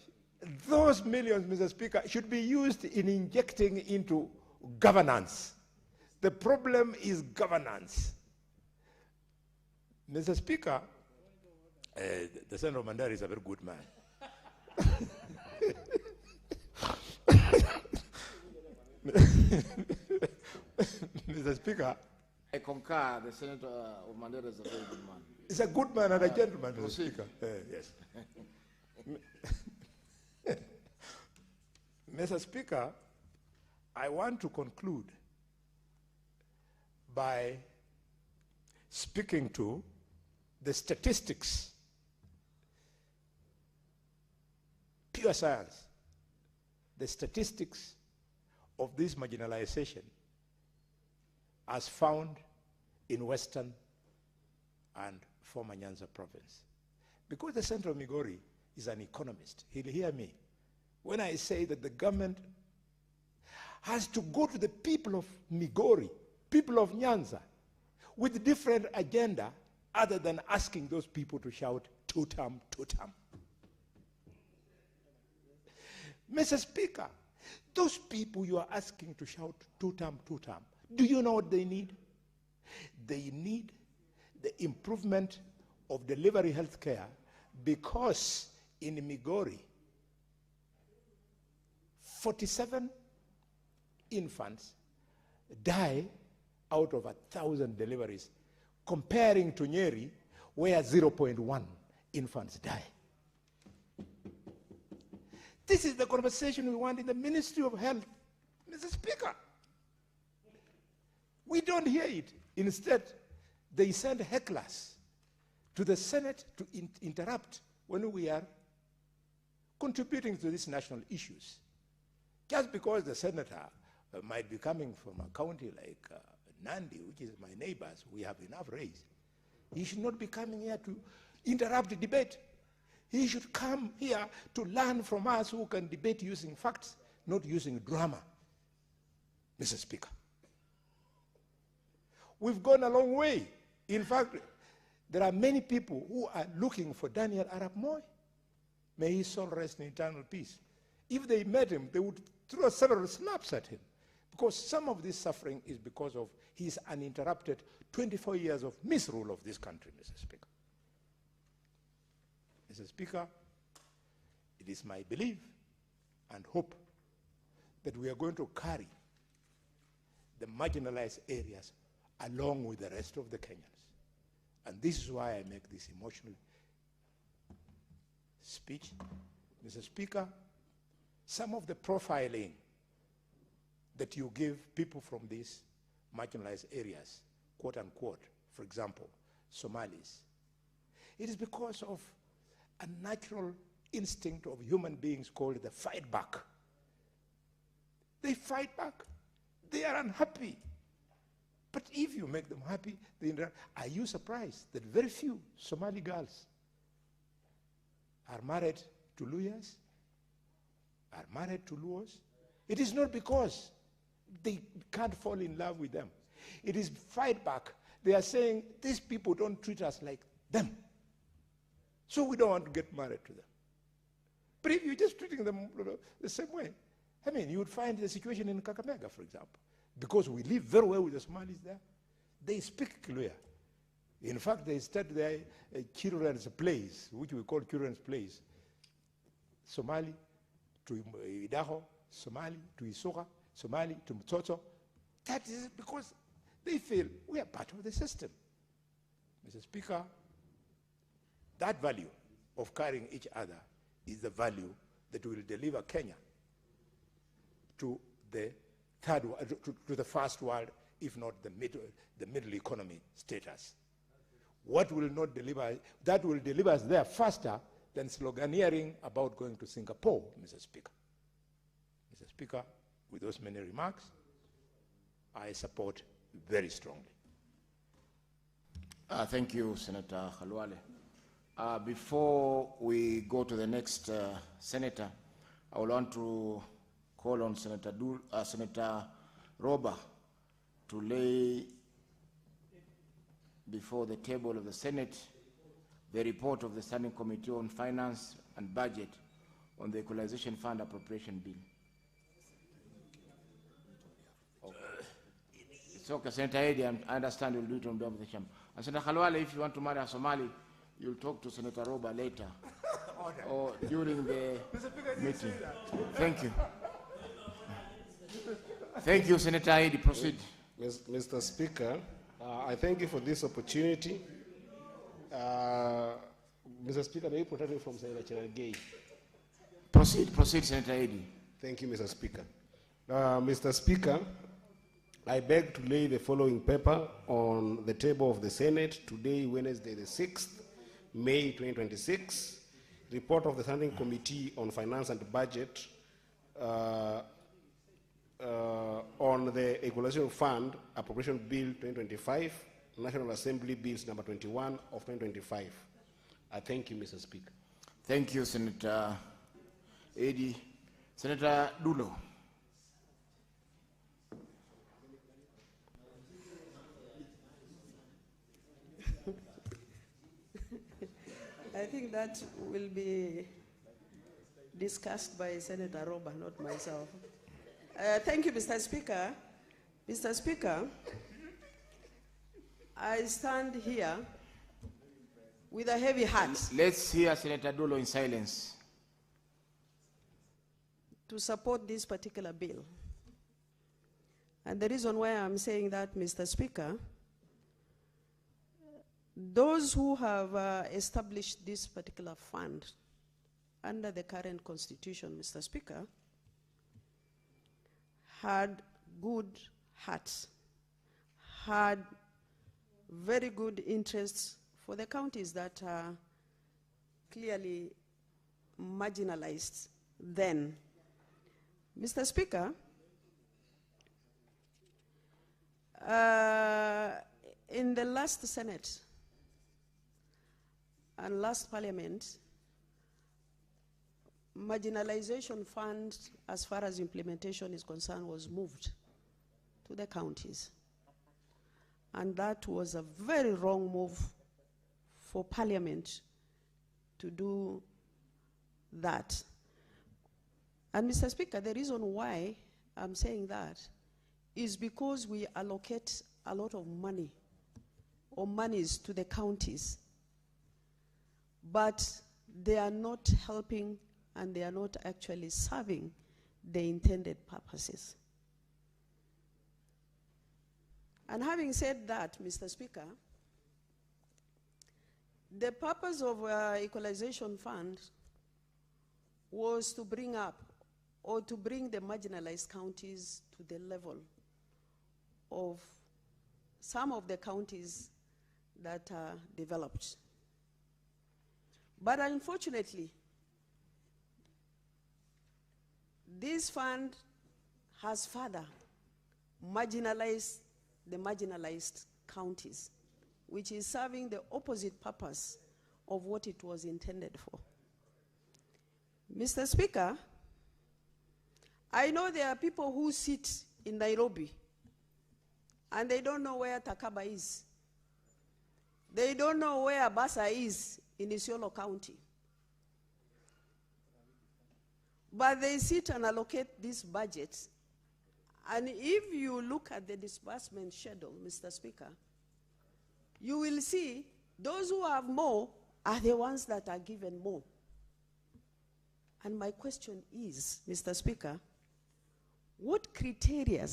Those millions, Mr. Speaker, should be used in injecting into governance. The problem is governance. Mr. Speaker, the Senator of Mandari is a very good man. Mr. Speaker, I concur. The Senator of Mandela is a very good man. He's a good man and a gentleman, Mr. Speaker. Yes. Mr. Speaker, I want to conclude by speaking to the statistics, pure science, the statistics of this marginalization as found in Western and former Nyanza province. Because the Senator of Migori is an economist, he'll hear me when I say that the government has to go to the people of Migori, people of Nyanza, with different agenda other than asking those people to shout two-term, two-term. Mr. Speaker, those people you are asking to shout two-term, two-term, do you know what they need? They need the improvement of delivery health care, because in Migori, 47 infants die out of 1,000 deliveries, comparing to Nyeri, where 0.1 infants die. This is the conversation we want in the Ministry of Health, Mr. Speaker. We don't hear it. Instead, they send hecklers to the Senate to interrupt when we are contributing to these national issues. Just because the senator might be coming from a county like Nandi, which is my neighbors, we have enough raise. He should not be coming here to interrupt the debate. He should come here to learn from us who can debate using facts, not using drama, Mr. Speaker. We've gone a long way. In fact, there are many people who are looking for Daniel Arap Moi. May his soul rest in eternal peace. If they met him, they would throw several snaps at him, because some of this suffering is because of his uninterrupted 24 years of misrule of this country, Mr. Speaker. Mr. Speaker, it is my belief and hope that we are going to carry the marginalized areas along with the rest of the Kenyans. And this is why I make this emotional speech. Mr. Speaker, some of the profiling that you give people from these marginalized areas, quote unquote, for example, Somalis, it is because of a natural instinct of human beings called the fight back. They fight back. They are unhappy. But if you make them happy, are you surprised that very few Somali girls are married to Luyas, are married to Luos? It is not because they can't fall in love with them. It is fight back. They are saying, these people don't treat us like them, so we don't want to get married to them. But if you're just treating them the same way, I mean, you would find the situation in Kakamega, for example, because we live very well with the Somalis there. They speak clear. In fact, they start their children's plays, which we call children's plays. Somali to Idaho, Somali to Isoka, Somali to Mtoto. That is because they feel we are part of the system. Mr. Speaker, that value of carrying each other is the value that will deliver Kenya to the third, to the first world, if not the middle economy status. What will not deliver, that will deliver us there faster than sloganeering about going to Singapore, Mr. Speaker. Mr. Speaker, with those many remarks, I support very strongly. Thank you, Senator Khalwale. Before we go to the next senator, I would want to call on Senator Roba to lay before the table of the Senate the report of the Standing Committee on Finance and Budget on the Equalization Fund Appropriation Bill. Okay. It's okay, Senator Eddy, I understand you'll do it on behalf of the Chamber. And Senator Khalwale, if you want to marry a Somali, you'll talk to Senator Roba later or during the meeting. Thank you. Thank you, Senator Eddy. Proceed. Mr. Speaker, I thank you for this opportunity. Mr. Speaker, may you protect me from Senator Cherargei? Proceed, Senator Eddy. Thank you, Mr. Speaker. Mr. Speaker, I beg to lay the following paper on the table of the Senate today, Wednesday, the 6th, May 2026. Report of the Standing Committee on Finance and Budget on the Equalization Fund Appropriation Bill 2025, National Assembly Bills number 21 of 2025. I thank you, Mr. Speaker. Thank you, Senator Eddy. Senator Dulo. I think that will be discussed by Senator Roba, not myself. Thank you, Mr. Speaker. Mr. Speaker, I stand here with a heavy heart. Let's hear Senator Dulo in silence. To support this particular bill. And the reason why I'm saying that, Mr. Speaker, those who have established this particular fund under the current constitution, Mr. Speaker, had good hearts, had very good interests for the counties that are clearly marginalized then. Mr. Speaker, in the last Senate and last Parliament, marginalization fund, as far as implementation is concerned, was moved to the counties. And that was a very wrong move for Parliament to do that. And Mr. Speaker, the reason why I'm saying that is because we allocate a lot of money or monies to the counties, but they are not helping and they are not actually serving the intended purposes. And having said that, Mr. Speaker, the purpose of Equalization Fund was to bring up or to bring the marginalized counties to the level of some of the counties that are developed. But unfortunately, this fund has further marginalized the marginalized counties, which is serving the opposite purpose of what it was intended for. Mr. Speaker, I know there are people who sit in Nairobi and they don't know where Takaba is. They don't know where Basa is in Isiolo County. But they sit and allocate this budget. And if you look at the disbursement schedule, Mr. Speaker, you will see those who have more are the ones that are given more. And my question is, Mr. Speaker, what criteria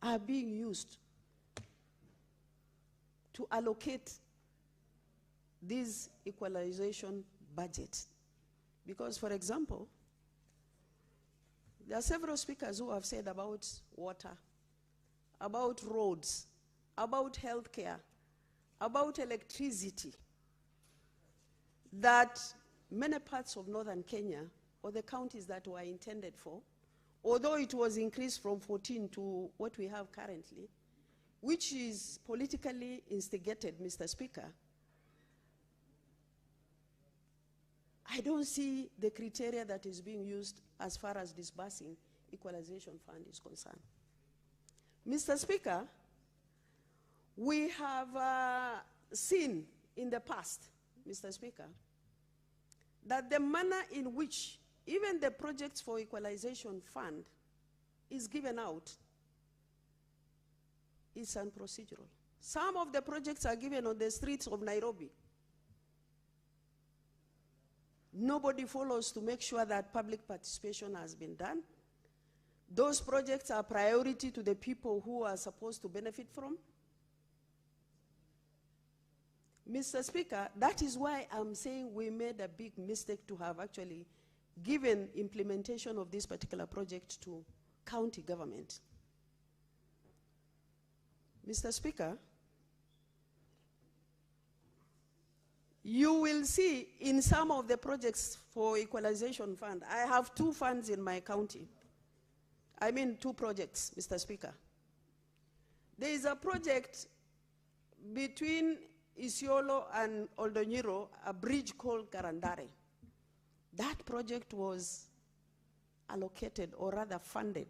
are being used to allocate this equalization budget? Because, for example, There are several speakers who have said about water, about roads, about healthcare, about electricity, that many parts of northern Kenya, or the counties that were intended for, although it was increased from 14 to what we have currently, which is politically instigated, Mr. Speaker, I don't see the criteria that is being used as far as disbursing equalization fund is concerned. Mr. Speaker, we have seen in the past, Mr. Speaker, that the manner in which even the projects for equalization fund is given out is unprocedural. Some of the projects are given on the streets of Nairobi. Nobody follows to make sure that public participation has been done. Those projects are priority to the people who are supposed to benefit from. Mr. Speaker, that is why I'm saying we made a big mistake to have actually given implementation of this particular project to county government. Mr. Speaker, you will see in some of the projects for equalization fund, I have 2 funds in my county. I mean 2 projects, Mr. Speaker. There is a project between Isiolo and Oldonyiro, a bridge called Garandare. That project was allocated, or rather funded,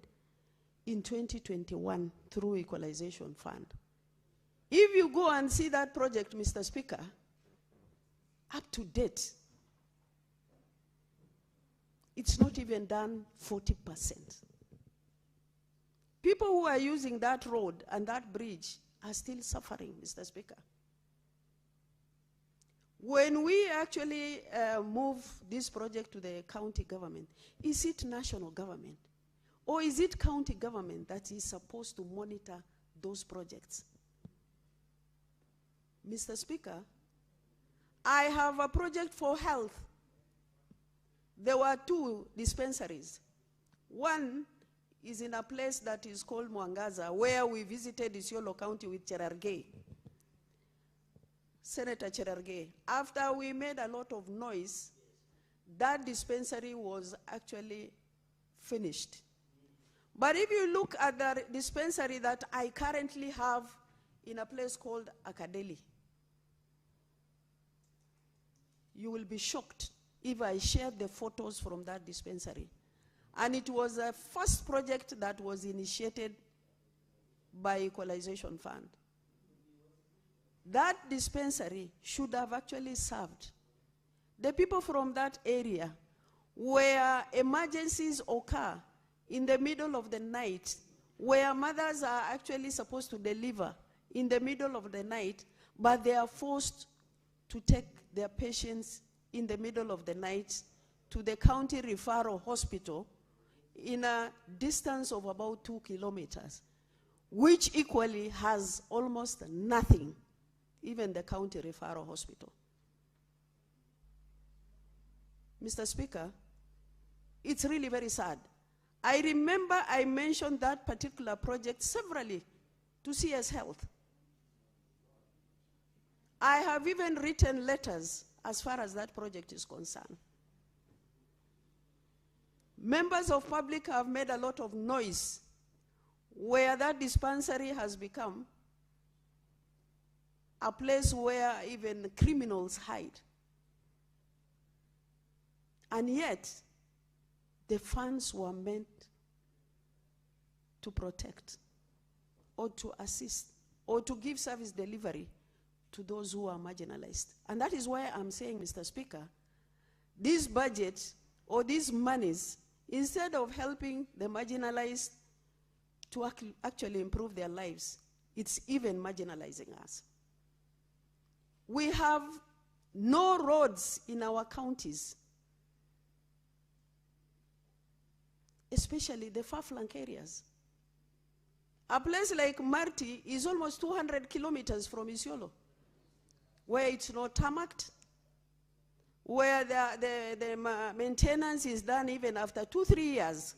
in 2021 through equalization fund. If you go and see that project, Mr. Speaker, up to date, it's not even done 40%. People who are using that road and that bridge are still suffering, Mr. Speaker. When we actually move this project to the county government, is it national government? Or is it county government that is supposed to monitor those projects? Mr. Speaker, I have a project for health. There were 2 dispensaries. One is in a place that is called Mwangaza, where we visited Isiolo County with Cherargei, Senator Cherargei. After we made a lot of noise, that dispensary was actually finished. But if you look at the dispensary that I currently have in a place called Akadeli, you will be shocked if I share the photos from that dispensary. And it was a first project that was initiated by Equalization Fund. That dispensary should have actually served the people from that area where emergencies occur in the middle of the night, where mothers are actually supposed to deliver in the middle of the night, but they are forced to take their patients in the middle of the night to the county referral hospital in a distance of about 2 kilometers, which equally has almost nothing, even the county referral hospital. Mr. Speaker, it's really very sad. I remember I mentioned that particular project severally to CS Health. I have even written letters as far as that project is concerned. Members of public have made a lot of noise where that dispensary has become a place where even criminals hide. And yet, the funds were meant to protect or to assist or to give service delivery to those who are marginalized. And that is why I'm saying, Mr. Speaker, this budget or these monies, instead of helping the marginalized to actually improve their lives, it's even marginalizing us. We have no roads in our counties, especially the far-flung areas. A place like Marti is almost 200 kilometers from Isiolo, where it's not tarmacked, where the maintenance is done even after 2-3 years.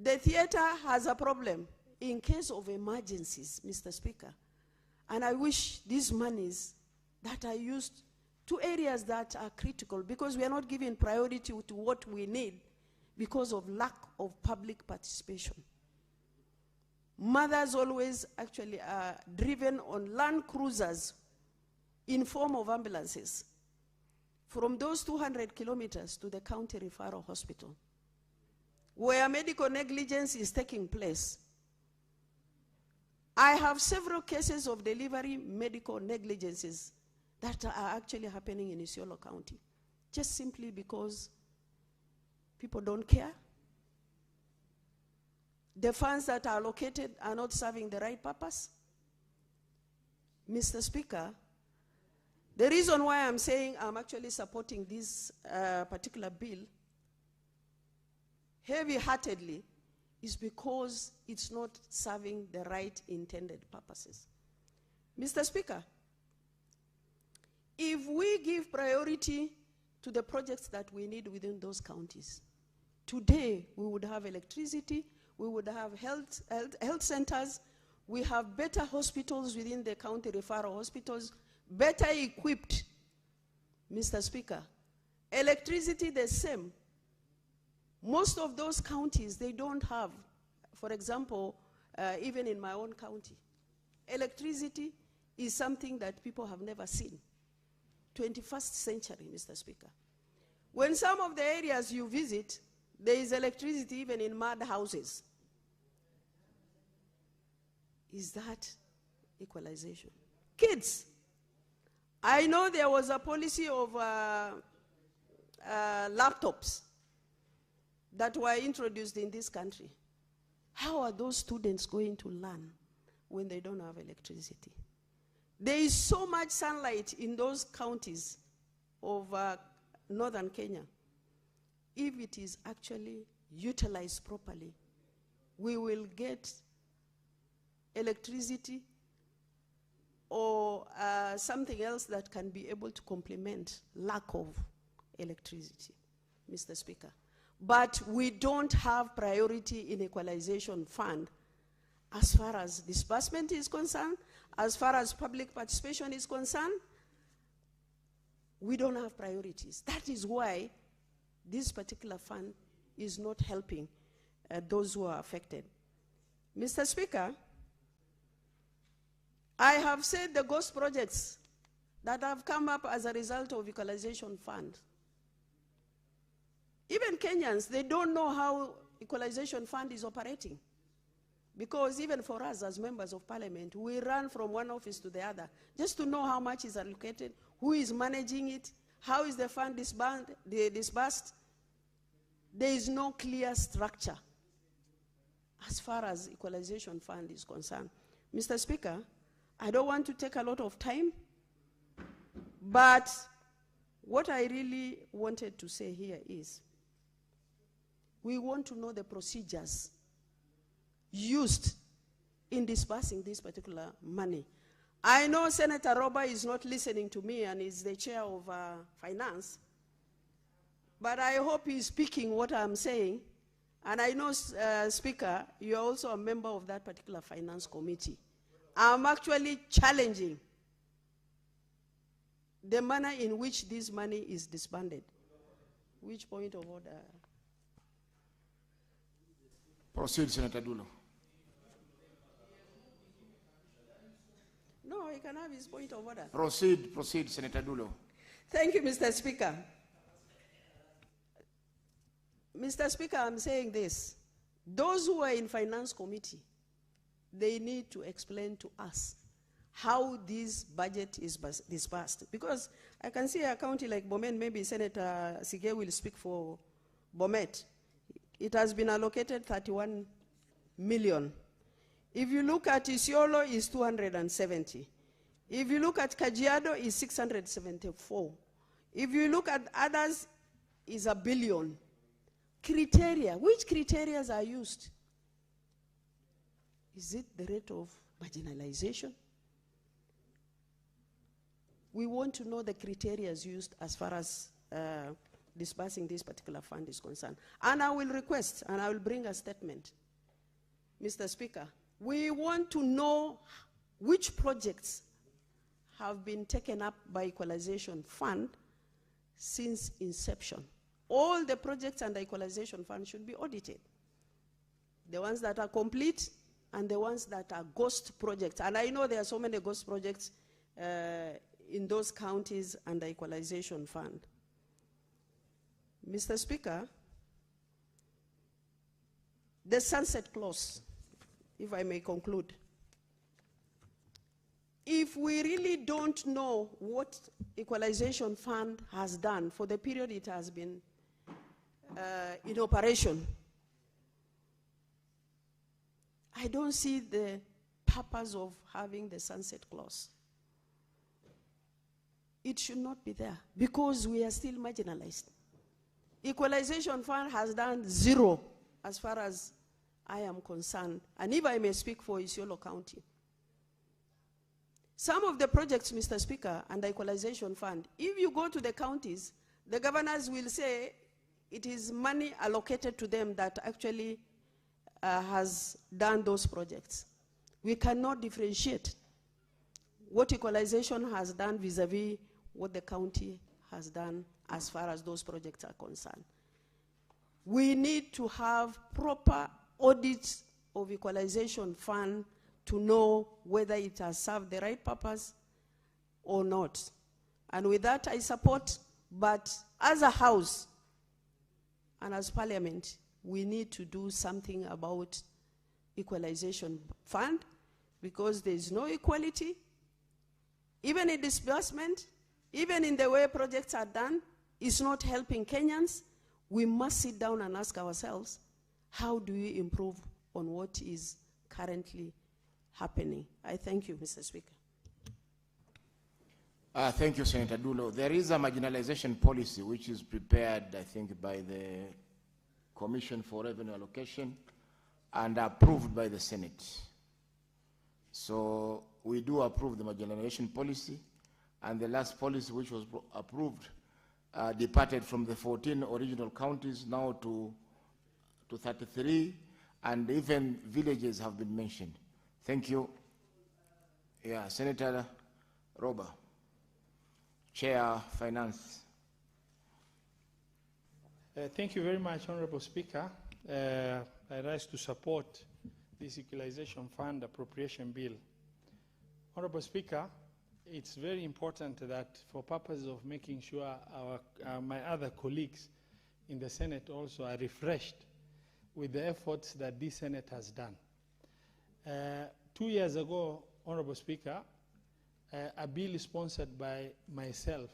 The theater has a problem in case of emergencies, Mr. Speaker. And I wish these monies that are used to areas that are critical, because we are not giving priority to what we need because of lack of public participation. Mothers always actually are driven on Land Cruisers in form of ambulances from those 200 kilometers to the county referral hospital, where medical negligence is taking place. I have several cases of delivery medical negligences that are actually happening in Isiolo County, just simply because people don't care. The funds that are allocated are not serving the right purpose. Mr. Speaker, the reason why I'm saying I'm actually supporting this particular bill heavy-heartedly is because it's not serving the right intended purposes. Mr. Speaker, if we give priority to the projects that we need within those counties, today we would have electricity, we would have health centers, we have better hospitals within the county referral hospitals, better equipped, Mr. Speaker. Electricity the same. Most of those counties, they don't have, for example, even in my own county, electricity is something that people have never seen. 21st century, Mr. Speaker. When some of the areas you visit, there is electricity even in mud houses. Is that equalization? Kids. I know there was a policy of laptops that were introduced in this country. How are those students going to learn when they don't have electricity? There is so much sunlight in those counties of northern Kenya. If it is actually utilized properly, we will get electricity or something else that can be able to complement lack of electricity, Mr. Speaker. But we don't have priority in equalization fund as far as disbursement is concerned, as far as public participation is concerned. We don't have priorities. That is why this particular fund is not helping those who are affected. Mr. Speaker, I have said the ghost projects that have come up as a result of equalization fund. Even Kenyans, they don't know how equalization fund is operating. Because even for us as members of parliament, we run from one office to the other just to know how much is allocated, who is managing it, how is the fund disbursed. There is no clear structure as far as equalization fund is concerned. Mr. Speaker, I don't want to take a lot of time, but what I really wanted to say here is we want to know the procedures used in disbursing this particular money. I know Senator Roba is not listening to me and is the chair of finance, but I hope he's speaking what I'm saying. And I know, Speaker, you're also a member of that particular finance committee. I'm actually challenging the manner in which this money is disbanded. Which point of order? Proceed, Senator Dulo. No, he can have his point of order. Proceed, Senator Dulo. Thank you, Mr. Speaker. Mr. Speaker, I'm saying this. Those who are in finance committee, they need to explain to us how this budget is disbursed. Because I can see a county like Bomet, maybe Senator Sige will speak for Bomet. It has been allocated 31 million. If you look at Isiolo, it's 270. If you look at Kajiado, it's 674. If you look at others, it's 1 billion. Criteria, which criteria are used? Is it the rate of marginalization? We want to know the criteria used as far as disbursing this particular fund is concerned. And I will request, and I will bring a statement, Mr. Speaker, we want to know which projects have been taken up by Equalization Fund since inception. All the projects under Equalization Fund should be audited. The ones that are complete and the ones that are ghost projects. And I know there are so many ghost projects in those counties under Equalization Fund. Mr. Speaker, the sunset clause, if I may conclude. If we really don't know what Equalization Fund has done for the period it has been in operation, I don't see the purpose of having the sunset clause. It should not be there because we are still marginalized. Equalization Fund has done zero as far as I am concerned, and if I may speak for Isiolo County. Some of the projects, Mr. Speaker, under Equalization Fund, if you go to the counties, the governors will say it is money allocated to them that actually has done those projects. We cannot differentiate what Equalization has done vis-a-vis what the county has done as far as those projects are concerned. We need to have proper audits of Equalization Fund to know whether it has served the right purpose or not. And with that I support, but as a house and as parliament, we need to do something about Equalization Fund because there is no equality, even in disbursement, even in the way projects are done, it's not helping Kenyans. We must sit down and ask ourselves, how do we improve on what is currently happening? I thank you, Mr. Speaker. Thank you, Senator Dulo. There is a marginalization policy which is prepared, I think, by the Commission for Revenue Allocation and approved by the Senate. So we do approve the marginalization policy, and the last policy which was approved departed from the 14 original counties now to 33, and even villages have been mentioned. Thank you. Yeah, Senator Roba, Chair, Finance. Thank you very much, Honorable Speaker. I rise to support this Equalization Fund appropriation bill. Honorable Speaker, it's very important that for purposes of making sure my other colleagues in the Senate also are refreshed with the efforts that this Senate has done. 2 years ago, Honorable Speaker, a bill sponsored by myself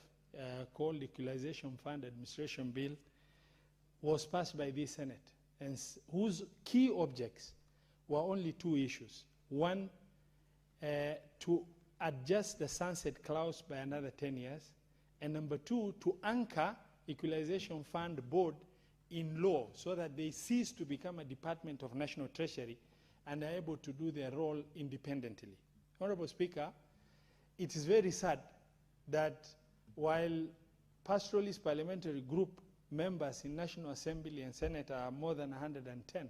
called Equalization Fund Administration Bill was passed by this Senate, and whose key objects were only two issues. One, to adjust the sunset clause by another 10 years, and number two, to anchor Equalization Fund Board in law so that they cease to become a Department of National Treasury and are able to do their role independently. Honorable Speaker, it is very sad that while pastoralist parliamentary group members in National Assembly and Senate are more than 110,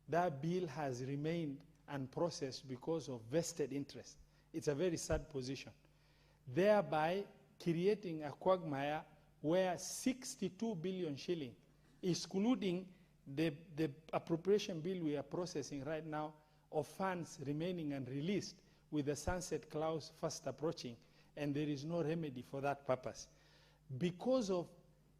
that bill has remained unprocessed because of vested interest. It's a very sad position, thereby creating a quagmire where 62 billion shilling, excluding the appropriation bill we are processing right now, of funds remaining unreleased with the sunset clause fast approaching, and there is no remedy for that purpose. Because of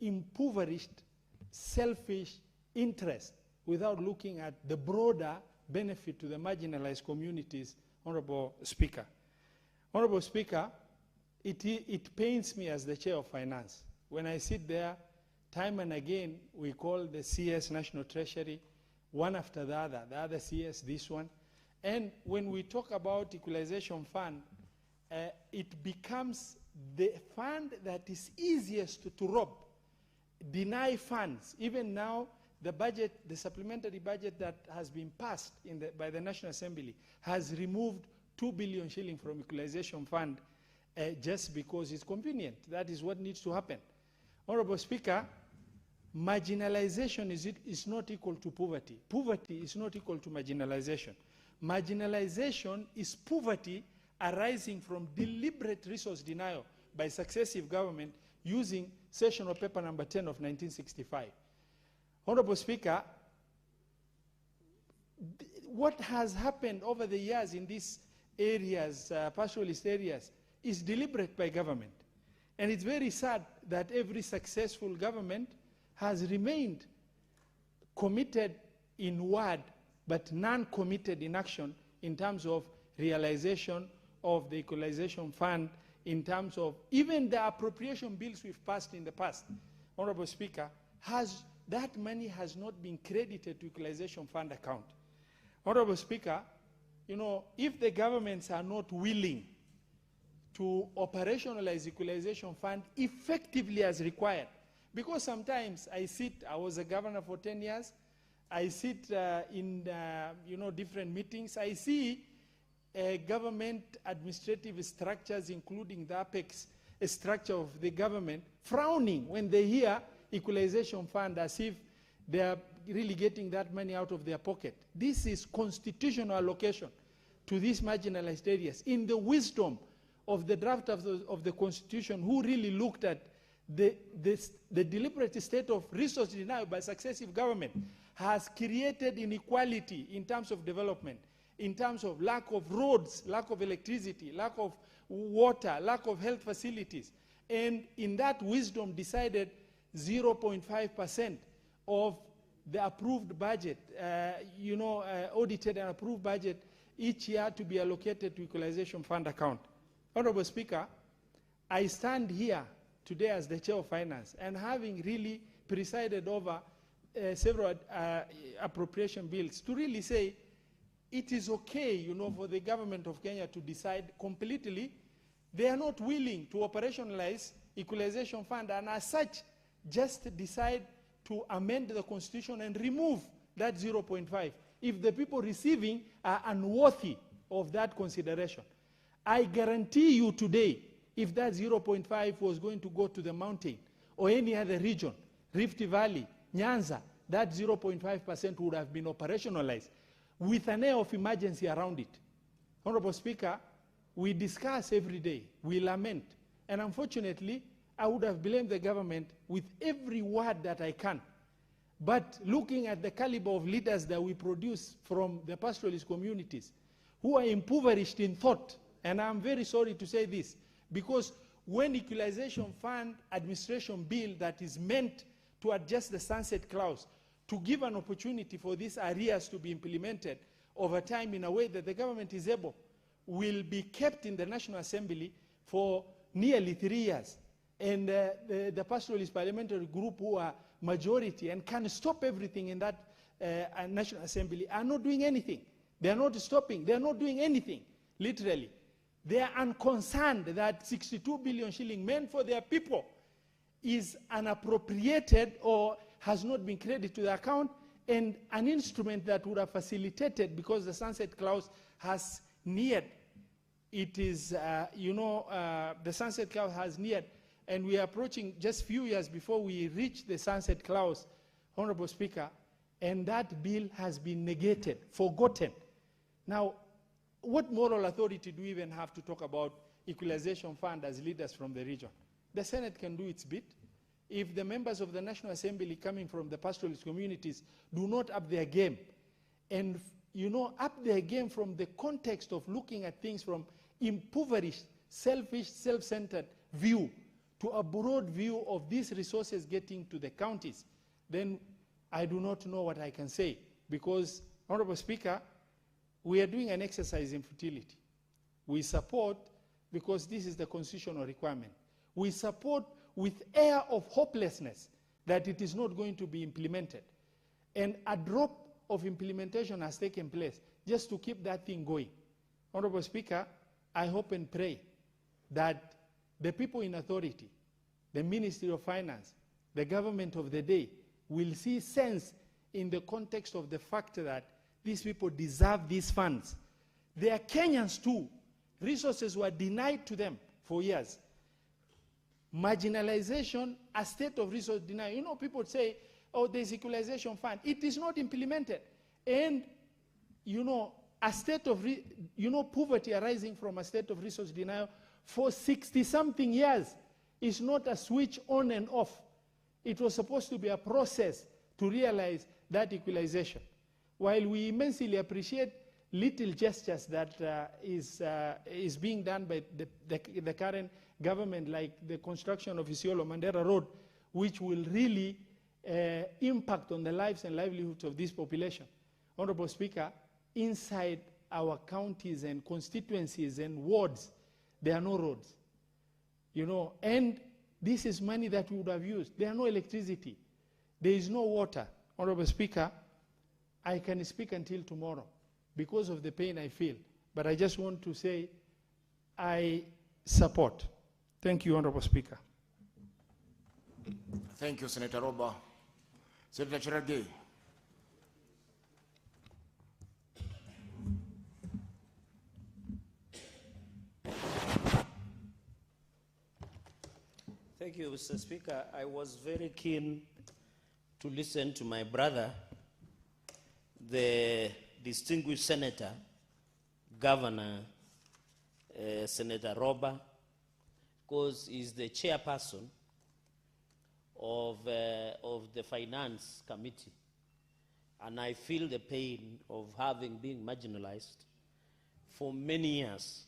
impoverished, selfish interest without looking at the broader benefit to the marginalized communities, Honorable Speaker. Honorable Speaker, it pains me as the Chair of Finance. When I sit there, time and again, we call the CS National Treasury, one after the other CS, this one. And when we talk about Equalization Fund, it becomes the fund that is easiest to rob, deny funds. Even now, the budget, the supplementary budget that has been passed by the National Assembly has removed 2 billion shilling from Equalization Fund just because it's convenient. That is what needs to happen. Honorable Speaker, marginalization is not equal to poverty. Poverty is not equal to marginalization. Marginalization is poverty arising from deliberate resource denial by successive government using sessional paper number 10 of 1965. Honorable Speaker, what has happened over the years in these areas, pastoralist areas, is deliberate by government. And it's very sad that every successful government has remained committed in word, but non-committed in action in terms of realization of the Equalization Fund, in terms of even the appropriation bills we've passed in the past. Honorable Speaker, that money has not been credited to Equalization Fund account. Honorable Speaker, you know, if the governments are not willing to operationalize Equalization Fund effectively as required, because sometimes I was a governor for 10 years, I sit in different meetings, I see government administrative structures, including the apex structure of the government, frowning when they hear Equalization Fund, as if they are really getting that money out of their pocket. This is constitutional allocation to these marginalized areas. In the wisdom of the draft of the Constitution, who really looked at the deliberate state of resource denial by successive government, has created inequality in terms of development, in terms of lack of roads, lack of electricity, lack of water, lack of health facilities. And in that wisdom decided 0.5% of the approved budget, audited and approved budget each year to be allocated to Equalization Fund account. Honorable Speaker, I stand here today as the Chair of Finance, and having really presided over several appropriation bills, to really say it is okay, for the government of Kenya to decide completely. They are not willing to operationalize Equalization Fund, and as such, just decide to amend the Constitution and remove that 0.5 if the people receiving are unworthy of that consideration. I guarantee you today, if that 0.5 was going to go to the mountain or any other region, Rift Valley, Nyanza, that 0.5% would have been operationalized with an air of emergency around it. Honorable Speaker, we discuss every day, we lament, and unfortunately, I would have blamed the government with every word that I can. But looking at the caliber of leaders that we produce from the pastoralist communities, who are impoverished in thought, and I'm very sorry to say this, because when Equalization Fund administration bill that is meant to adjust the sunset clause, to give an opportunity for these arrears to be implemented over time in a way that the government is able, will be kept in the National Assembly for nearly 3 years. And the pastoralist parliamentary group, who are majority and can stop everything in that National Assembly, are not doing anything. They are not stopping. They are not doing anything, literally. They are unconcerned that 62 billion shilling meant for their people is unappropriated or has not been credited to the account, and an instrument that would have facilitated, because the sunset clause has neared. It is, the sunset clause has neared, and we are approaching just few years before we reach the sunset clause, Honorable Speaker, and that bill has been negated, forgotten. Now, what moral authority do we even have to talk about Equalization Fund as leaders from the region? The Senate can do its bit. If the members of the National Assembly coming from the pastoralist communities do not up their game, and up their game from the context of looking at things from impoverished, selfish, self-centered view to a broad view of these resources getting to the counties, then I do not know what I can say. Because, Honorable Speaker, we are doing an exercise in futility. We support because this is the constitutional requirement. We support with air of hopelessness that it is not going to be implemented. And a drop of implementation has taken place just to keep that thing going. Honorable Speaker, I hope and pray that the people in authority, the Ministry of Finance, the government of the day, will see sense in the context of the fact that these people deserve these funds. They are Kenyans too. Resources were denied to them for years. marginalization, a state of resource denial. You know, people say, oh, there's equalization fund. It is not implemented. And, you know, a state of, poverty arising from a state of resource denial for 60-something years is not a switch on and off. It was supposed to be a process to realize that equalization. While we immensely appreciate little gestures that is being done by the current government, like the construction of Isiolo-Mandera Road, which will really impact on the lives and livelihoods of this population. Honorable Speaker, inside our counties and constituencies and wards, there are no roads. You know, and this is money that we would have used. There are no electricity. There is no water. Honorable Speaker, I can speak until tomorrow because of the pain I feel. But I just want to say I support. Thank you, Honorable Speaker. Thank you, Senator Roba. Senator Cherargei. Thank you, Mr. Speaker. I was very keen to listen to my brother, the distinguished Senator, Governor Senator Roba, because he's the chairperson of the Finance Committee. And I feel the pain of having been marginalized for many years.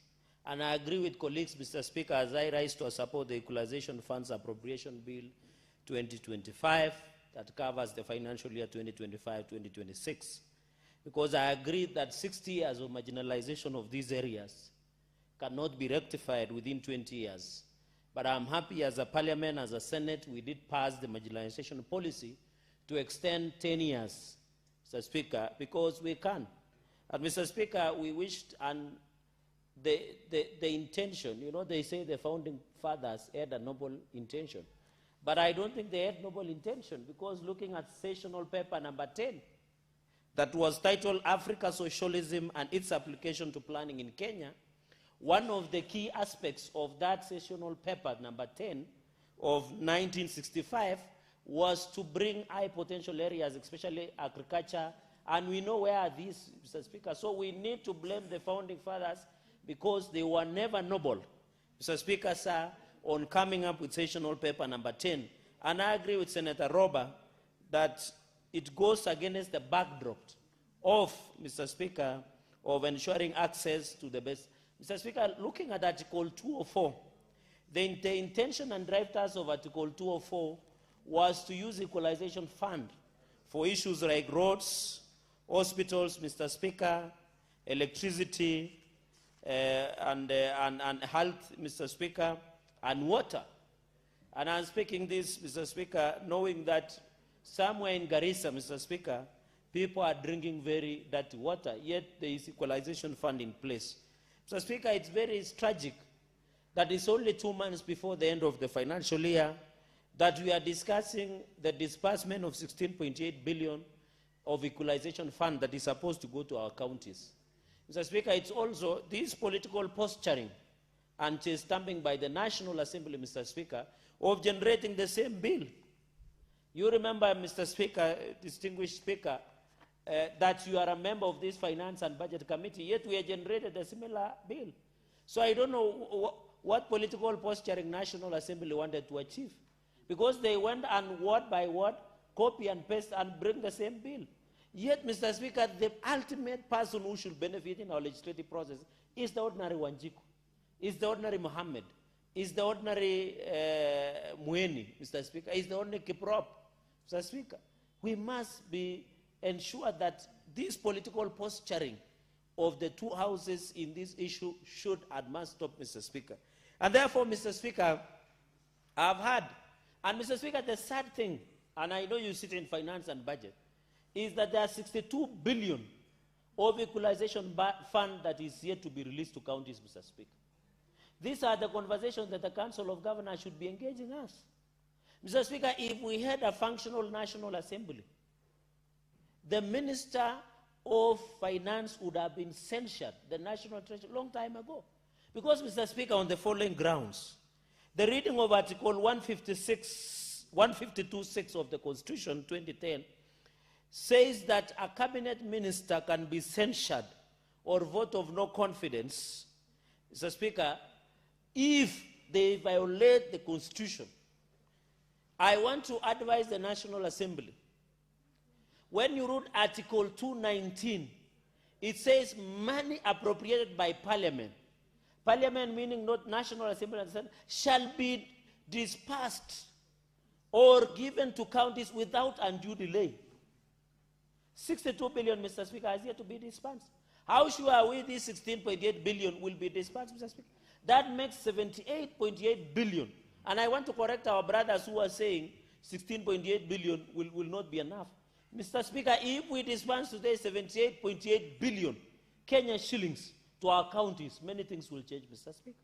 And I agree with colleagues, Mr. Speaker, as I rise to support the Equalization Funds Appropriation Bill 2025 that covers the financial year 2025-2026. Because I agree that 60 years of marginalization of these areas cannot be rectified within 20 years. But I'm happy as a parliament, as a Senate, we did pass the marginalization policy to extend 10 years, Mr. Speaker, because we can. And Mr. Speaker, we wished, and the intention, you know, they say the founding fathers had a noble intention. But I don't think they had noble intention, because looking at sessional paper number 10, that was titled Africa Socialism and its Application to Planning in Kenya, one of the key aspects of that sessional paper number 10 of 1965 was to bring high potential areas, especially agriculture, and we know where are these, Mr. Speaker. So we need to blame the founding fathers because they were never noble, Mr. Speaker, sir, on coming up with sessional paper number 10. And I agree with Senator Roba that it goes against the backdrop of, Mr. Speaker, of ensuring access to the best. Mr. Speaker, looking at Article 204, the intention and drivers of Article 204 was to use equalization fund for issues like roads, hospitals, Mr. Speaker, electricity, and health, Mr. Speaker, and water. And I'm speaking this, Mr. Speaker, knowing that somewhere in Garissa, Mr. Speaker, people are drinking very dirty water, yet there is equalization fund in place. Mr. Speaker, it's very tragic that it's only 2 months before the end of the financial year that we are discussing the disbursement of 16.8 billion of equalization fund that is supposed to go to our counties. Mr. Speaker, it's also this political posturing and stamping by the National Assembly, Mr. Speaker, of generating the same bill. You remember, Mr. Speaker, distinguished Speaker, that you are a member of this Finance and Budget Committee, yet we have generated a similar bill. So I don't know what political posturing National Assembly wanted to achieve, because they went and word by word, copy and paste and bring the same bill. Yet, Mr. Speaker, the ultimate person who should benefit in our legislative process is the ordinary Wanjiku, is the ordinary Mohammed, is the ordinary Mueni, Mr. Speaker, is the ordinary Kiprop, Mr. Speaker. We must ensure that this political posturing of the two houses in this issue should and must stop, Mr. Speaker. And therefore, Mr. Speaker, I've heard, and Mr. Speaker, the sad thing, and I know you sit in finance and budget, is that there are 62 billion of equalization fund that is yet to be released to counties, Mr. Speaker. These are the conversations that the Council of Governors should be engaging us. Mr. Speaker, if we had a functional National Assembly, the Minister of Finance would have been censured, the National Treasury, long time ago. Because, Mr. Speaker, on the following grounds, The reading of Article 152.6 of the Constitution 2010 says that a cabinet minister can be censured or vote of no confidence, Mr. Speaker, if they violate the Constitution. I want to advise the National Assembly. When you read Article 219, it says money appropriated by Parliament, Parliament meaning not National Assembly, shall be dispersed or given to counties without undue delay. 62 billion, Mr. Speaker, has yet to be dispersed. How sure are we this 16.8 billion will be dispersed, Mr. Speaker? That makes 78.8 billion. And I want to correct our brothers who are saying 16.8 billion will not be enough. Mr. Speaker, if we dispense today 78.8 billion Kenyan shillings to our counties, many things will change, Mr. Speaker.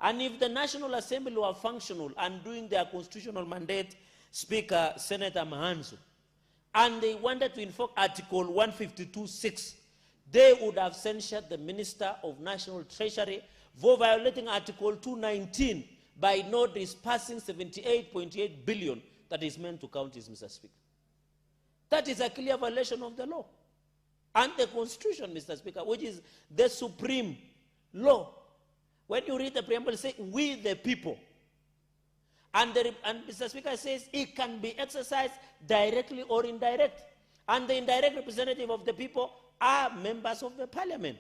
And if the National Assembly were functional and doing their constitutional mandate, Speaker, Senator Mahanzo, and they wanted to invoke Article 152.6, they would have censured the Minister of National Treasury for violating Article 219 by not dispersing 78.8 billion that is meant to counties, Mr. Speaker. That is a clear violation of the law and the Constitution, Mr. Speaker, which is the supreme law. When you read the preamble, it says, we the people. And Mr. Speaker says it can be exercised directly or indirect. And the indirect representative of the people are members of the Parliament.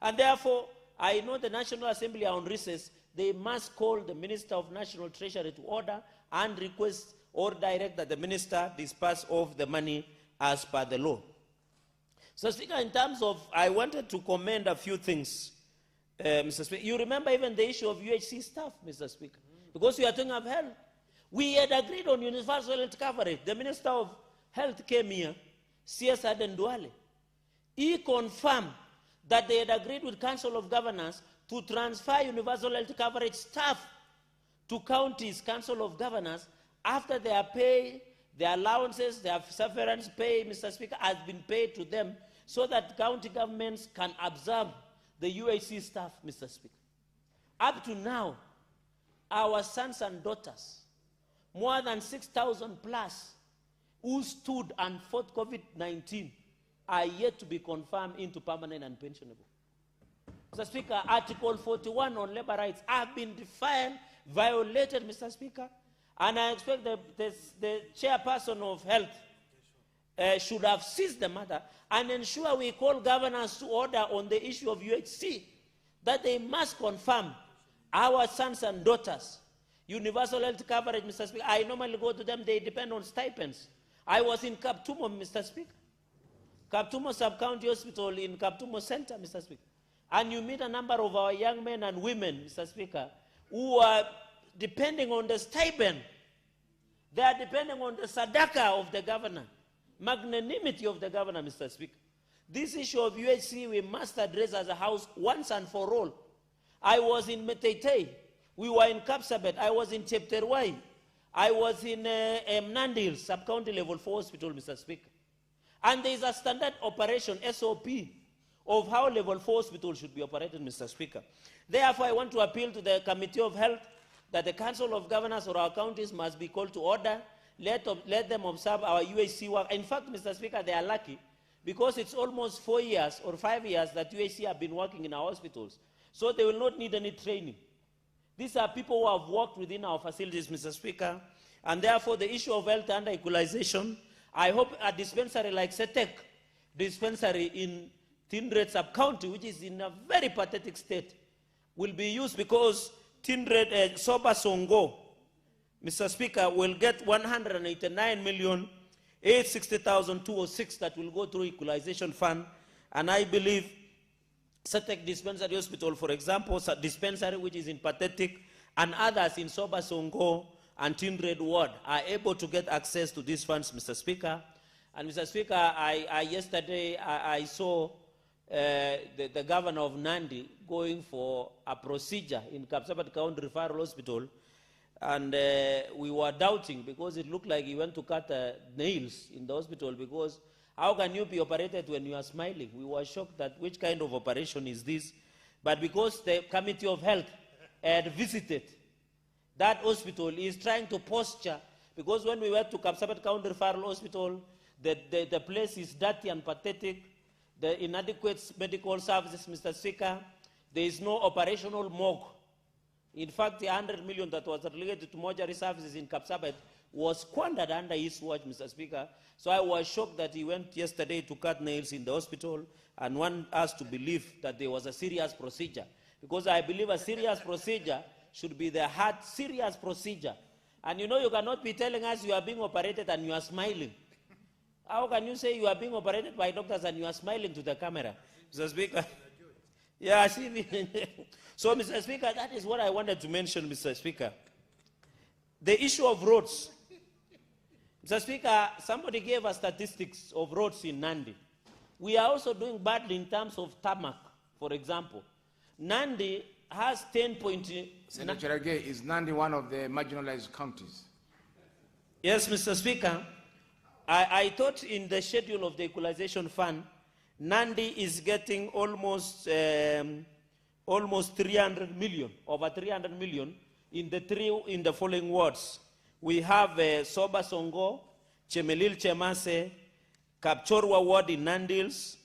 And therefore, I know the National Assembly are on recess. They must call the Minister of National Treasury to order and request or direct that the minister disperse of the money as per the law. So, Speaker, in terms of, I wanted to commend a few things, Mr. Speaker. You remember even the issue of UHC staff, Mr. Speaker, because we are talking of health. We had agreed on universal health coverage. The Minister of Health came here, C.S. Aden Duale. He confirmed that they had agreed with Council of Governors to transfer universal health coverage staff to counties, Council of Governors, after their pay, their allowances, their severance pay, Mr. Speaker, has been paid to them so that county governments can absorb the UHC staff, Mr. Speaker. Up to now, our sons and daughters, more than 6,000 plus, who stood and fought COVID-19, are yet to be confirmed into permanent and pensionable. Mr. Speaker, Article 41 on labor rights have been defied, violated, Mr. Speaker, and I expect the chairperson of health should have seized the matter and ensure we call governors to order on the issue of UHC, that they must confirm our sons and daughters. Universal health coverage, Mr. Speaker, I normally go to them, they depend on stipends. I was in Kaptumo, Mr. Speaker. Kaptumo Sub-County Hospital in Kaptumo Center, Mr. Speaker. And you meet a number of our young men and women, Mr. Speaker, who are depending on the stipend. They are depending on the sadaka of the governor, magnanimity of the governor, Mr. Speaker. This issue of UHC we must address as a house once and for all. I was in Meteitei. We were in Kapsabet. I was in Chepterwai. I was in Mnandil, Sub-County Level 4 Hospital, Mr. Speaker. And there is a standard operation, SOP, of how Level 4 Hospital should be operated, Mr. Speaker. Therefore, I want to appeal to the Committee of Health that the Council of Governors or our counties must be called to order. Let them observe our UHC work. In fact, Mr. Speaker, they are lucky because it's almost 4 years or 5 years that UHC have been working in our hospitals. So they will not need any training. These are people who have worked within our facilities, Mr. Speaker. And therefore, the issue of health under equalization, I hope a dispensary like Setek dispensary in Tindred Sub-County, which is in a very pathetic state, will be used because Tindred Soba Songo, Mr. Speaker, will get 189,860,206 that will go through equalization fund. And I believe Setek Dispensary Hospital, for example, dispensary which is in pathetic, and others in Soba Songo and Tindred Ward are able to get access to these funds, Mr. Speaker. And Mr. Speaker, yesterday I saw the governor of Nandi going for a procedure in Kapsabet County Referral Hospital, and we were doubting because it looked like he went to cut nails in the hospital, because how can you be operated when you are smiling? We were shocked that which kind of operation is this, but because the Committee of Health had visited That hospital is trying to posture, because when we went to Kapsabet County Referral Hospital, the place is dirty and pathetic. The inadequate medical services, Mr. Speaker. There is no operational morgue. In fact, the 100 million that was related to mortuary services in Kapsabet was squandered under his watch, Mr. Speaker. So I was shocked that he went yesterday to cut nails in the hospital and want us to believe that there was a serious procedure. Because I believe a serious procedure should be the hard, serious procedure. And you know, you cannot be telling us you are being operated and you are smiling. How can you say you are being operated by doctors and you are smiling to the camera? Mr. Speaker. Yeah, see. So, Mr. Speaker, that is what I wanted to mention, Mr. Speaker. The issue of roads. Mr. Speaker, somebody gave us statistics of roads in Nandi. We are also doing badly in terms of tarmac, for example. Nandi has 10 point... Senator Cherargei, is Nandi one of the marginalized counties? Yes, Mr. Speaker. I thought in the schedule of the equalization fund, Nandi is getting almost 300 million, over 300 million in the following wards. We have Soba Songo, Chemelil Chemase, Kapchorwa ward in Nandils,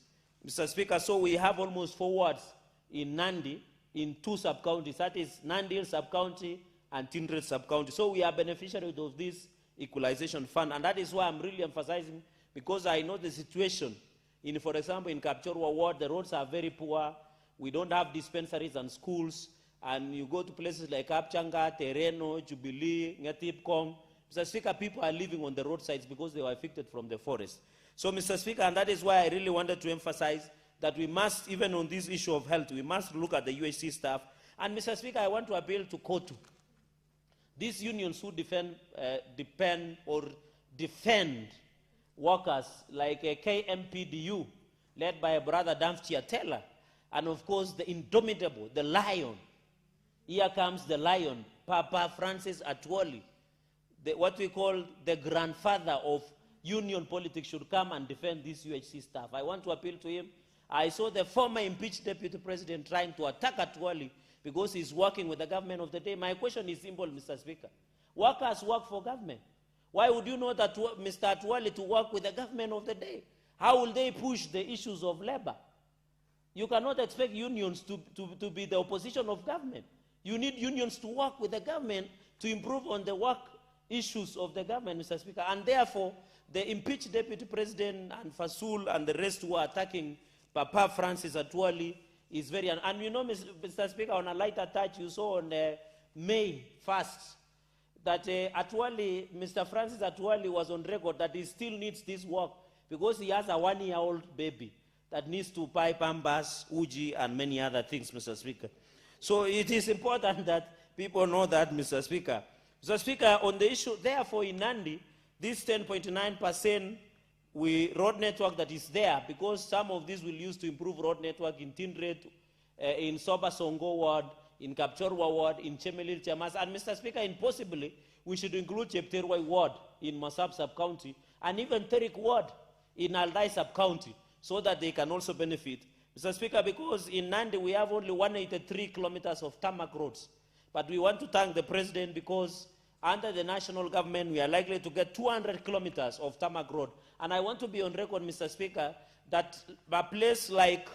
Mr. Speaker. So we have almost 4 wards in Nandi in 2 sub-counties. That is Nandil sub-county and Tindred sub-county. So we are beneficiaries of this equalization fund, and that is why I'm really emphasizing, because I know the situation. In, for example, in Kapchorwa ward, the roads are very poor. We don't have dispensaries and schools. And you go to places like Kapchanga, Tereno, Jubilee, Ngatipkong. Mr. Speaker, people are living on the roadsides because they were evicted from the forest. So, Mr. Speaker, and that is why I really wanted to emphasize that we must, even on this issue of health, we must look at the UHC staff. And, Mr. Speaker, I want to appeal to KOTU. These unions who defend workers like a KMPDU, led by a brother Damf Chiatella, and of course the indomitable, the lion. Here comes the lion, Papa Francis Atwoli, what we call the grandfather of union politics, should come and defend this UHC staff. I want to appeal to him. I saw the former impeached deputy president trying to attack Atwoli because he's working with the government of the day. My question is simple, Mr. Speaker. Workers work for government. Why would you know that Mr. Atwoli to work with the government of the day? How will they push the issues of labor? You cannot expect unions to be the opposition of government. You need unions to work with the government to improve on the work issues of the government, Mr. Speaker. And therefore, the impeached deputy president and Fasul and the rest who are attacking Papa Francis Atwoli is very... And you know, Mr. Speaker, on a lighter touch, you saw on May 1st, that Mr. Francis Atwoli was on record that he still needs this work because he has a 1-year-old baby that needs to buy Pampers, Uji, and many other things, Mr. Speaker. So it is important that people know that, Mr. Speaker. Mr. Speaker, on the issue, therefore, in Nandi, this 10.9% road network that is there, because some of this will use to improve road network in Tindred, in Soba Songo ward, in Kapchorwa ward, in Chemelil Chamas, and Mr. Speaker, impossibly, we should include Chepterwai ward in Masab sub-county, and even Terik ward in Aldai sub-county, so that they can also benefit. Mr. Speaker, because in Nandi we have only 183 kilometers of tarmac roads, but we want to thank the President because under the national government we are likely to get 200 kilometers of tarmac road. And I want to be on record, Mr. Speaker, that a place like,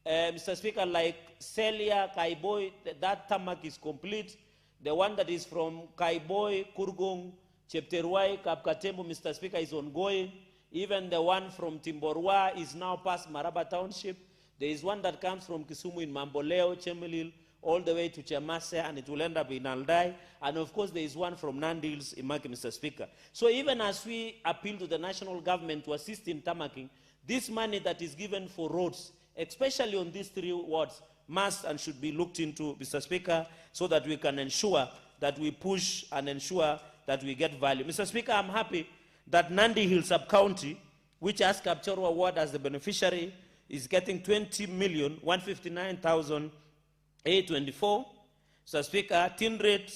Mr. Speaker, like Celia, Kaiboi, that tarmac is complete. The one that is from Kaiboi, Kurgung, Chepterwai, Kapkatembu, Mr. Speaker, is ongoing. Even the one from Timborwa is now past Maraba Township. There is one that comes from Kisumu in Mamboleo, Chemelil, all the way to Chamase, and it will end up in Aldai. And of course, there is one from Nandils, Imaki, Mr. Speaker. So even as we appeal to the national government to assist in tarmacking, this money that is given for roads, especially on these 3 wards, must and should be looked into, Mr. Speaker, so that we can ensure that we push and ensure that we get value. Mr. Speaker, I'm happy that Nandi Hill Sub-County, which has Kapchorwa ward as the beneficiary, is getting 20,159,824. Mr. Speaker, Tindred,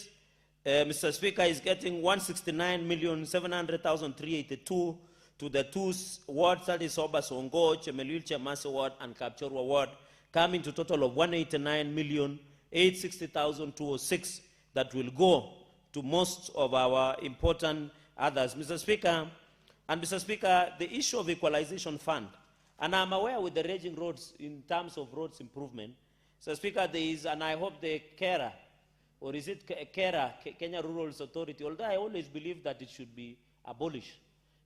Mr. Speaker, is getting 169,700,382 to the 2 wards, that is Soba Songo, Chemelil Chemase ward, and Kapchorwa ward, coming to a total of 189,860,206 that will go to most of our important others. Mr. Speaker, the issue of equalization fund, and I'm aware with the raging roads in terms of roads improvement, Mr. Speaker, there is, and I hope the KERA, or is it KERA, Kenya Rural Authority, although I always believe that it should be abolished.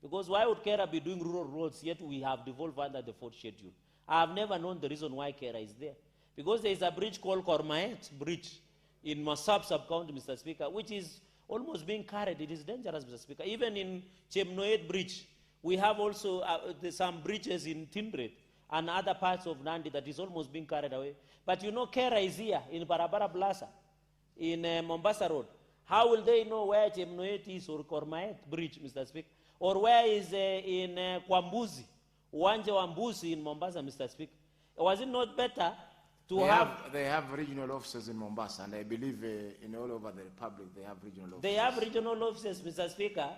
Because why would KERA be doing rural roads, yet we have devolved under the fourth schedule? I have never known the reason why KERA is there. Because there is a bridge called Kormaet Bridge in Masab sub-county, Mr. Speaker, which is almost being carried. It is dangerous, Mr. Speaker. Even in Chemnoet Bridge, we have also some bridges in Tindret and other parts of Nandi that is almost being carried away. But you know, KERA is here in Barabara Plaza, in Mombasa Road. How will they know where Chemnoet is or Kormaet Bridge, Mr. Speaker? Or where is in Kwambuzi, Uwanja Wambuzi in Mombasa, Mr. Speaker? Was it not better to They have regional offices in Mombasa, and I believe in all over the republic they have regional offices. They have regional offices, Mr. Speaker,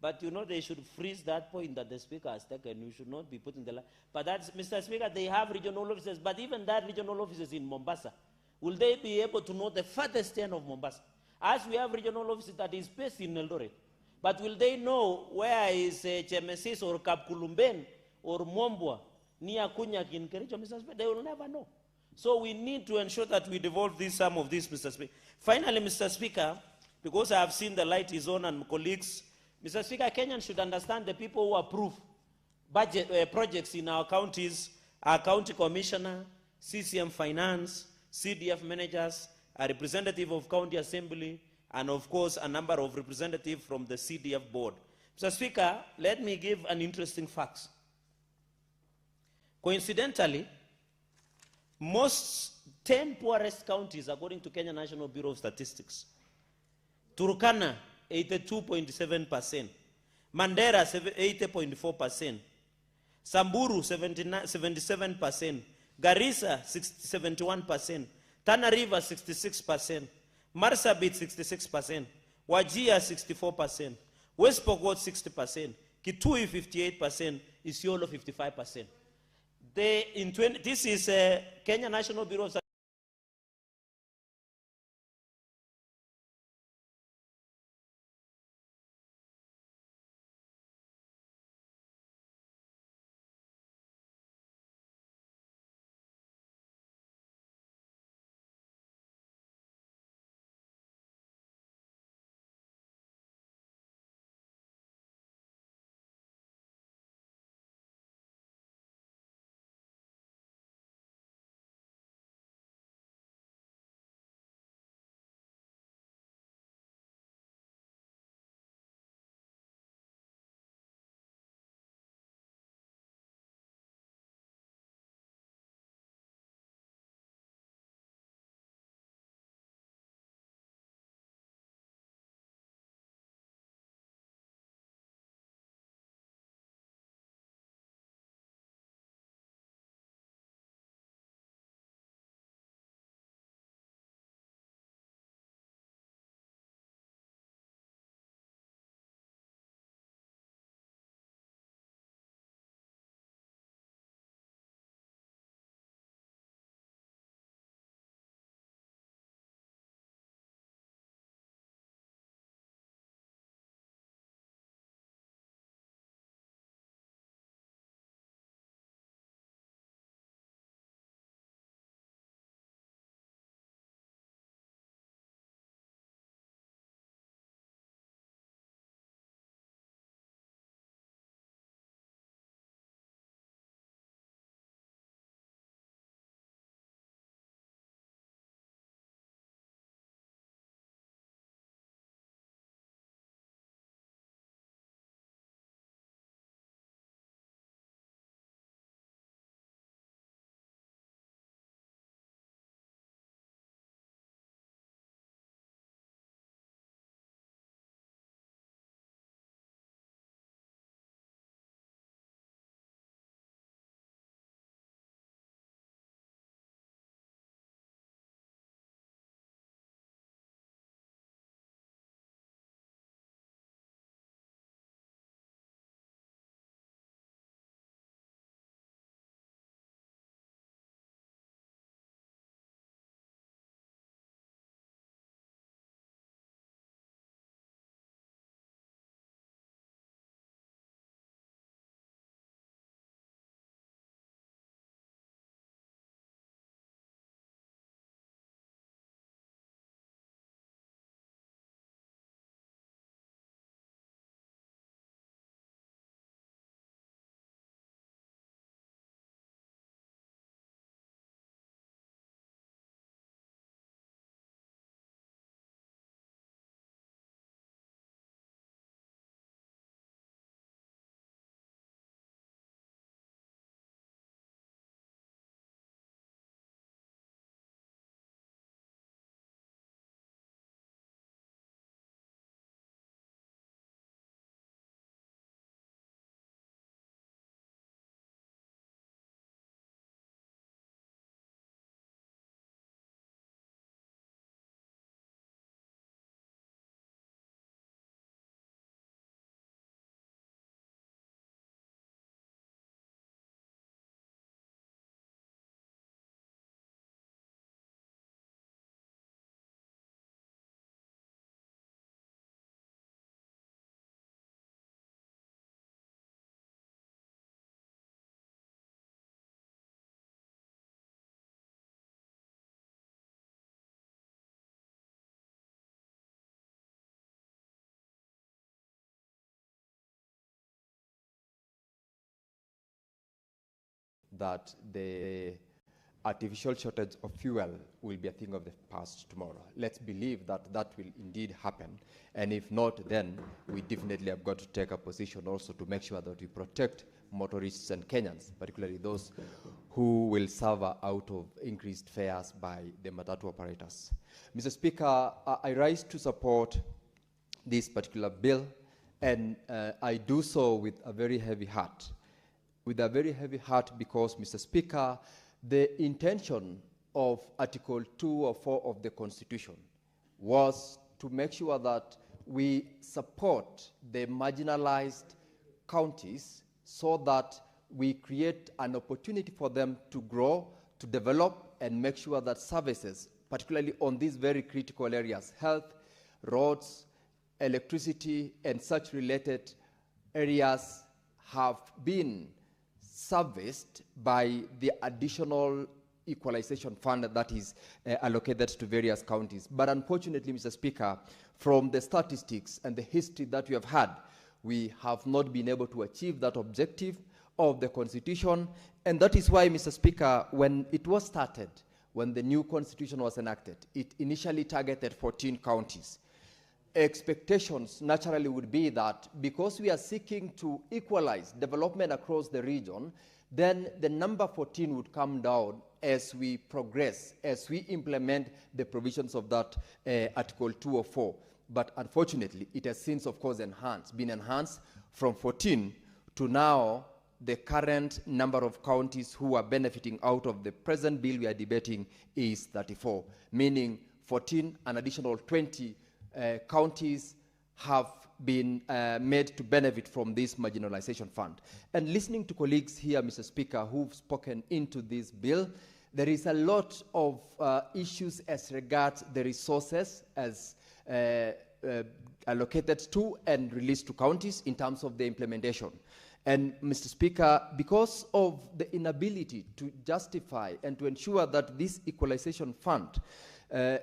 but you know they should freeze that point that the Speaker has taken. You should not be putting the... But that's, Mr. Speaker, they have regional offices, but even that regional offices in Mombasa, will they be able to know the farthest end of Mombasa? As we have regional offices that is based in Eldoret, but will they know where is Chemesis or Kapkulumben or Mombwa near Kunyak in Kericho, Mr. Speaker? They will never know. So we need to ensure that we devolve some of these, Mr. Speaker. Finally, Mr. Speaker, because I have seen the light is on and colleagues, Mr. Speaker, Kenyans should understand the people who approve budget projects in our counties, our county commissioner, CCM finance, CDF managers, a representative of county assembly, and of course a number of representatives from the CDF board. Mr. Speaker, let me give an interesting fact. Coincidentally, most 10 poorest counties, according to Kenya National Bureau of Statistics, Turkana, 82.7%, Mandera, 80.4%, Samburu, 77%, Garissa, 71%, Tana River, 66%, Marsabit, 66%, Wajir, 64%, West Pokot, 60%, Kitui, 58%, Isiolo, 55%. This is Kenya National Bureau of that the artificial shortage of fuel will be a thing of the past tomorrow. Let's believe that that will indeed happen. And if not, then we definitely have got to take a position also to make sure that we protect motorists and Kenyans, particularly those who will suffer out of increased fares by the matatu operators. Mr. Speaker, I rise to support this particular bill, and I do so with a very heavy heart. With a very heavy heart because, Mr. Speaker, the intention of Article 204 of the Constitution was to make sure that we support the marginalized counties so that we create an opportunity for them to grow, to develop, and make sure that services, particularly on these very critical areas, health, roads, electricity, and such related areas have been serviced by the additional equalization fund that is allocated to various counties. But unfortunately, Mr. Speaker, from the statistics and the history that we have had, we have not been able to achieve that objective of the Constitution. And that is why, Mr. Speaker, when it was started, when the new Constitution was enacted, it initially targeted 14 counties. Expectations naturally would be that because we are seeking to equalize development across the region, then the number 14 would come down as we progress, as we implement the provisions of that Article 204. But unfortunately, it has since, of course, been enhanced from 14 to now the current number of counties who are benefiting out of the present bill we are debating is 34, meaning 14, an additional 20 counties have been made to benefit from this marginalization fund. And listening to colleagues here, Mr. Speaker, who've spoken into this bill, there is a lot of issues as regards the resources as allocated to and released to counties in terms of the implementation. And Mr. Speaker, because of the inability to justify and to ensure that this equalization fund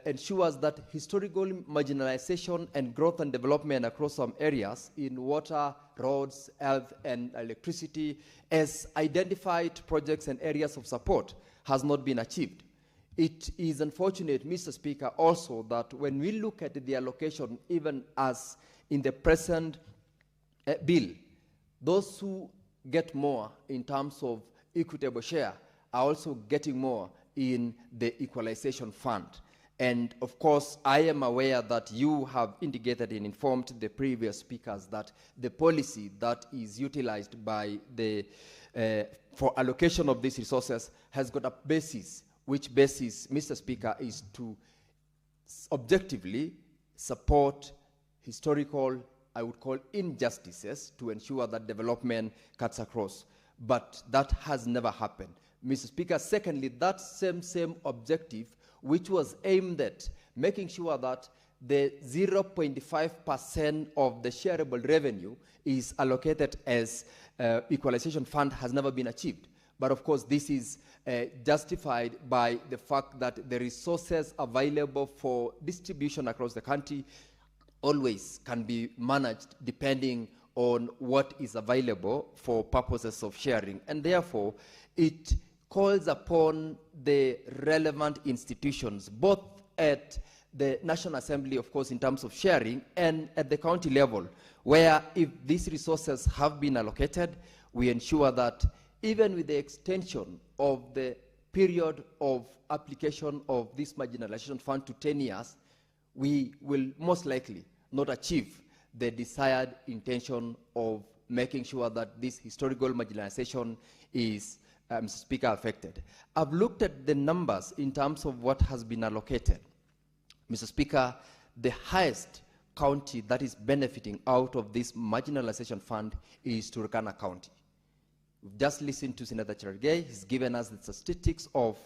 ensures that historical marginalization and growth and development across some areas in water, roads, health, and electricity as identified projects and areas of support has not been achieved. It is unfortunate, Mr. Speaker, also that when we look at the allocation, even as in the present bill, those who get more in terms of equitable share are also getting more in the equalization fund. And of course, I am aware that you have indicated and informed the previous speakers that the policy that is utilized by the, for allocation of these resources has got a basis, which basis, Mr. Speaker, is to objectively support historical, I would call, injustices to ensure that development cuts across. But that has never happened. Mr. Speaker, secondly, that same objective, which was aimed at making sure that the 0.5% of the shareable revenue is allocated as equalization fund, has never been achieved. But of course, this is justified by the fact that the resources available for distribution across the country always can be managed depending on what is available for purposes of sharing. And therefore, it calls upon the relevant institutions, both at the National Assembly, of course, in terms of sharing, and at the county level, where if these resources have been allocated, we ensure that even with the extension of the period of application of this marginalization fund to 10 years, we will most likely not achieve the desired intention of making sure that this historical marginalization is, Mr. Speaker, affected. I've looked at the numbers in terms of what has been allocated. Mr. Speaker, the highest county that is benefiting out of this marginalization fund is Turkana County. We've just listened to Senator Cherargei. He's given us the statistics of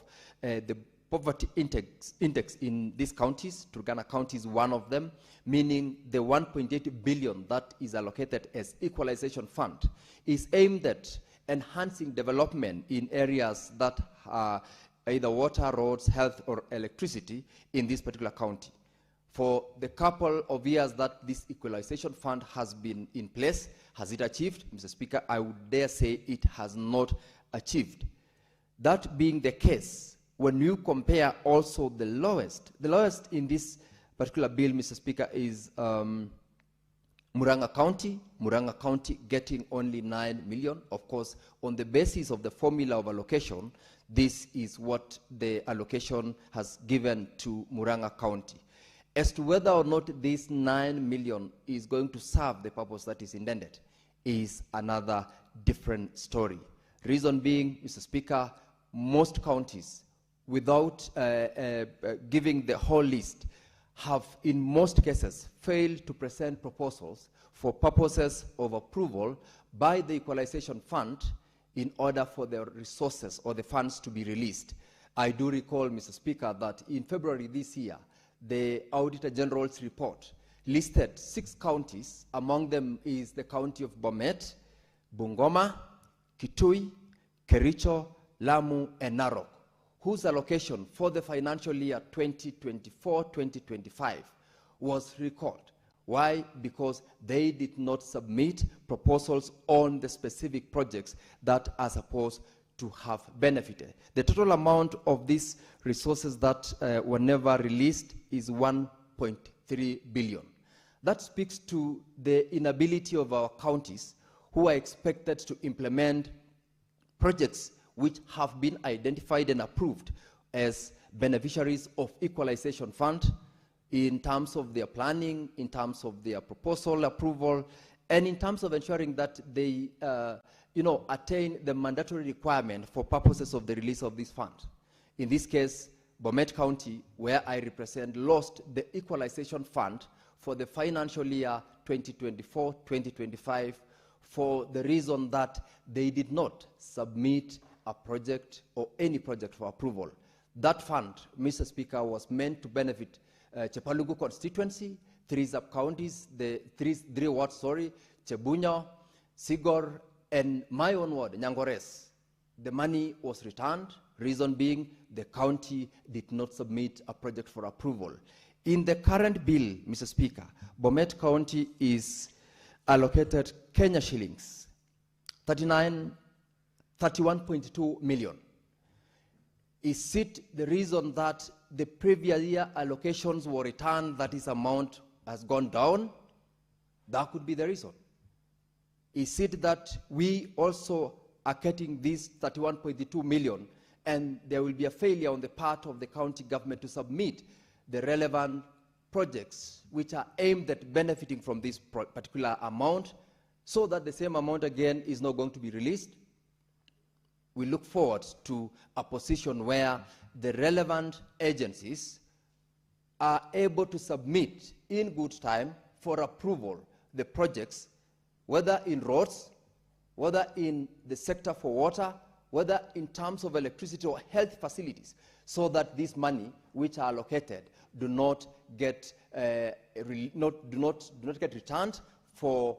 the poverty index in these counties. Turkana County is one of them, meaning the 1.8 billion that is allocated as equalization fund is aimed at enhancing development in areas that are either water, roads, health, or electricity in this particular county. For the couple of years that this equalization fund has been in place, has it achieved? Mr. Speaker, I would dare say it has not achieved. That being the case, when you compare also the lowest in this particular bill, Mr. Speaker, is Murang'a County getting only 9 million. Of course, on the basis of the formula of allocation, this is what the allocation has given to Murang'a County. As to whether or not this 9 million is going to serve the purpose that is intended is another different story. Reason being, Mr. Speaker, most counties, without giving the whole list, have in most cases failed to present proposals for purposes of approval by the Equalization Fund in order for the resources or the funds to be released. I do recall, Mr. Speaker, that in February this year, the Auditor General's report listed 6 counties. Among them is the county of Bomet, Bungoma, Kitui, Kericho, Lamu, and Narok, whose allocation for the financial year 2024-2025 was recalled. Why? Because they did not submit proposals on the specific projects that are supposed to have benefited. The total amount of these resources that were never released is 1.3 billion. That speaks to the inability of our counties, who are expected to implement projects which have been identified and approved as beneficiaries of Equalization Fund, in terms of their planning, in terms of their proposal approval, and in terms of ensuring that they attain the mandatory requirement for purposes of the release of this fund. In this case, Bomet County, where I represent, lost the Equalization Fund for the financial year 2024-2025 for the reason that they did not submit a project or any project for approval. That fund, Mr. Speaker, was meant to benefit Chepalungu constituency, 3 sub-counties, the 3 wards, Chebunya, Sigor, and my own ward, Nyangores. The money was returned, reason being the county did not submit a project for approval. In the current bill, Mr. Speaker, Bomet County is allocated Kenya shillings, 31.2 million. Is it the reason that the previous year allocations were returned that this amount has gone down? That could be the reason. Is it that we also are getting this 31.2 million and there will be a failure on the part of the county government to submit the relevant projects which are aimed at benefiting from this particular amount, so that the same amount again is not going to be released? We look forward to a position where the relevant agencies are able to submit in good time for approval the projects, whether in roads, whether in the sector for water, whether in terms of electricity or health facilities, so that this money which are allocated do not get get returned for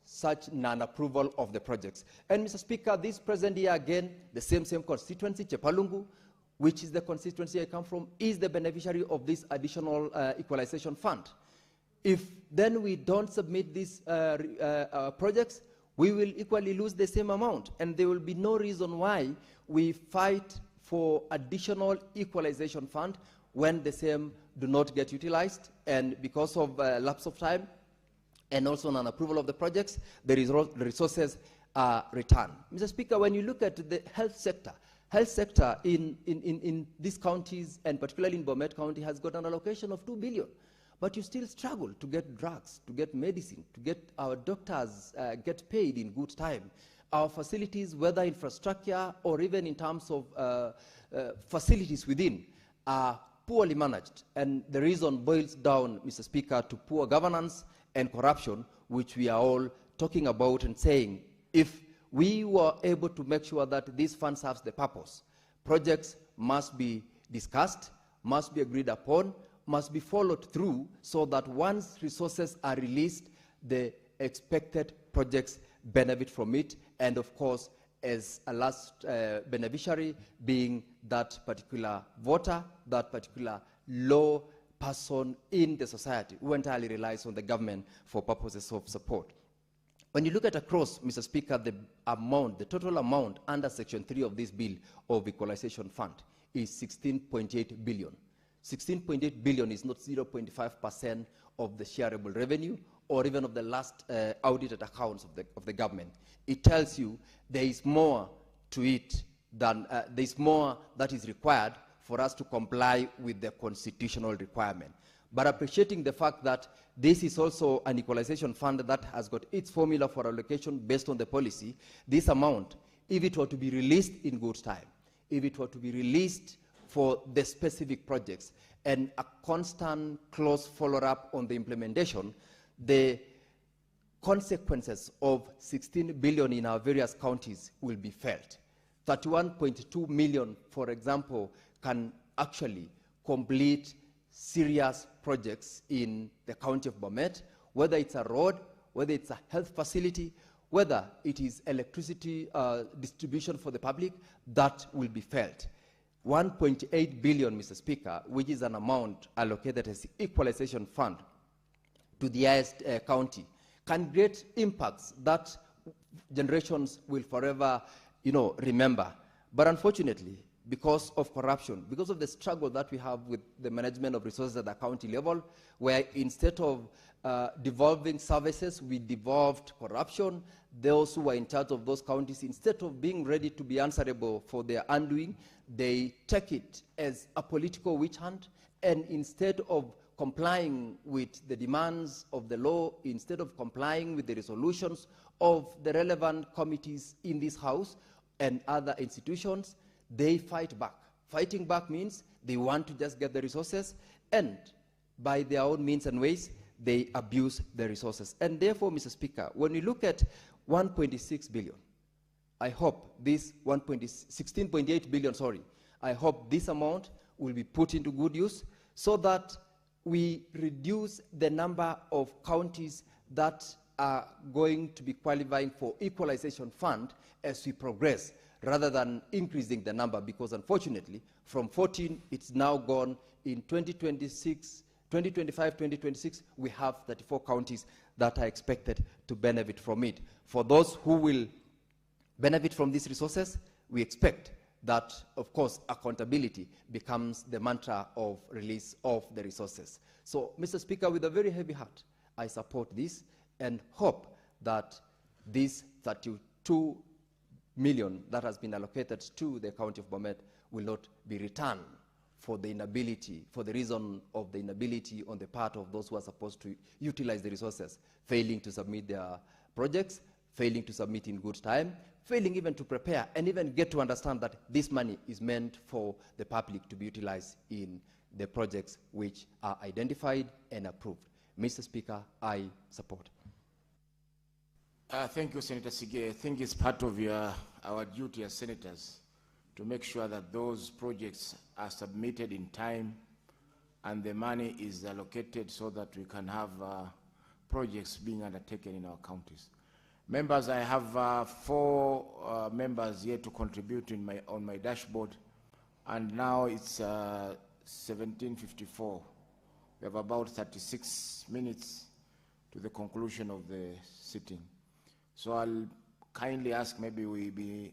such non-approval of the projects. And Mr. Speaker, this present year again, the same constituency, Chepalungu, which is the constituency I come from, is the beneficiary of this additional equalization fund. If then we don't submit these projects, we will equally lose the same amount, and there will be no reason why we fight for additional equalization fund when the same do not get utilized, and because of lapse of time and also non-approval of the projects, the resources are returned. Mr. Speaker, when you look at the health sector in these counties, and particularly in Bomet County, has got an allocation of 2 billion. But you still struggle to get drugs, to get medicine, to get our doctors get paid in good time. Our facilities, whether infrastructure or even in terms of facilities within, are poorly managed. And the reason boils down, Mr. Speaker, to poor governance and corruption, which we are all talking about and saying, if we were able to make sure that this fund serves the purpose, projects must be discussed, must be agreed upon, must be followed through, so that once resources are released, the expected projects benefit from it, and of course, as a last beneficiary being that particular voter, that particular low person in the society who entirely relies on the government for purposes of support. When you look at across, Mr. Speaker, the amount, the total amount under Section 3 of this bill of equalization fund is 16.8 billion. 16.8 billion is not 0.5% of the shareable revenue or even of the last audited accounts of the government. It tells you there is more to it than, there is more that is required for us to comply with the constitutional requirement. But appreciating the fact that this is also an equalization fund that has got its formula for allocation based on the policy, this amount, if it were to be released in good time, if it were to be released for the specific projects and a constant close follow-up on the implementation, the consequences of 16 billion in our various counties will be felt. 31.2 million, for example, can actually complete serious projects in the county of Bomet, whether it's a road, whether it's a health facility, whether it is electricity distribution for the public, that will be felt. 1.8 billion, Mr. Speaker, which is an amount allocated as equalization fund to the highest county, can create impacts that generations will forever, remember. But unfortunately, because of corruption, because of the struggle that we have with the management of resources at the county level, where instead of devolving services, we devolved corruption. Those who are in charge of those counties, instead of being ready to be answerable for their undoing, they take it as a political witch hunt, and instead of complying with the demands of the law, instead of complying with the resolutions of the relevant committees in this House and other institutions, they fight back. Fighting back means they want to just get the resources, and by their own means and ways, they abuse the resources. And therefore, Mr. Speaker, when we look at 1.6 billion, I hope this 16.8 billion, sorry, I hope this amount will be put into good use so that we reduce the number of counties that are going to be qualifying for equalization fund as we progress, rather than increasing the number, because unfortunately, from 14, it's now gone. In 2026, 2025, 2026, we have 34 counties that are expected to benefit from it. For those who will benefit from these resources, we expect that, of course, accountability becomes the mantra of release of the resources. So, Mr. Speaker, with a very heavy heart, I support this and hope that this 32 million that has been allocated to the county of Bomet will not be returned for the inability, for the reason of the inability on the part of those who are supposed to utilize the resources, failing to submit their projects, failing to submit in good time, failing even to prepare and even get to understand that this money is meant for the public to be utilized in the projects which are identified and approved. Mr. Speaker, I support. Thank you, Senator Sige. I think it's part of our duty as senators to make sure that those projects are submitted in time and the money is allocated so that we can have projects being undertaken in our counties. Members, I have 4 members here to contribute on my dashboard, and now it's 17:54. We have about 36 minutes to the conclusion of the sitting. So I'll kindly ask maybe we be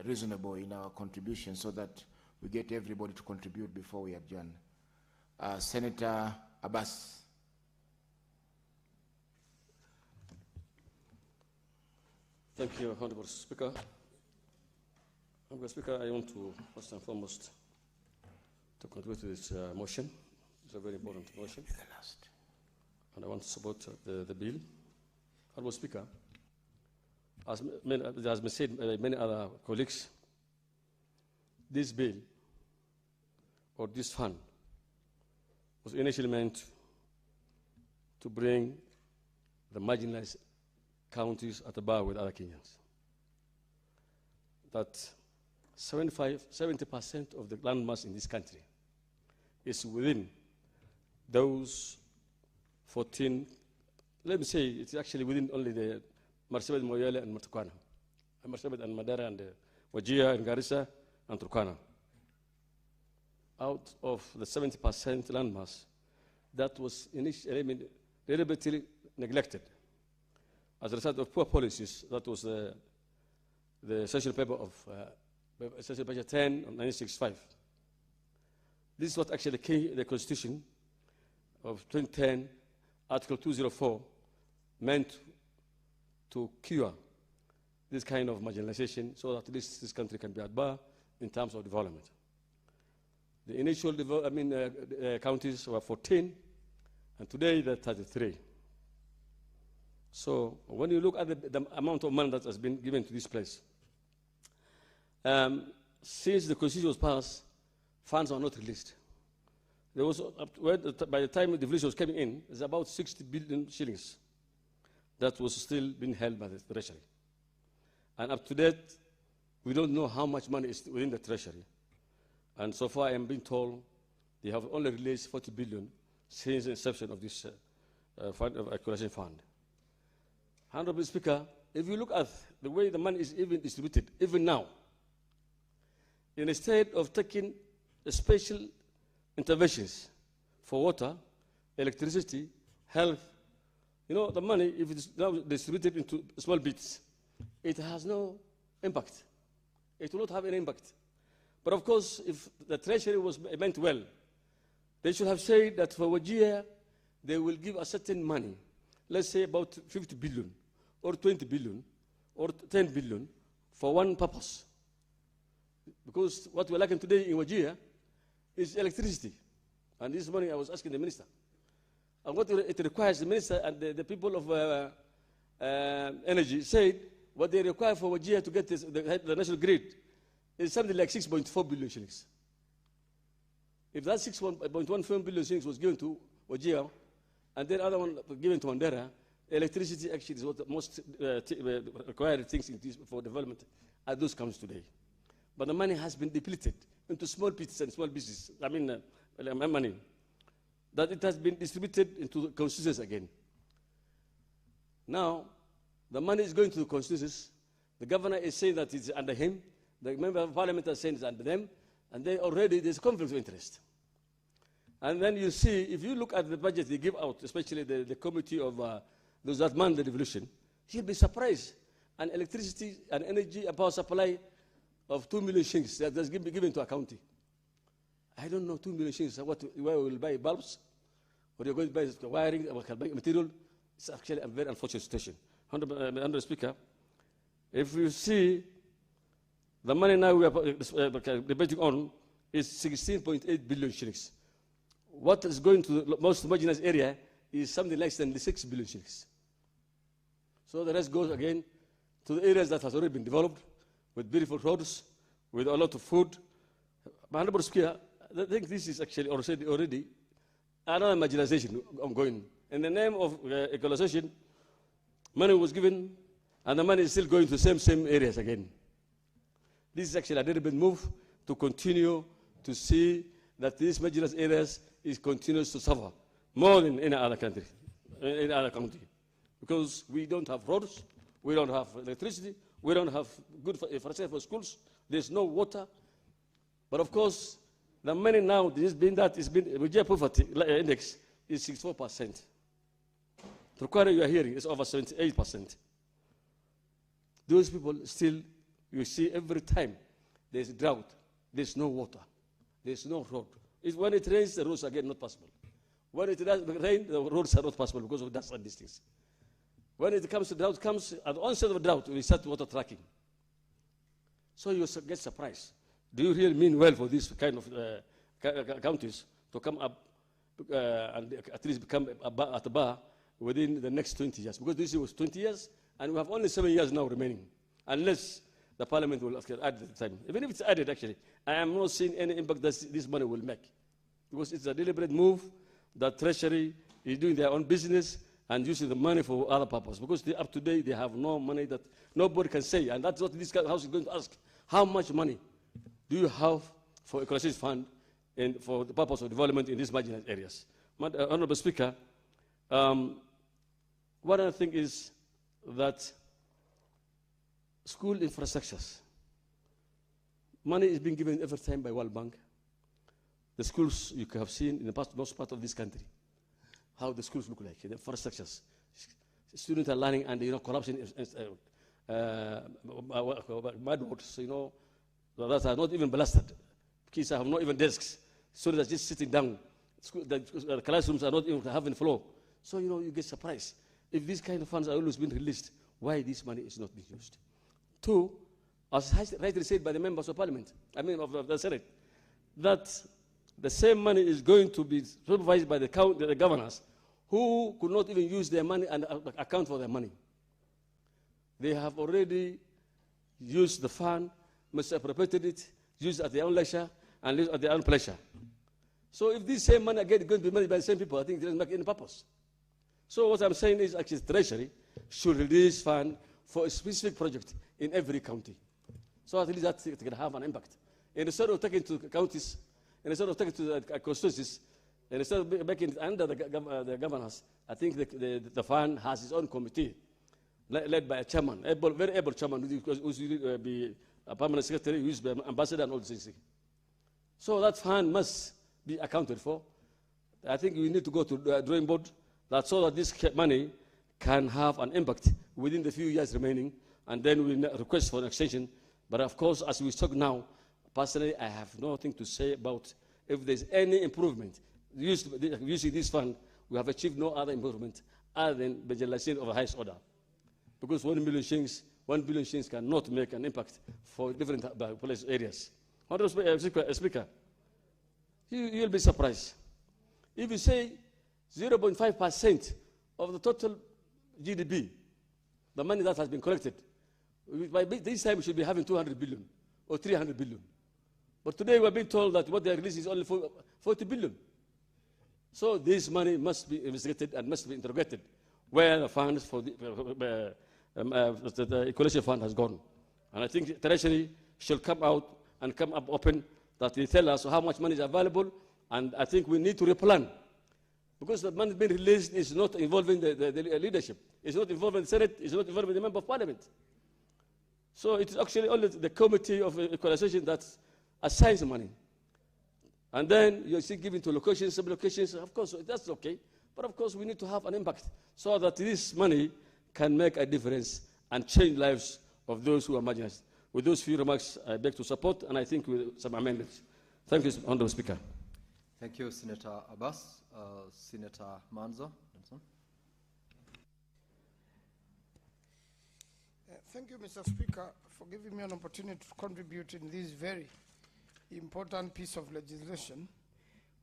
reasonable in our contribution so that we get everybody to contribute before we adjourn. Senator Abbas. Thank you, Honorable Speaker. Honorable Speaker, I want to first and foremost to contribute to this motion. It's a very important motion. And I want to support the bill. Honorable Speaker, as has been said by many other colleagues, this bill or this fund was initially meant to bring the marginalized counties at the bar with other Kenyans. That 70% of the landmass in this country is within those 14, let me say it's actually within only the Marsabit, Moyale, and Turkana. Marsabit and Madera and Wajir and Garissa and Turkana. Out of the 70% landmass that was initially deliberately neglected as a result of poor policies. That was the session paper of session paper 10 of 1965. This is what actually the Constitution of 2010, Article 204, meant to cure this kind of marginalization so that this country can be at bar in terms of development. The initial counties were 14, and today they're 33. So when you look at the amount of money that has been given to this place, since the Constitution was passed, funds are not released. There was, by the time the devolution was coming in, there's about 60 billion shillings that was still being held by the Treasury. And up to date, we don't know how much money is within the Treasury. And so far, I am being told they have only released 40 billion since the inception of this equalization fund. Honorable Speaker, if you look at the way the money is even distributed, even now, instead of taking special interventions for water, electricity, health, you know, the money, if it is now distributed into small bits, it has no impact. It will not have any impact. But of course, if the Treasury was meant well, they should have said that for Wajir, they will give a certain money, let's say about 50 billion, or 20 billion, or 10 billion, for one purpose. Because what we're lacking today in Wajir is electricity. And this morning I was asking the minister. And what it requires, the minister and the people of energy said, what they require for Wajir to get the national grid is something like 6.4 billion shillings. If that 6.14 billion shillings was given to Wajir, and then other one given to Mandera, electricity actually is what the most required things in this for development at those counties today. But the money has been depleted into small bits and small business. Money. That it has been distributed into the constituencies again. Now, the money is going to the constituencies. The governor is saying that it's under him. The member of parliament are saying it's under them. And then already there's conflict of interest. And then you see, if you look at the budget they give out, especially the committee of those that man the revolution, you'll be surprised. And electricity and energy and power supply of 2 million shillings that's given to a county. I don't know 2 million shillings, where we will buy bulbs, or you're going to buy wiring, or buy material. It's actually a very unfortunate situation. Honorable Speaker, if you see the money now we are debating on is 16.8 billion shillings. What is going to the most marginalized area is something less than 6 billion shillings. So the rest goes again to the areas that has already been developed with beautiful roads, with a lot of food. Honorable Speaker, I think this is actually already another marginalization ongoing. In the name of equalization, money was given, and the money is still going to the same areas again. This is actually a deliberate move to continue to see that these marginalized areas continues to suffer more than any other country, any other county. Because we don't have roads, we don't have electricity, we don't have good infrastructure for schools, there's no water. But of course, the money now, Wajir poverty index is 64%. The Quara you are hearing is over 78%. Those people still, you see every time there's drought, there's no water, there's no road. When it rains, the roads are again not possible. When it doesn't rain, the roads are not possible because of dust and these things. When it comes to drought, at the onset of drought, we start water tracking. So you get surprised. Do you really mean well for these kind of counties to come up and at least become at the bar within the next 20 years? Because this was 20 years, and we have only 7 years now remaining, unless the parliament will add the time. Even if it's added, actually, I am not seeing any impact that this money will make. Because it's a deliberate move that Treasury is doing their own business and using the money for other purposes. Because up to date, they have no money that nobody can say. And that's what this House is going to ask. How much money do you have for equalization fund and for the purpose of development in these marginalized areas? Honorable Speaker, one other thing is that school infrastructures, money is being given every time by World Bank. The schools you have seen in the most part of this country, how the schools look like, the infrastructures, students are learning and, corruption is mad words, that are not even blasted. Kids have not even desks. Students are just sitting down. The classrooms are not even having floor. So, you get surprised. If these kind of funds are always being released, why this money is not being used? Two, as rightly said by the members of parliament, of the Senate, that the same money is going to be supervised by the governors who could not even use their money and account for their money. They have already used the fund, misappropriated it, used it at their own leisure, and used it at their own pleasure. So if this same money again is going to be managed by the same people, I think it doesn't make any purpose. So what I'm saying is actually the Treasury should release fund for a specific project in every county. So at least that can have an impact. And instead of taking to counties, and instead of taking to the constituencies, and instead of making it under the governors, I think the fund has its own committee, led by a chairman, very able chairman, who's be a permanent secretary, who's be an ambassador and all these things. So that fund must be accounted for. I think we need to go to the drawing board so that this money can have an impact within the few years remaining, and then we request for an extension. But of course, as we talk now, personally, I have nothing to say about if there's any improvement. Using this fund, we have achieved no other improvement other than the legislation of the highest order. Because 1 billion shillings cannot make an impact for different police areas. Speaker, you'll be surprised. If you say 0.5% of the total GDP, the money that has been collected, by this time we should be having 200 billion or 300 billion. But today we're being told that what they are releasing is only 40 billion. So this money must be investigated and must be interrogated where the funds for the equalization fund has gone. And I think the Treasury should come out and come up open that they tell us how much money is available, and I think we need to replan. Because the money being released is not involving the leadership. It's not involving the Senate. It's not involving the Member of Parliament. So it is actually only the Committee of Equalization that assigns the money. And then you see giving to locations, sub-locations. Of course, that's okay. But of course, we need to have an impact so that this money can make a difference and change lives of those who are marginalized. With those few remarks, I beg to support, and I think with some amendments. Thank you, Honourable Speaker. Thank you, Senator Abbas. Senator Manzo. Thank you, Mr. Speaker, for giving me an opportunity to contribute in this very important piece of legislation,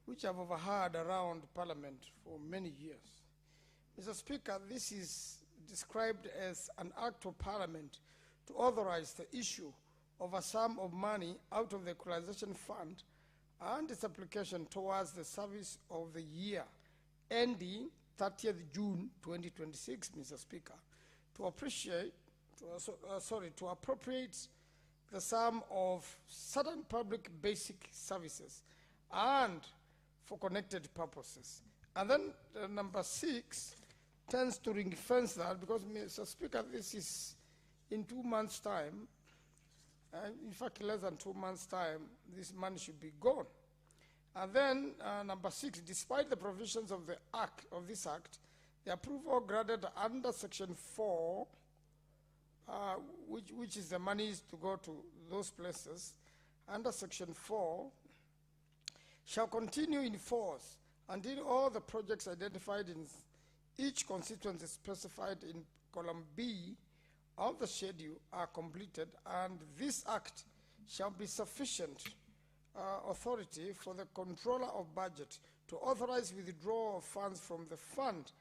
which I've overheard around Parliament for many years. Mr. Speaker, this is described as an act of Parliament to authorize the issue of a sum of money out of the Equalization Fund and its application towards the service of the year ending 30th June 2026, Mr. Speaker, to appropriate the sum of certain public basic services and for connected purposes. And then number 6 tends to ring fence that, because, Mr. Speaker, this is in 2 months' time, in fact less than 2 months' time, this money should be gone. And then number 6, despite the provisions of this act, the approval granted under Section 4, which is the monies to go to those places, under Section 4, shall continue in force until all the projects identified in each constituency specified in column B of the schedule are completed, and this act shall be sufficient authority for the controller of budget to authorize withdrawal of funds from the fund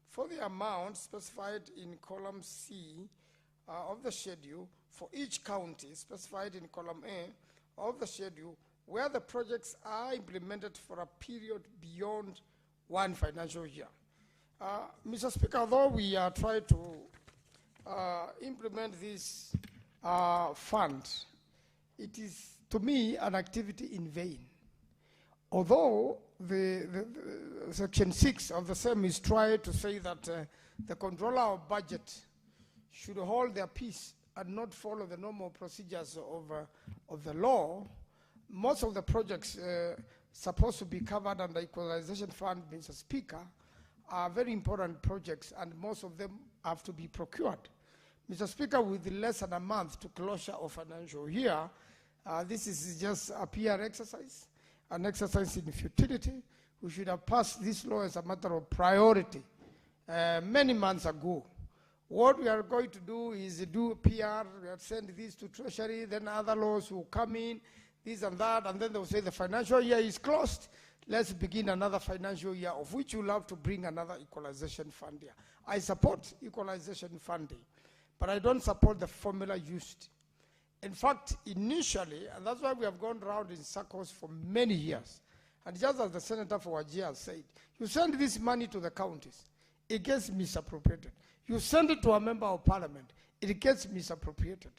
for the amount specified in column C of the schedule for each county specified in column A of the schedule where the projects are implemented for a period beyond 1 financial year. Mr. Speaker, although we are trying to implement this fund, it is, to me, an activity in vain. Although the Section 6 of the same is trying to say that the controller of budget should hold their peace and not follow the normal procedures of the law, most of the projects supposed to be covered under Equalization Fund, Mr. Speaker, are very important projects, and most of them have to be procured. Mr. Speaker, with less than a month to closure of financial year, this is just a PR exercise, an exercise in futility. We should have passed this law as a matter of priority many months ago. What we are going to do is do PR, we have sent this to Treasury, then other laws will come in, this and that, and then they'll say the financial year is closed. Let's begin another financial year, of which you'll have to bring another equalization fund here. I support equalization funding, but I don't support the formula used. In fact, initially, and that's why we have gone around in circles for many years, and just as the Senator for Wajir said, you send this money to the counties, it gets misappropriated. You send it to a member of parliament, it gets misappropriated.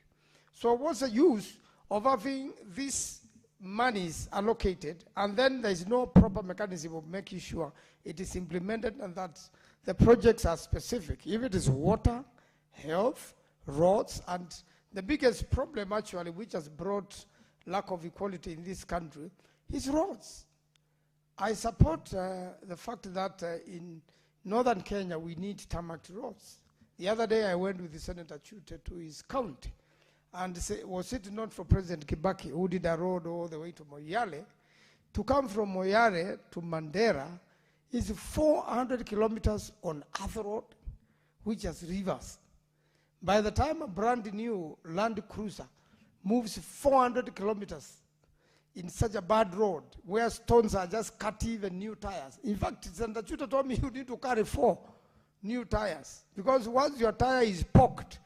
So what's the use of having these monies allocated, and then there's no proper mechanism of making sure it is implemented and that the projects are specific? If it is water, health, roads, and the biggest problem actually which has brought lack of equality in this country is roads. I support the fact that in northern Kenya we need tarmac roads. The other day I went with the Senator Chute to his county, and was it not for President Kibaki, who did a road all the way to Moyale? To come from Moyale to Mandera is 400 kilometers on earth road, which has rivers. By the time a brand new Land Cruiser moves 400 kilometers in such a bad road, where stones are just cut even new tires. In fact, Senator Chute told me you need to carry 4 new tires, because once your tire is poked,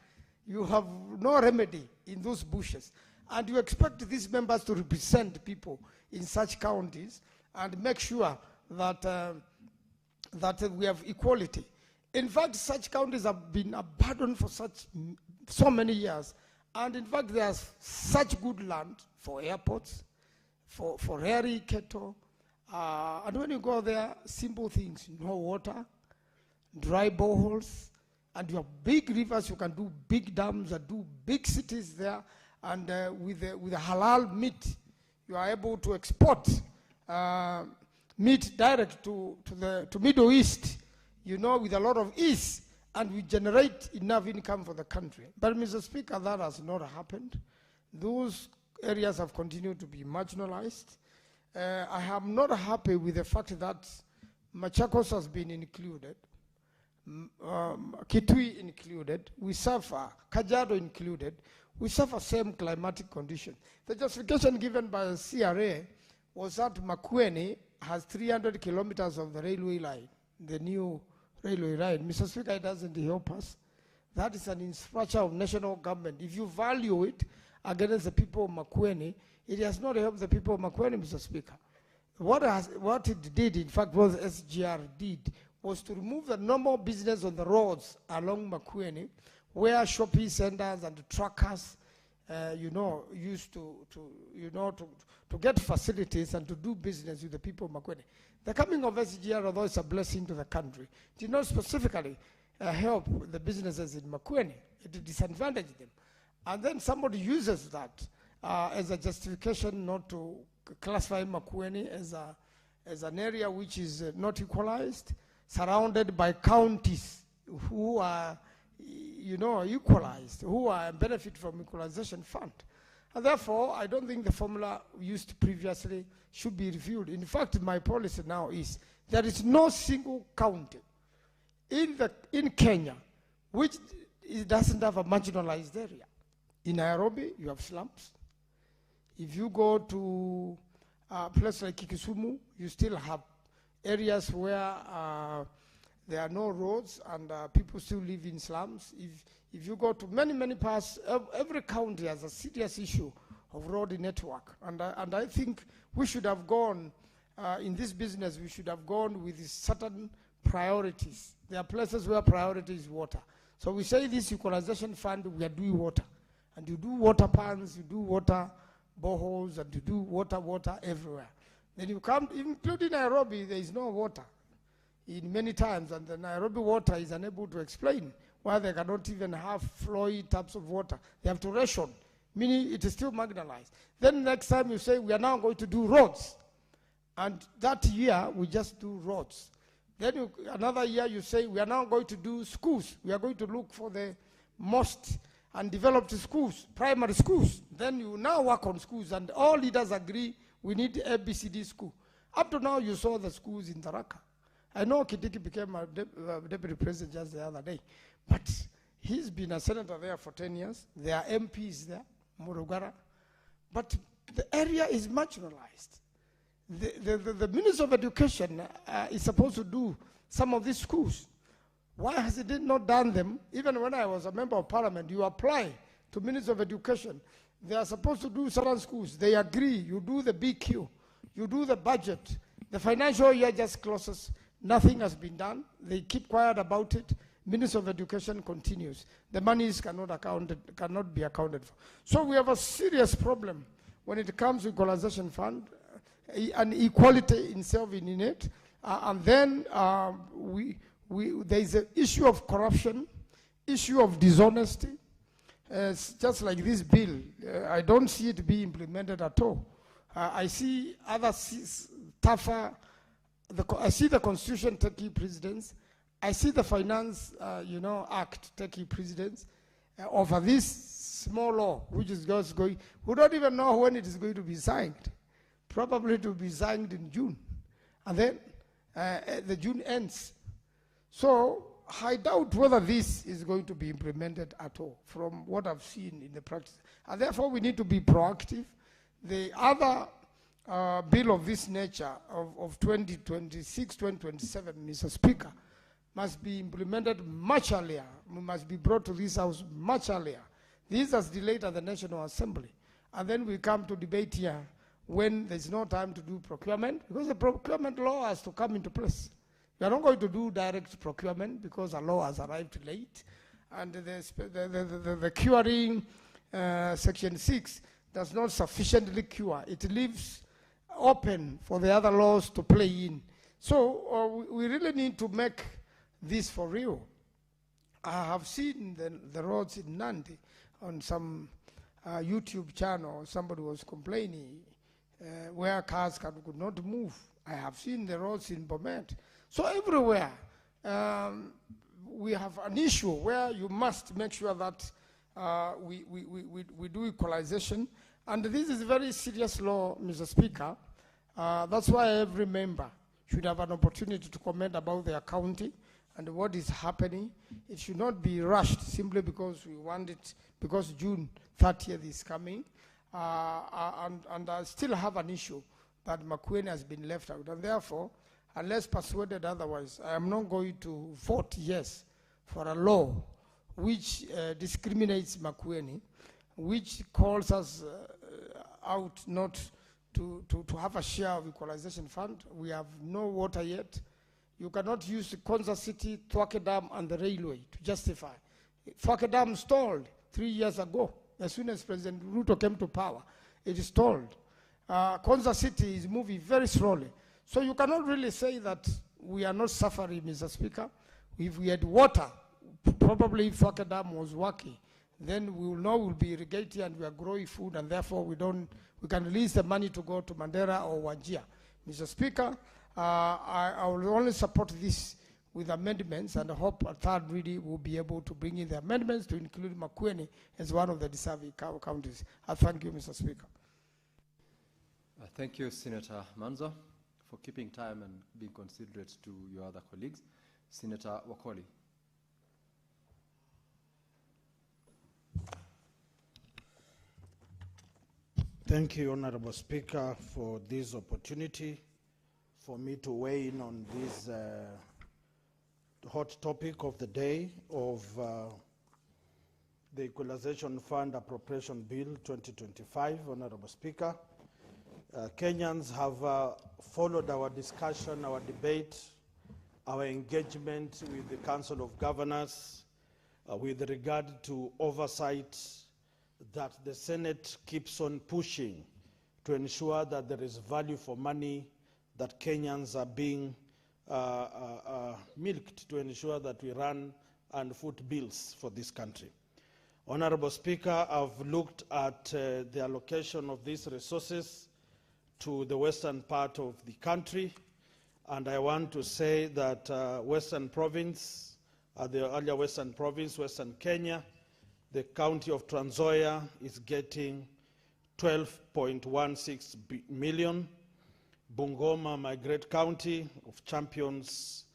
you have no remedy in those bushes. And you expect these members to represent people in such counties and make sure that, that we have equality. In fact, such counties have been abandoned for so many years. And in fact, there's such good land for airports, for rairy cattle. And when you go there, simple things, no water, dry boreholes, and you have big rivers, you can do big dams and do big cities there. And with the halal meat, you are able to export meat direct to Middle East, you know, with a lot of ease, and we generate enough income for the country. But Mr. Speaker, that has not happened. Those areas have continued to be marginalized. I am not happy with the fact that Machakos has been included. Kitui included, we suffer, Kajiado included, we suffer same climatic condition. The justification given by the CRA was that Makueni has 300 kilometers of the railway line, the new railway line. Mr. Speaker, it doesn't help us. That is an infrastructure of national government. If you value it against the people of Makueni, it has not helped the people of Makueni, Mr. Speaker. What it did, in fact, what SGR did, was to remove the normal business on the roads along Makueni, where shopping centers and truckers, you know, used to get facilities and to do business with the people of Makueni. The coming of SGR, although it's a blessing to the country, did not specifically help the businesses in Makueni. It disadvantaged them. And then somebody uses that as a justification not to classify Makueni as an area which is not equalized, surrounded by counties who are, you know, equalized, who are benefit from equalization fund. And therefore, I don't think the formula used previously should be reviewed. In fact, my policy now is there is no single county in Kenya which doesn't have a marginalized area. In Nairobi, you have slums. If you go to a place like Kisumu, you still have areas where there are no roads and people still live in slums. If you go to many parts, every county has a serious issue of road network. And I think we should have gone, in this business, we should have gone with certain priorities. There are places where priority is water. So we say this equalization fund, we are doing water. And you do water pans, you do water boreholes, and you do water everywhere. Then you come, including Nairobi, there is no water in many times, and the Nairobi water is unable to explain why they cannot even have fluid types of water. They have to ration, meaning it is still marginalized. Then next time you say, we are now going to do roads. And that year, we just do roads. Then another year you say, we are now going to do schools. We are going to look for the most undeveloped schools, primary schools. Then you now work on schools, and all leaders agree we need ABCD school. Up to now, you saw the schools in Tharaka. I know Kidiki became a deputy president just the other day, but he's been a senator there for 10 years. There are MPs there, Murugara. But the area is marginalized. The Minister of Education is supposed to do some of these schools. Why has it not done them? Even when I was a member of parliament, you apply to Minister of Education. They are supposed to do certain schools. They agree. You do the BQ. You do the budget. The financial year just closes. Nothing has been done. They keep quiet about it. Minister of Education continues. The monies cannot be accounted for. So we have a serious problem when it comes to equalization fund, and equality itself in it. And then there is an issue of corruption, issue of dishonesty. It's just like this bill. I don't see it be implemented at all. I see other tougher. I see the Constitution taking precedence. I see the Finance, Act taking precedence over this small law, which is just going. We don't even know when it is going to be signed. Probably it will be signed in June, and then the June ends. So I doubt whether this is going to be implemented at all, from what I've seen in the practice. And therefore, we need to be proactive. The other bill of this nature of 2026, 2027, Mr. Speaker, must be implemented much earlier. We must be brought to this House much earlier. This has delayed at the National Assembly. And then we come to debate here when there's no time to do procurement, because the procurement law has to come into place. We are not going to do direct procurement because the law has arrived late. And the curing Section 6 does not sufficiently cure. It leaves open for the other laws to play in. So we really need to make this for real. I have seen the roads in Nandi on some YouTube channel. Somebody was complaining where cars could not move. I have seen the roads in Bomet. So everywhere we have an issue where you must make sure that we do equalization. And this is a very serious law, Mr. Speaker. That's why every member should have an opportunity to comment about their county and what is happening. It should not be rushed simply because we want it, because June 30th is coming. And I still have an issue that Makueni has been left out. And therefore, unless persuaded otherwise, I am not going to vote yes for a law which discriminates Makueni, which calls us out not to have a share of equalization fund. We have no water yet. You cannot use the Konza City, Thwake Dam, and the railway to justify. Thwake Dam stalled 3 years ago. As soon as President Ruto came to power, it is stalled. Konza City is moving very slowly. So you cannot really say that we are not suffering, Mr. Speaker. If we had water, probably if Thwake Dam was working, then we will know we'll be irrigating and we are growing food, and therefore we can release the money to go to Mandera or Wajir. Mr. Speaker, I will only support this with amendments, and I hope a third reading will be able to bring in the amendments to include Makueni as one of the deserving counties. I thank you, Mr. Speaker. Thank you, Senator Manzo, for keeping time and being considerate to your other colleagues. Senator Wakoli. Thank you, Honorable Speaker, for this opportunity for me to weigh in on this hot topic of the day of the Equalization Fund Appropriation Bill 2025. Honorable Speaker, Kenyans have followed our discussion, our debate, our engagement with the Council of Governors with regard to oversight that the Senate keeps on pushing to ensure that there is value for money, that Kenyans are being milked to ensure that we run and foot bills for this country. Honorable Speaker, I've looked at the allocation of these resources to the western part of the country, And I want to say that Western Province, the earlier Western Province, Western Kenya, the county of Trans Nzoia is getting 12.16 million. Bungoma, my great county of champions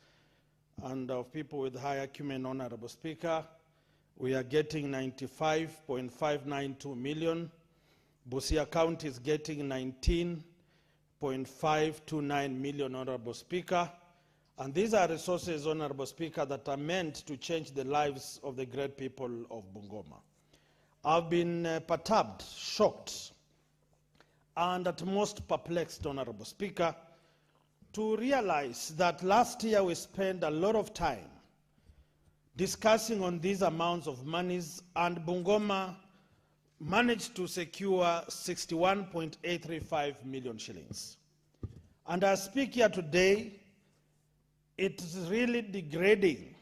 and of people with high acumen, Honorable Speaker, we are getting 95.592 million. Busia County is getting 19.529 million, Honorable Speaker. And these are resources, Honorable Speaker, that are meant to change the lives of the great people of Bungoma. I've been perturbed, shocked, and at most perplexed, Honorable Speaker, to realize that last year we spent a lot of time discussing on these amounts of monies, and Bungoma managed to secure 61.835 million shillings. And I speak here today, it is really degrading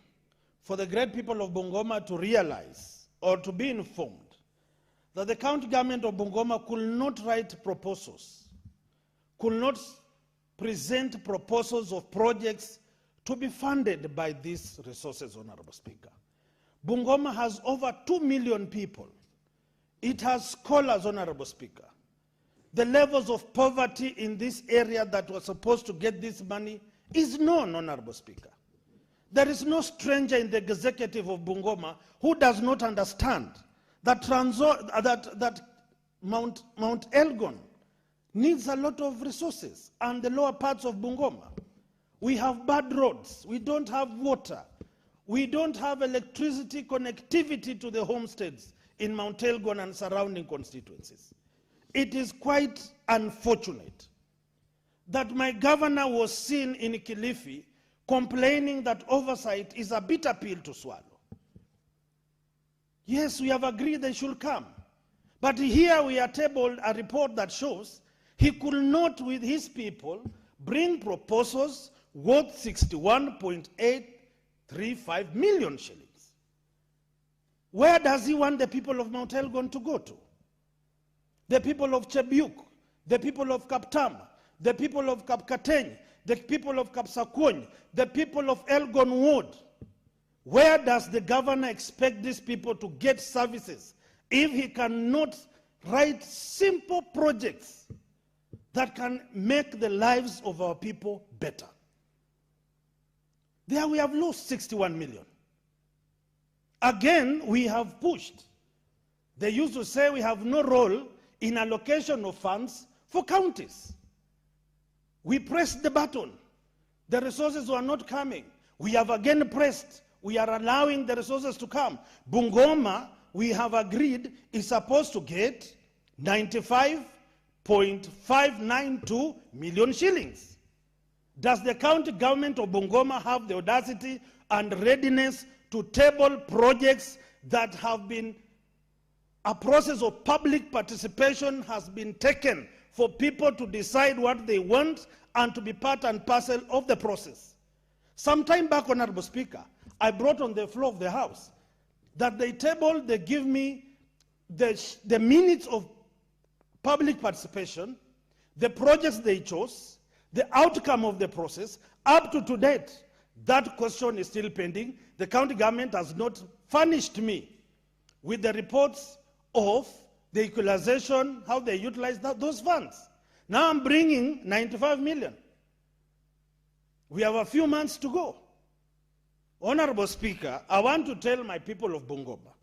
for the great people of Bungoma to realize or to be informed that the county government of Bungoma could not write proposals, could not present proposals of projects to be funded by these resources, Honorable Speaker. Bungoma has over 2 million people. It has scholars, Honorable Speaker. The levels of poverty in this area that was supposed to get this money is known, Honorable Speaker. There is no stranger in the executive of Bungoma who does not understand that, Mount Elgon needs a lot of resources, and the lower parts of Bungoma. We have bad roads, we don't have water, we don't have electricity connectivity to the homesteads in Mount Elgon and surrounding constituencies. It is quite unfortunate that my governor was seen in Kilifi complaining that oversight is a bitter pill to swallow. Yes, we have agreed they should come. But here we are tabled a report that shows he could not, with his people, bring proposals worth 61.835 million shillings. Where does he want the people of Mount Elgon to go to? The people of Chebiuk, the people of Kaptama, the people of Kapkateny, the people of Kapsakwony, the people of Elgon Ward. Where does the governor expect these people to get services if he cannot write simple projects that can make the lives of our people better? There we have lost 61 million. Again, we have pushed. They used to say we have no role in allocation of funds for counties. We pressed the button. The resources were not coming. We have again pressed. We are allowing the resources to come. Bungoma, we have agreed, is supposed to get 95.592 million shillings. Does the county government of Bungoma have the audacity and readiness to table projects that have been, a process of public participation has been taken for people to decide what they want and to be part and parcel of the process? Some time back, Honorable Speaker, I brought on the floor of the House that they give me the minutes of public participation, the projects they chose, the outcome of the process, up to date. That question is still pending. The county government has not furnished me with the reports of the equalization, how they utilize those funds. Now I'm bringing 95 million. We have a few months to go. Honorable Speaker, I want to tell my people of Bungoma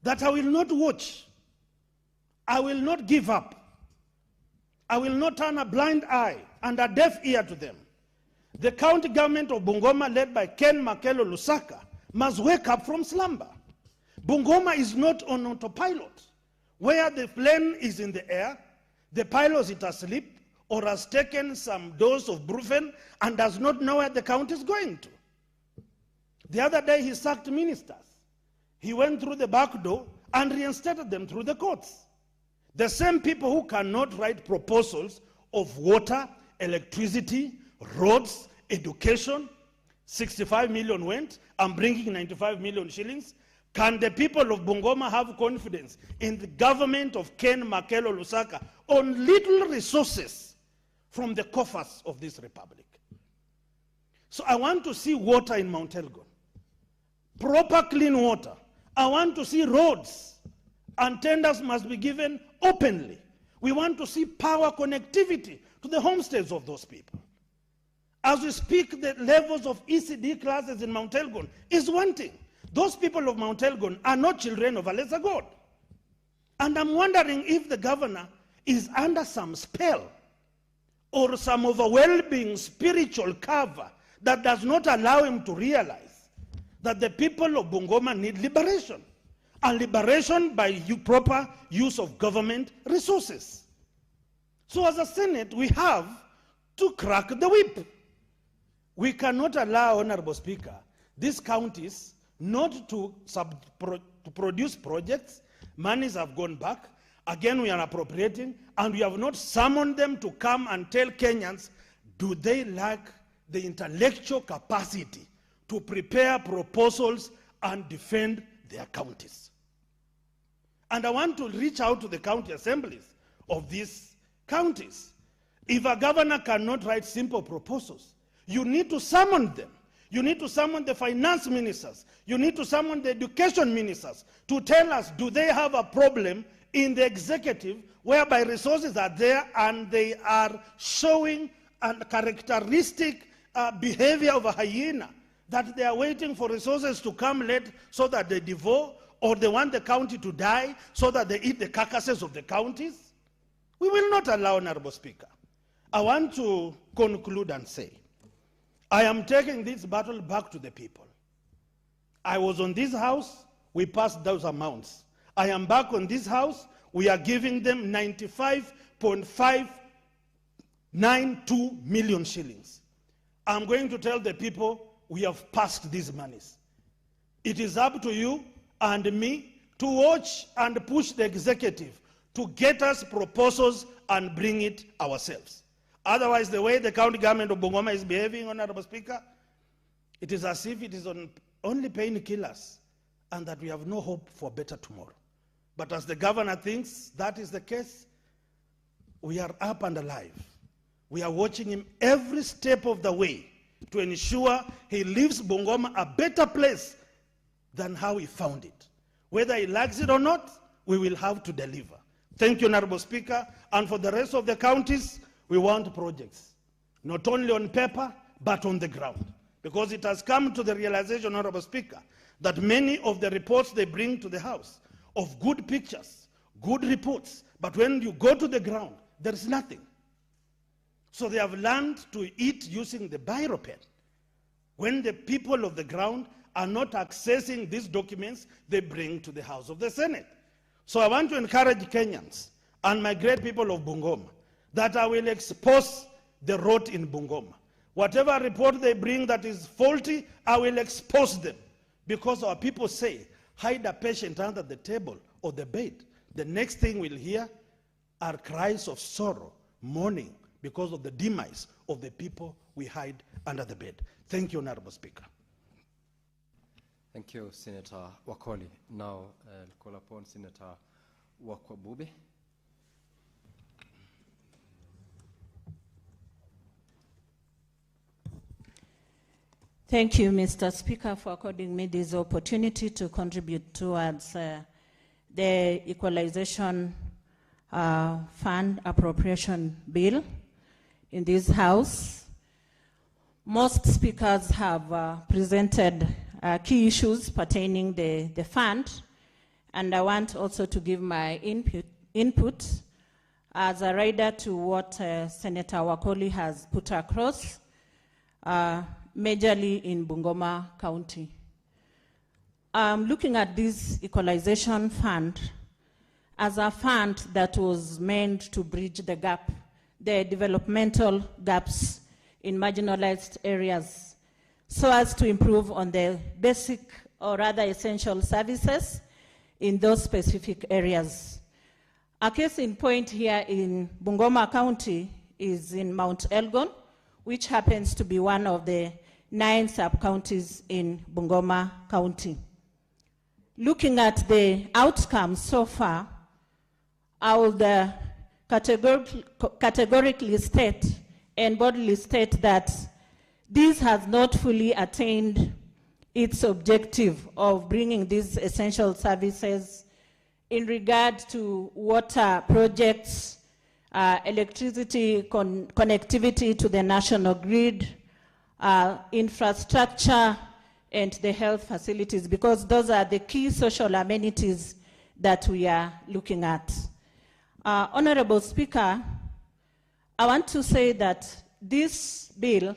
that I will not watch. I will not give up. I will not turn a blind eye and a deaf ear to them. The county government of Bungoma, led by Ken Makelo Lusaka, must wake up from slumber. Bungoma is not on autopilot, where the plane is in the air, the pilot is asleep or has taken some dose of Brufen and does not know where the county is going to. The other day he sacked ministers. He went through the back door and reinstated them through the courts. The same people who cannot write proposals of water, electricity, roads, education, 65 million went, I'm bringing 95 million shillings. Can the people of Bungoma have confidence in the government of Ken Makelo Lusaka on little resources from the coffers of this republic? So I want to see water in Mount Elgon, proper clean water. I want to see roads, and tenders must be given openly. We want to see power connectivity to the homesteads of those people. As we speak, the levels of ECD classes in Mount Elgon is wanting. Those people of Mount Elgon are not children of a lesser God. And I'm wondering if the governor is under some spell or some overwhelming spiritual cover that does not allow him to realize that the people of Bungoma need liberation, and liberation by proper use of government resources. So as a Senate, we have to crack the whip. We cannot allow, Honorable Speaker, these counties not to produce projects. Monies have gone back. Again, we are appropriating, and we have not summoned them to come and tell Kenyans, do they lack the intellectual capacity to prepare proposals and defend their counties? And I want to reach out to the county assemblies of these counties. If a governor cannot write simple proposals, you need to summon them. You need to summon the finance ministers. You need to summon the education ministers to tell us, do they have a problem in the executive whereby resources are there and they are showing a characteristic behavior of a hyena, that they are waiting for resources to come late so that they devour, or they want the county to die so that they eat the carcasses of the counties? We will not allow, Honorable Speaker. I want to conclude and say, I am taking this battle back to the people. I was on this house, we passed those amounts. I am back on this house, we are giving them 95.592 million shillings. I'm going to tell the people we have passed these monies. It is up to you and me to watch and push the executive to get us proposals and bring it ourselves. Otherwise, the way the county government of Bungoma is behaving, Honorable Speaker, it is as if it is on only painkillers and that we have no hope for better tomorrow. But as the governor thinks that is the case, we are up and alive. We are watching him every step of the way to ensure he leaves Bungoma a better place than how he found it. Whether he likes it or not, we will have to deliver. Thank you, Honorable Speaker. And for the rest of the counties, we want projects, not only on paper, but on the ground. Because it has come to the realization, Honorable Speaker, that many of the reports they bring to the House of good pictures, good reports, but when you go to the ground, there is nothing. So they have learned to eat using the biro pen. When the people of the ground are not accessing these documents they bring to the House of the Senate. So I want to encourage Kenyans and my great people of Bungoma that I will expose the rot in Bungoma. Whatever report they bring that is faulty, I will expose them. Because our people say, hide a patient under the table or the bed. The next thing we'll hear are cries of sorrow, mourning, because of the demise of the people we hide under the bed. Thank you, Honorable Speaker. Thank you, Senator Wakoli. Now I'll call upon Senator Wakwabube. Thank you, Mr. Speaker, for according me this opportunity to contribute towards the Equalization Fund Appropriation Bill in this House. Most speakers have presented key issues pertaining the fund, and I want also to give my input as a rider to what Senator Wakoli has put across, majorly in Bungoma County. Looking at this equalization fund as a fund that was meant to bridge the gap, the developmental gaps in marginalized areas, so as to improve on the basic or rather essential services in those specific areas. A case in point here in Bungoma County is in Mount Elgon, which happens to be one of the 9 sub-counties in Bungoma County. Looking at the outcomes so far, I would categorically state and boldly state that this has not fully attained its objective of bringing these essential services in regard to water projects, electricity connectivity to the national grid, infrastructure, and the health facilities, because those are the key social amenities that we are looking at. Honorable Speaker, I want to say that this bill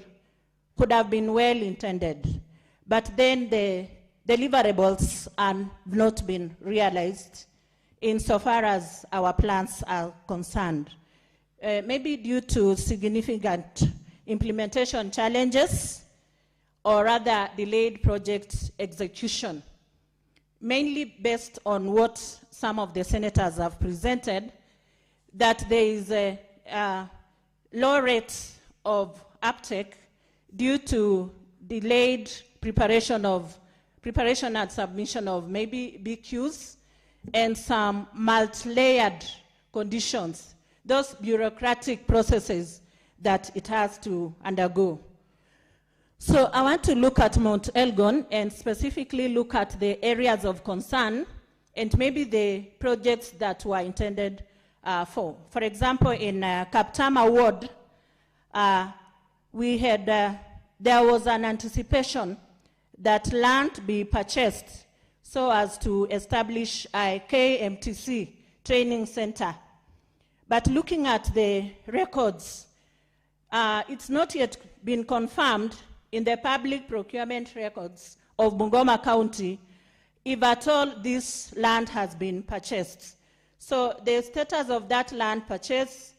could have been well intended, but then the deliverables have not been realized insofar as our plans are concerned. Maybe due to significant implementation challenges or rather delayed project execution, mainly based on what some of the senators have presented, that there is a low rate of uptake due to delayed preparation and submission of maybe BQs and some multi-layered conditions, those bureaucratic processes that it has to undergo. So I want to look at Mount Elgon and specifically look at the areas of concern and maybe the projects that were intended for. For example, in Kaptama Ward, there was an anticipation that land be purchased so as to establish a KMTC training center. But looking at the records, it's not yet been confirmed in the public procurement records of Bungoma County if at all this land has been purchased. So the status of that land purchase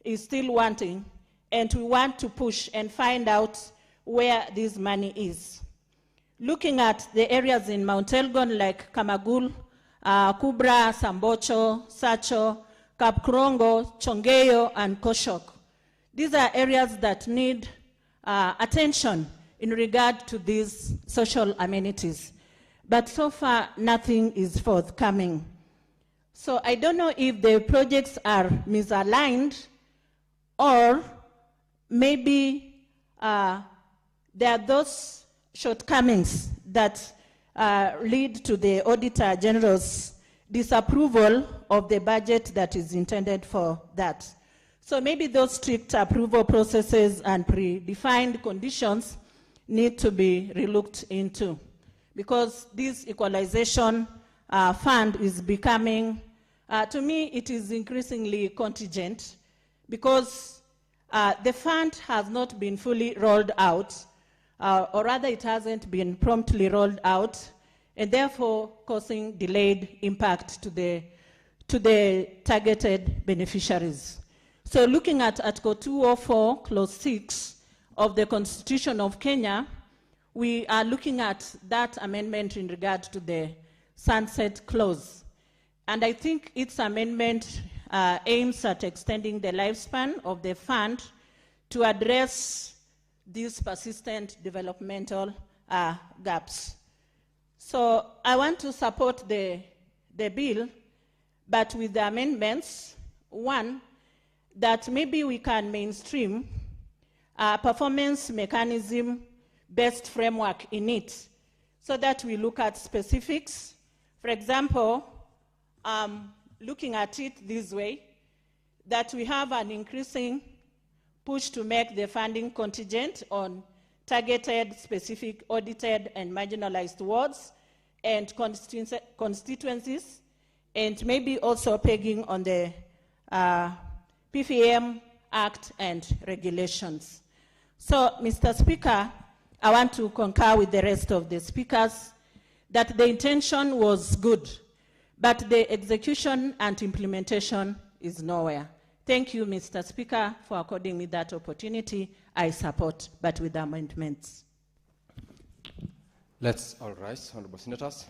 is still wanting, and we want to push and find out where this money is. Looking at the areas in Mount Elgon like Kamagul, Kubra, Sambocho, Sacho, Kapkrongo, Chongeyo, and Koshok. These are areas that need attention in regard to these social amenities. But so far, nothing is forthcoming. So I don't know if the projects are misaligned or maybe there are those shortcomings that lead to the Auditor General's disapproval of the budget that is intended for that. So maybe those strict approval processes and predefined conditions need to be relooked into, because this equalization fund is becoming, to me, it is increasingly contingent, because the fund has not been fully rolled out, or rather it hasn't been promptly rolled out, and therefore causing delayed impact to the targeted beneficiaries. So looking at Article 204, Clause 6 of the Constitution of Kenya, we are looking at that amendment in regard to the sunset clause. And I think its amendment aims at extending the lifespan of the fund to address these persistent developmental gaps. So I want to support the bill, but with the amendments. One, that maybe we can mainstream performance mechanism-based framework in it, so that we look at specifics. For example, looking at it this way, that we have an increasing push to make the funding contingent on targeted, specific, audited, and marginalized wards and constituencies, and maybe also pegging on the PFM Act and regulations. So, Mr. Speaker, I want to concur with the rest of the speakers that the intention was good, but the execution and implementation is nowhere. Thank you, Mr. Speaker, for according me that opportunity. I support, but with amendments. Let's all rise, honorable senators.